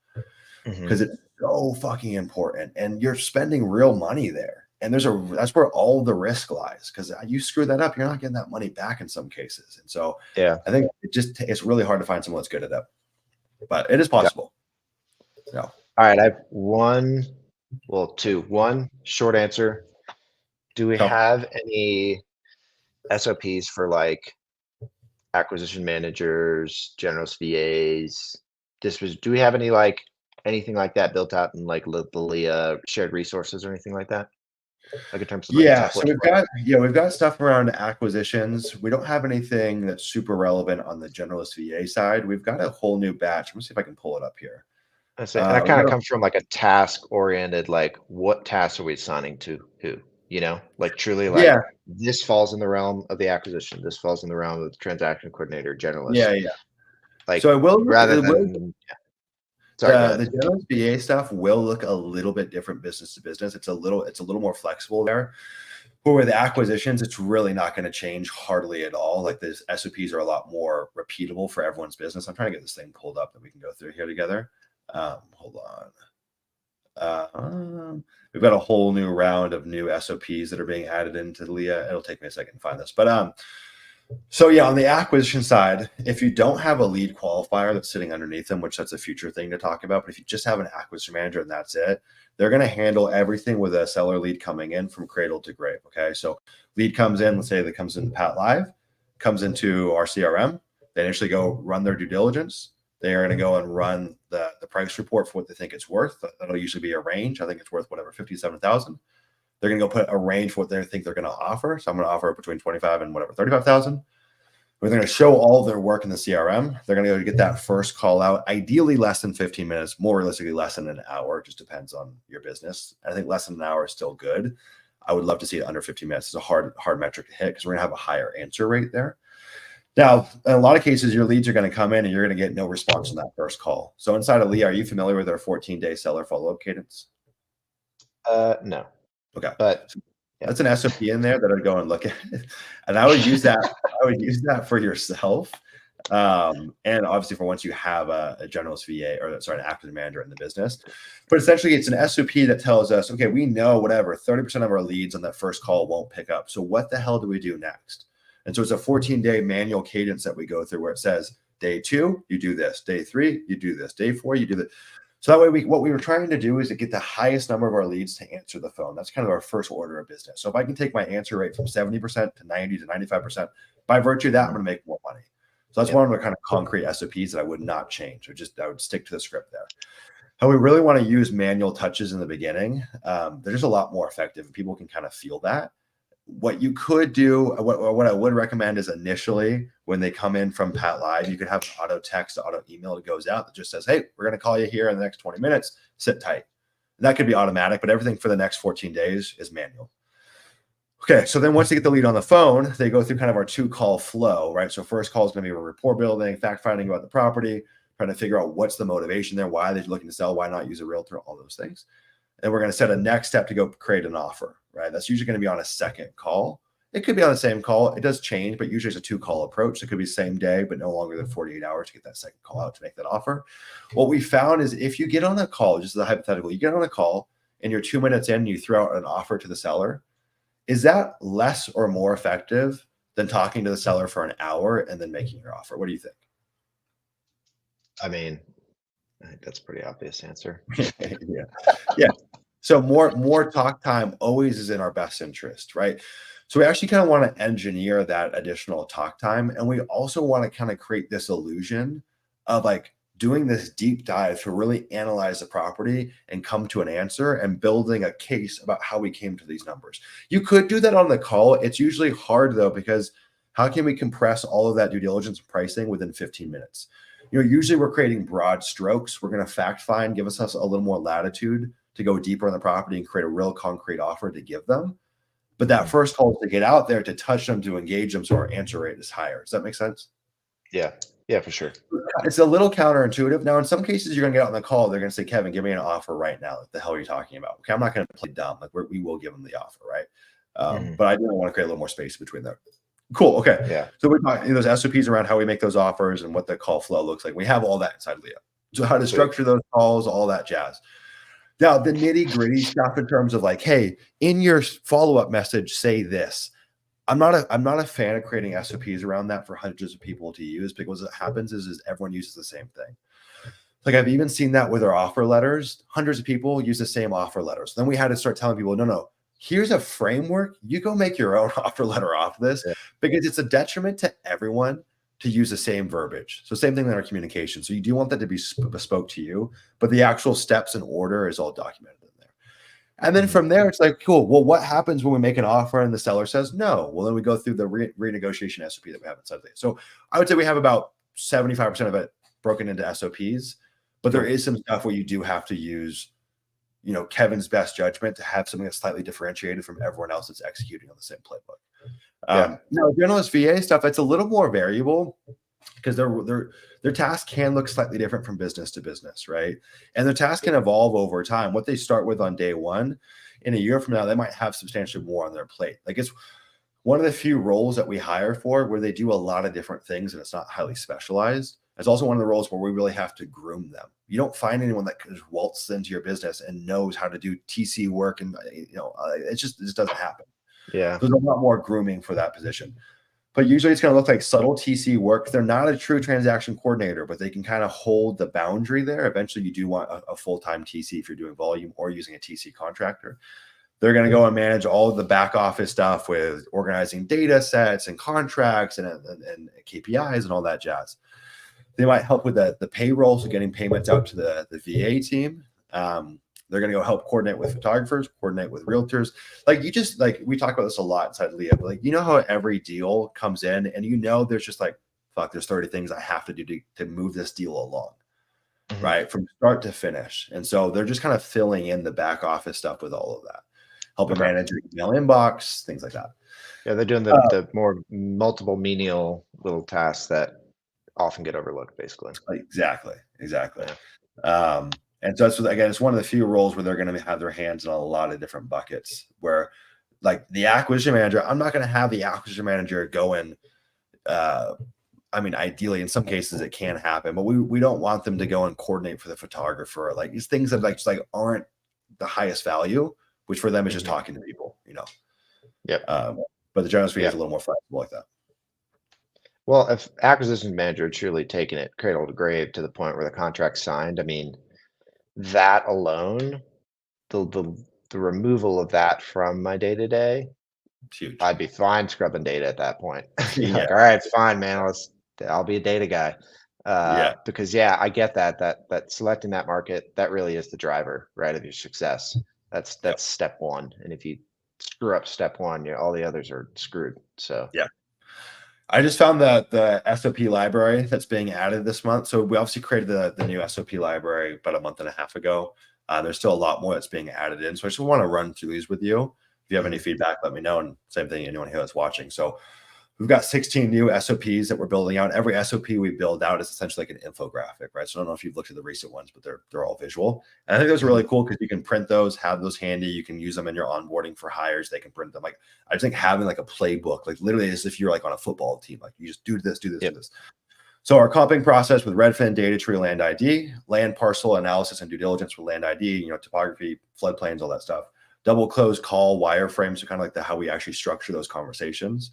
because it's so fucking important and you're spending real money there. And that's where all the risk lies because you screw that up, you're not getting that money back in some cases. And so I think it's really hard to find someone that's good at that, but it is possible. Yeah. All right. I have one short answer. Do we have any SOPs for like acquisition managers, generalist VAs? Do we have anything like that built out in like the LIA shared resources or anything like that? Like in terms of so we've got stuff around acquisitions. We don't have anything that's super relevant on the generalist VA side. We've got a whole new batch. Let me see if I can pull it up here. That kind of comes from like a task oriented, like what tasks are we assigning to who? Like truly like this falls in the realm of the acquisition. This falls in the realm of the transaction coordinator, generalist. Yeah. Like so I will rather than the generalist VA stuff will look a little bit different business to business. It's a little more flexible there. But with acquisitions, it's really not going to change hardly at all. Like the SOPs are a lot more repeatable for everyone's business. I'm trying to get this thing pulled up that we can go through here together. Hold on. We've got a whole new round of new SOPs that are being added into LIA. It'll take me a second to find this, but so yeah, on the acquisition side, if you don't have a lead qualifier that's sitting underneath them, which that's a future thing to talk about, but if you just have an acquisition manager and that's it, they're going to handle everything with a seller lead coming in from cradle to grave. Okay, so lead comes in, let's say that comes in Pat Live, comes into our CRM. They initially go run their due diligence. They are going to go and run the price report for what they think it's worth. That'll usually be a range. I think it's worth whatever, 57,000. They're going to go put a range for what they think they're going to offer. So I'm going to offer between 25 and whatever, 35,000. We're going to show all their work in the CRM. They're going to go get that first call out, ideally less than 15 minutes, more realistically less than an hour. It just depends on your business. I think less than an hour is still good. I would love to see it under 15 minutes. It's a hard metric to hit because we're going to have a higher answer rate there. Now, in a lot of cases, your leads are going to come in and you're going to get no response on that first call. So inside of LIA, are you familiar with our 14-day seller follow-up cadence? No. Okay. But that's an SOP in there that I'd go and look at. And I would use that. I would use that for yourself. And obviously for once you have a generalist VA or an active manager in the business. But essentially it's an SOP that tells us, okay, we know whatever, 30% of our leads on that first call won't pick up. So what the hell do we do next? And so it's a 14-day manual cadence that we go through where it says day 2, you do this. Day 3, you do this. Day 4, you do that. So that way, what we were trying to do is to get the highest number of our leads to answer the phone. That's kind of our first order of business. So if I can take my answer rate from 70% to 90 to 95%, by virtue of that, I'm going to make more money. So that's one of the kind of concrete SOPs that I would not change. I would stick to the script there. How we really want to use manual touches in the beginning, they're just a lot more effective and people can kind of feel that. What you could do, what I would recommend is initially when they come in from Pat Live, you could have auto text, auto email that goes out that just says, hey, we're going to call you here in the next 20 minutes, sit tight. And that could be automatic, but everything for the next 14 days is manual. Okay, so then once they get the lead on the phone, they go through kind of our 2-call flow, right? So first call is going to be a rapport building, fact finding about the property, trying to figure out what's the motivation there, why are they looking to sell, why not use a realtor, all those things. And we're going to set a next step to go create an offer, right? That's usually going to be on a second call. It could be on the same call. It does change, but usually it's a 2-call approach. It could be same day, but no longer than 48 hours to get that second call out to make that offer. What we found is if you get on a call, just as a hypothetical, you get on a call and you're 2 minutes in, and you throw out an offer to the seller, is that less or more effective than talking to the seller for an hour and then making your offer? What do you think? I mean, I think that's a pretty obvious answer. Yeah. Yeah. So more talk time always is in our best interest, right? So we actually kind of want to engineer that additional talk time. And we also want to kind of create this illusion of like doing this deep dive to really analyze the property and come to an answer and building a case about how we came to these numbers. You could do that on the call. It's usually hard though, because how can we compress all of that due diligence and pricing within 15 minutes? You know, usually we're creating broad strokes. We're going to fact find, give us a little more latitude to go deeper on the property and create a real concrete offer to give them. But that first call is to get out there, to touch them, to engage them, so our answer rate is higher. Does that make sense? Yeah. Yeah, for sure. It's a little counterintuitive. Now, in some cases, you're going to get out on the call. They're going to say, Kevin, give me an offer right now. What the hell are you talking about? Okay, I'm not going to play dumb. Like we will give them the offer, right? But I do want to create a little more space between them. Cool. Okay. Yeah. So we're talking those SOPs around how we make those offers and what the call flow looks like. We have all that inside LIA. So how to structure those calls, all that jazz. Now, the nitty gritty stuff in terms of like, hey, in your follow-up message, say this. I'm not a fan of creating SOPs around that for hundreds of people to use, because what happens is everyone uses the same thing. Like I've even seen that with our offer letters. Hundreds of people use the same offer letters. Then we had to start telling people, no, here's a framework. You go make your own offer letter off this, because it's a detriment to everyone to use the same verbiage. So same thing in our communication. So you do want that to be bespoke to you, but the actual steps and order is all documented in there. And then from there, it's like, cool. Well, what happens when we make an offer and the seller says no? Well, then we go through the renegotiation SOP that we have inside there. So I would say we have about 75% of it broken into SOPs, but there is some stuff where you do have to use, you know, Kevin's best judgment to have something that's slightly differentiated from everyone else that's executing on the same playbook. Now, generalist VA stuff, it's a little more variable, because their task can look slightly different from business to business, right? And their task can evolve over time. What they start with on day one, in a year from now, they might have substantially more on their plate. Like it's one of the few roles that we hire for where they do a lot of different things and it's not highly specialized. It's also one of the roles where we really have to groom them. You don't find anyone that can just waltz into your business and knows how to do TC work, and it just doesn't happen. Yeah. There's a lot more grooming for that position. But usually it's going to look like subtle TC work. They're not a true transaction coordinator, but they can kind of hold the boundary there. Eventually, you do want a full-time TC if you're doing volume or using a TC contractor. They're going to go and manage all of the back office stuff with organizing data sets and contracts and KPIs and all that jazz. They might help with the payroll, so getting payments out to the VA team. They're going to go help coordinate with photographers, coordinate with realtors. Like we talk about this a lot inside LIA, but like, you know how every deal comes in and there's just like, fuck, there's 30 things I have to do to move this deal along, right? From start to finish. And so they're just kind of filling in the back office stuff with all of that, helping manage your email inbox, things like that. Yeah, they're doing the more multiple menial little tasks that often get overlooked, basically. Exactly. And so that's, again, it's one of the few roles where they're going to have their hands in a lot of different buckets, where like the acquisition manager, I'm not going to have the acquisition manager go in. I mean, ideally, in some cases it can happen, but we don't want them to go and coordinate for the photographer. Like these things that just aren't the highest value, which for them is just talking to people, Yep. But the generalist VA is a little more flexible like that. Well, if acquisition manager had truly taken it cradle to grave to the point where the contract's signed, I mean, that alone, the removal of that from my day-to-day, huge. I'd be fine scrubbing data at that point. Like, all right, it's fine, man. I'll be a data guy. Because I get that selecting that market, that really is the driver, right, of your success. That's step one. And if you screw up step one, all the others are screwed. So I just found the SOP library that's being added this month. So we obviously created the new SOP library about a month and a half ago. There's still a lot more that's being added in. So I just want to run through these with you. If you have any feedback, let me know. And same thing, anyone here that's watching. So We've got 16 new SOPs that we're building out. Every SOP we build out is essentially like an infographic, right? So I don't know if you've looked at the recent ones, but they're all visual. And I think those are really cool because you can print those, have those handy. You can use them in your onboarding for hires. They can print them. Like I just think having like a playbook, like literally as if you're like on a football team, like you just do this, do this. So our comping process with Redfin, data tree, land ID, land parcel analysis and due diligence with land ID, topography, floodplains, all that stuff. Double close call wireframes, so kind of like how we actually structure those conversations.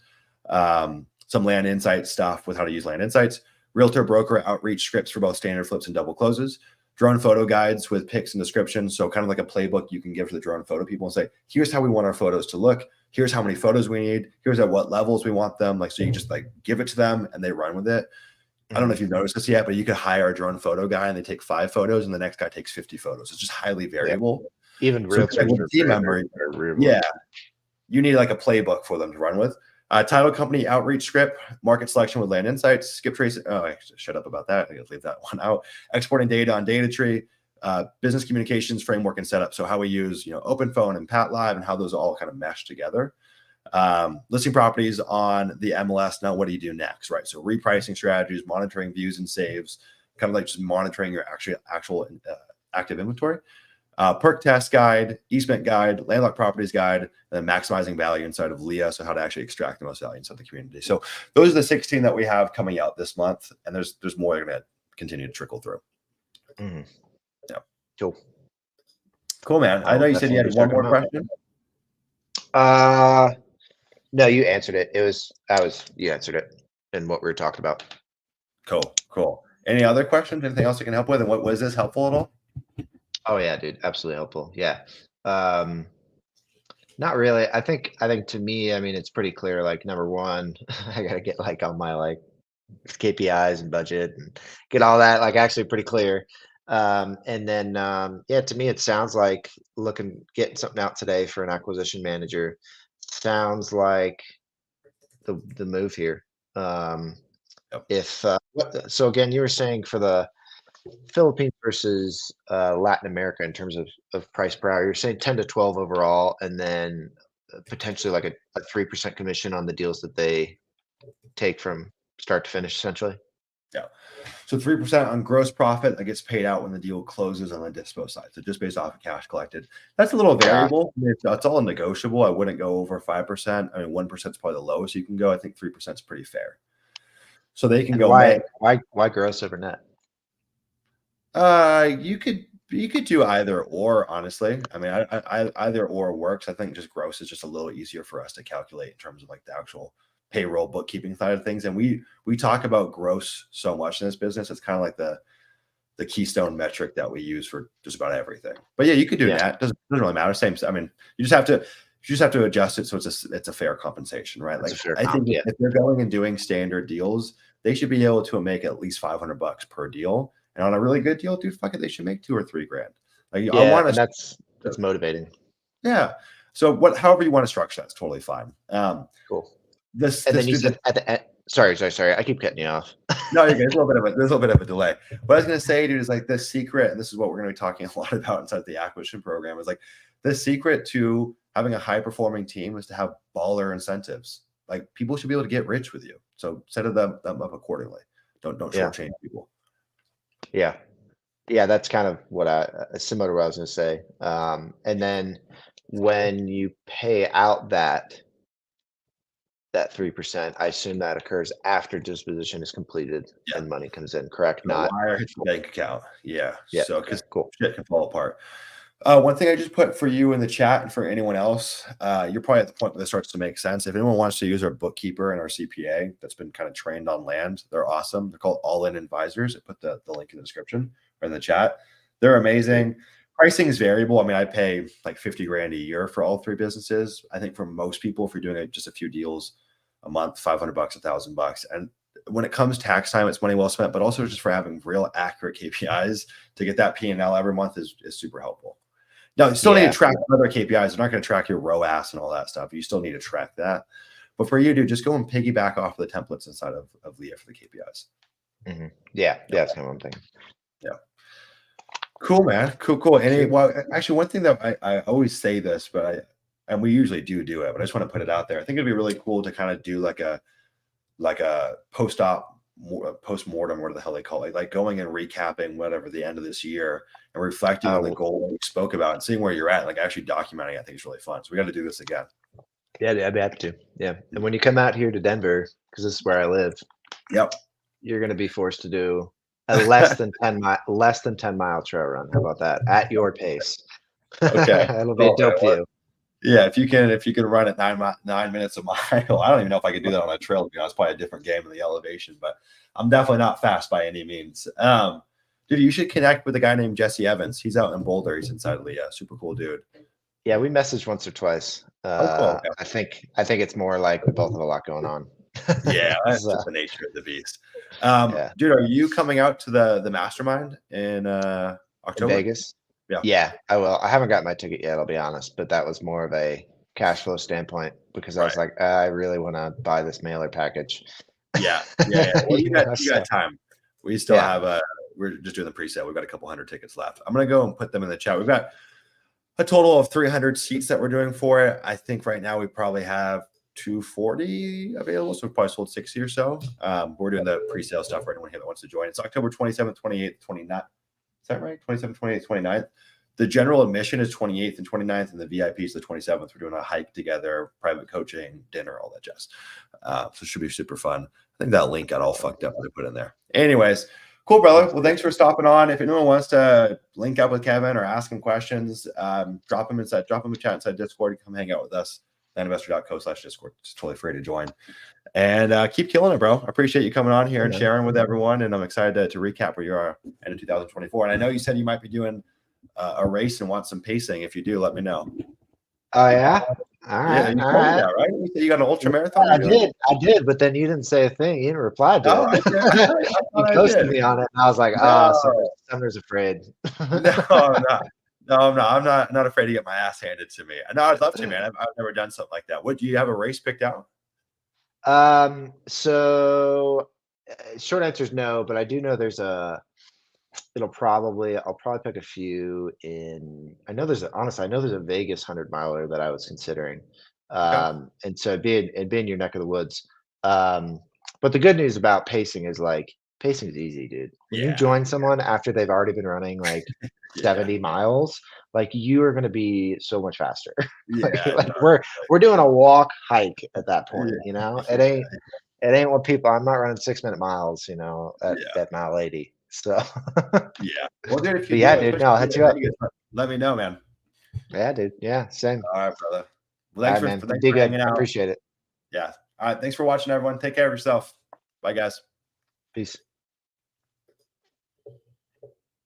Some land insight stuff with how to use land insights, realtor broker outreach scripts for both standard flips and double closes, drone photo guides with pics and descriptions. So kind of like a playbook you can give to the drone photo people and say, here's how we want our photos to look. Here's how many photos we need. Here's at what levels we want them. Like, so you just like give it to them and they run with it. I don't know if you've noticed this yet, but you could hire a drone photo guy and they take 5 photos and the next guy takes 50 photos. It's just highly variable. Even realtors like team member, you need like a playbook for them to run with. Title company outreach script, market selection with land insights, skip trace. Oh, I should shut up about that. I think I'll leave that one out. Exporting data on data tree, business communications framework and setup. So how we use, open phone and Pat Live and how those all kind of mesh together. Listing properties on the MLS. Now, what do you do next? Right. So repricing strategies, monitoring views and saves, kind of like just monitoring your actual active inventory. Perk test guide, easement guide, landlocked properties guide, and then maximizing value inside of LIA. So how to actually extract the most value inside the community. So those are the 16 that we have coming out this month. And there's more going to continue to trickle through. Yeah. Cool, man. I know you said you had one more question. No, you answered it. You answered it in what we were talking about. Cool. Any other questions? Anything else I can help with? And was this helpful at all? Oh yeah, dude, absolutely helpful. Yeah. Not really. I think to me, I mean, it's pretty clear. Like number one, I gotta get like on my like KPIs and budget and get all that like actually pretty clear. And then to me, it sounds like getting something out today for an acquisition manager sounds like the move here. So again, you were saying for the Philippines versus Latin America in terms of price per hour, you're saying 10 to 12 overall, and then potentially like a 3% commission on the deals that they take from start to finish, essentially. Yeah. So 3% on gross profit that gets paid out when the deal closes on the dispo side. So just based off of cash collected. That's a little variable. It's all negotiable. I wouldn't go over 5%. I mean, 1% is probably the lowest you can go. I think 3% is pretty fair. So they can go. Why gross over net? You could do either or, honestly. I mean, I either or works. I think just gross is just a little easier for us to calculate in terms of like the actual payroll bookkeeping side of things. And we talk about gross so much in this business. It's kind of like the keystone metric that we use for just about everything. But yeah, you could do that. Doesn't really matter. Same. I mean, you just have to adjust it so it's a fair compensation, right? Like I think if they're going and doing standard deals, they should be able to make at least $500 per deal. And on a really good deal, dude, fuck it, they should make $2 or $3 grand. Like, and that's motivating. Yeah. So however you want to structure that's totally fine. Cool. Then you said at the end. Sorry. I keep cutting you off. No, you're good. There's a little bit of a delay. What I was going to say, dude, is like the secret, and this is what we're going to be talking a lot about inside the acquisition program, is like the secret to having a high performing team is to have baller incentives. Like people should be able to get rich with you. So set them up accordingly. Don't shortchange people. Yeah, that's kind of similar to what I was going to say. And then when you pay out that 3%, I assume that occurs after disposition is completed and money comes in, correct? Not wire hits the bank account. Yeah. So because cool. Shit can fall apart. One thing I just put for you in the chat and for anyone else, you're probably at the point where this starts to make sense. If anyone wants to use our bookkeeper and our CPA that's been kind of trained on land, they're awesome. They're called All In Advisors. I put the link in the description or in the chat. They're amazing. Pricing is variable. I mean, I pay like 50 grand a year for all 3 businesses. I think for most people, if you're doing just a few deals a month, $500, $1,000. And when it comes tax time, it's money well spent, but also just for having real accurate KPIs to get that P&L every month is super helpful. Now, you still need to track other KPIs. They're not going to track your ROAS and all that stuff. You still need to track that. But for you, dude, just go and piggyback off of the templates inside of LIA for the KPIs. Mm-hmm. Yeah, that's kind of one thing. Yeah. Cool, man. Cool. Actually, one thing that I always say this, and we usually do it, but I just want to put it out there. I think it'd be really cool to kind of do like a like a post-mortem, what the hell they call it, like going and recapping whatever the end of this year and reflecting on the goal we spoke about and seeing where you're at, like actually documenting it, I think is really fun. So we got to do this again. Yeah, I'd be happy to. Yeah. And when you come out here to Denver, because this is where I live, Yep. you're going to be forced to do a less than 10 mile trail run. How about that? At your pace. Okay. It'll be a dope view. Yeah, if you can run at 9 minutes a mile, I don't even know if I could do that on a trail. To be honest, probably a different game in the elevation, but I'm definitely not fast by any means. Dude, you should connect with a guy named Jesse Evans. He's out in Boulder. He's inside LIA. Super cool dude. Yeah, we messaged once or twice. Cool. Okay. I think it's more like we both have a lot going on. Yeah, that's just the nature of the beast. Yeah. Dude, are you coming out to the mastermind in October? In Vegas? Yeah, I will. I haven't got my ticket yet, I'll be honest, but that was more of a cash flow standpoint because I was like, I really want to buy this mailer package. Yeah. Well, you got time. We still have we're just doing the pre-sale. We've got a couple hundred tickets left. I'm gonna go and put them in the chat. We've got a total of 300 seats that we're doing for it. I think right now we probably have 240 available, so we probably sold 60 or so. We're doing the pre-sale stuff for anyone here that wants to join. It's October 27th, 28th, 29th. Is that right? 27th, 28th, 29th. The general admission is 28th and 29th, and the VIP is the 27th. We're doing a hike together, private coaching, dinner, all that jazz. So it should be super fun. I think that link got all fucked up when I put in there. Anyways, cool, brother. Well, thanks for stopping on. If anyone wants to link up with Kevin or ask him questions, drop him a chat inside Discord. Come hang out with us. Landinvestor.co/Discord. It's totally free to join. And keep killing it, bro. I appreciate you coming on here and sharing with everyone. And I'm excited to recap where you are in 2024. And I know you said you might be doing a race and want some pacing. If you do, let me know. Oh, yeah? All right. Yeah, you told me that, right? You said you got an ultra marathon? I did, but then you didn't say a thing. You didn't reply to it. You ghosted me on it, and I was like, Sumner's afraid. No, I'm not. No, I'm not. I'm not afraid to get my ass handed to me. No, I'd love to, man. I've never done something like that. What do you have a race picked out? So short answer is no, but I do know there's I'll probably pick a few in. I know there's a Vegas 100-miler that I was considering. And so it'd be in your neck of the woods. But the good news about pacing is pacing is easy, dude. When you join someone after they've already been running 70 miles, you are going to be so much faster. We're doing a walk hike at that point, it ain't what people, I'm not running 6-minute miles, at mile 80. So well, dude, if you dude, no, I'll hit you up. Let me know, man. Yeah, dude. Yeah, same. All right, brother. Well, thanks for hanging out. I appreciate it. Yeah. All right. Thanks for watching, everyone. Take care of yourself. Bye, guys. Peace.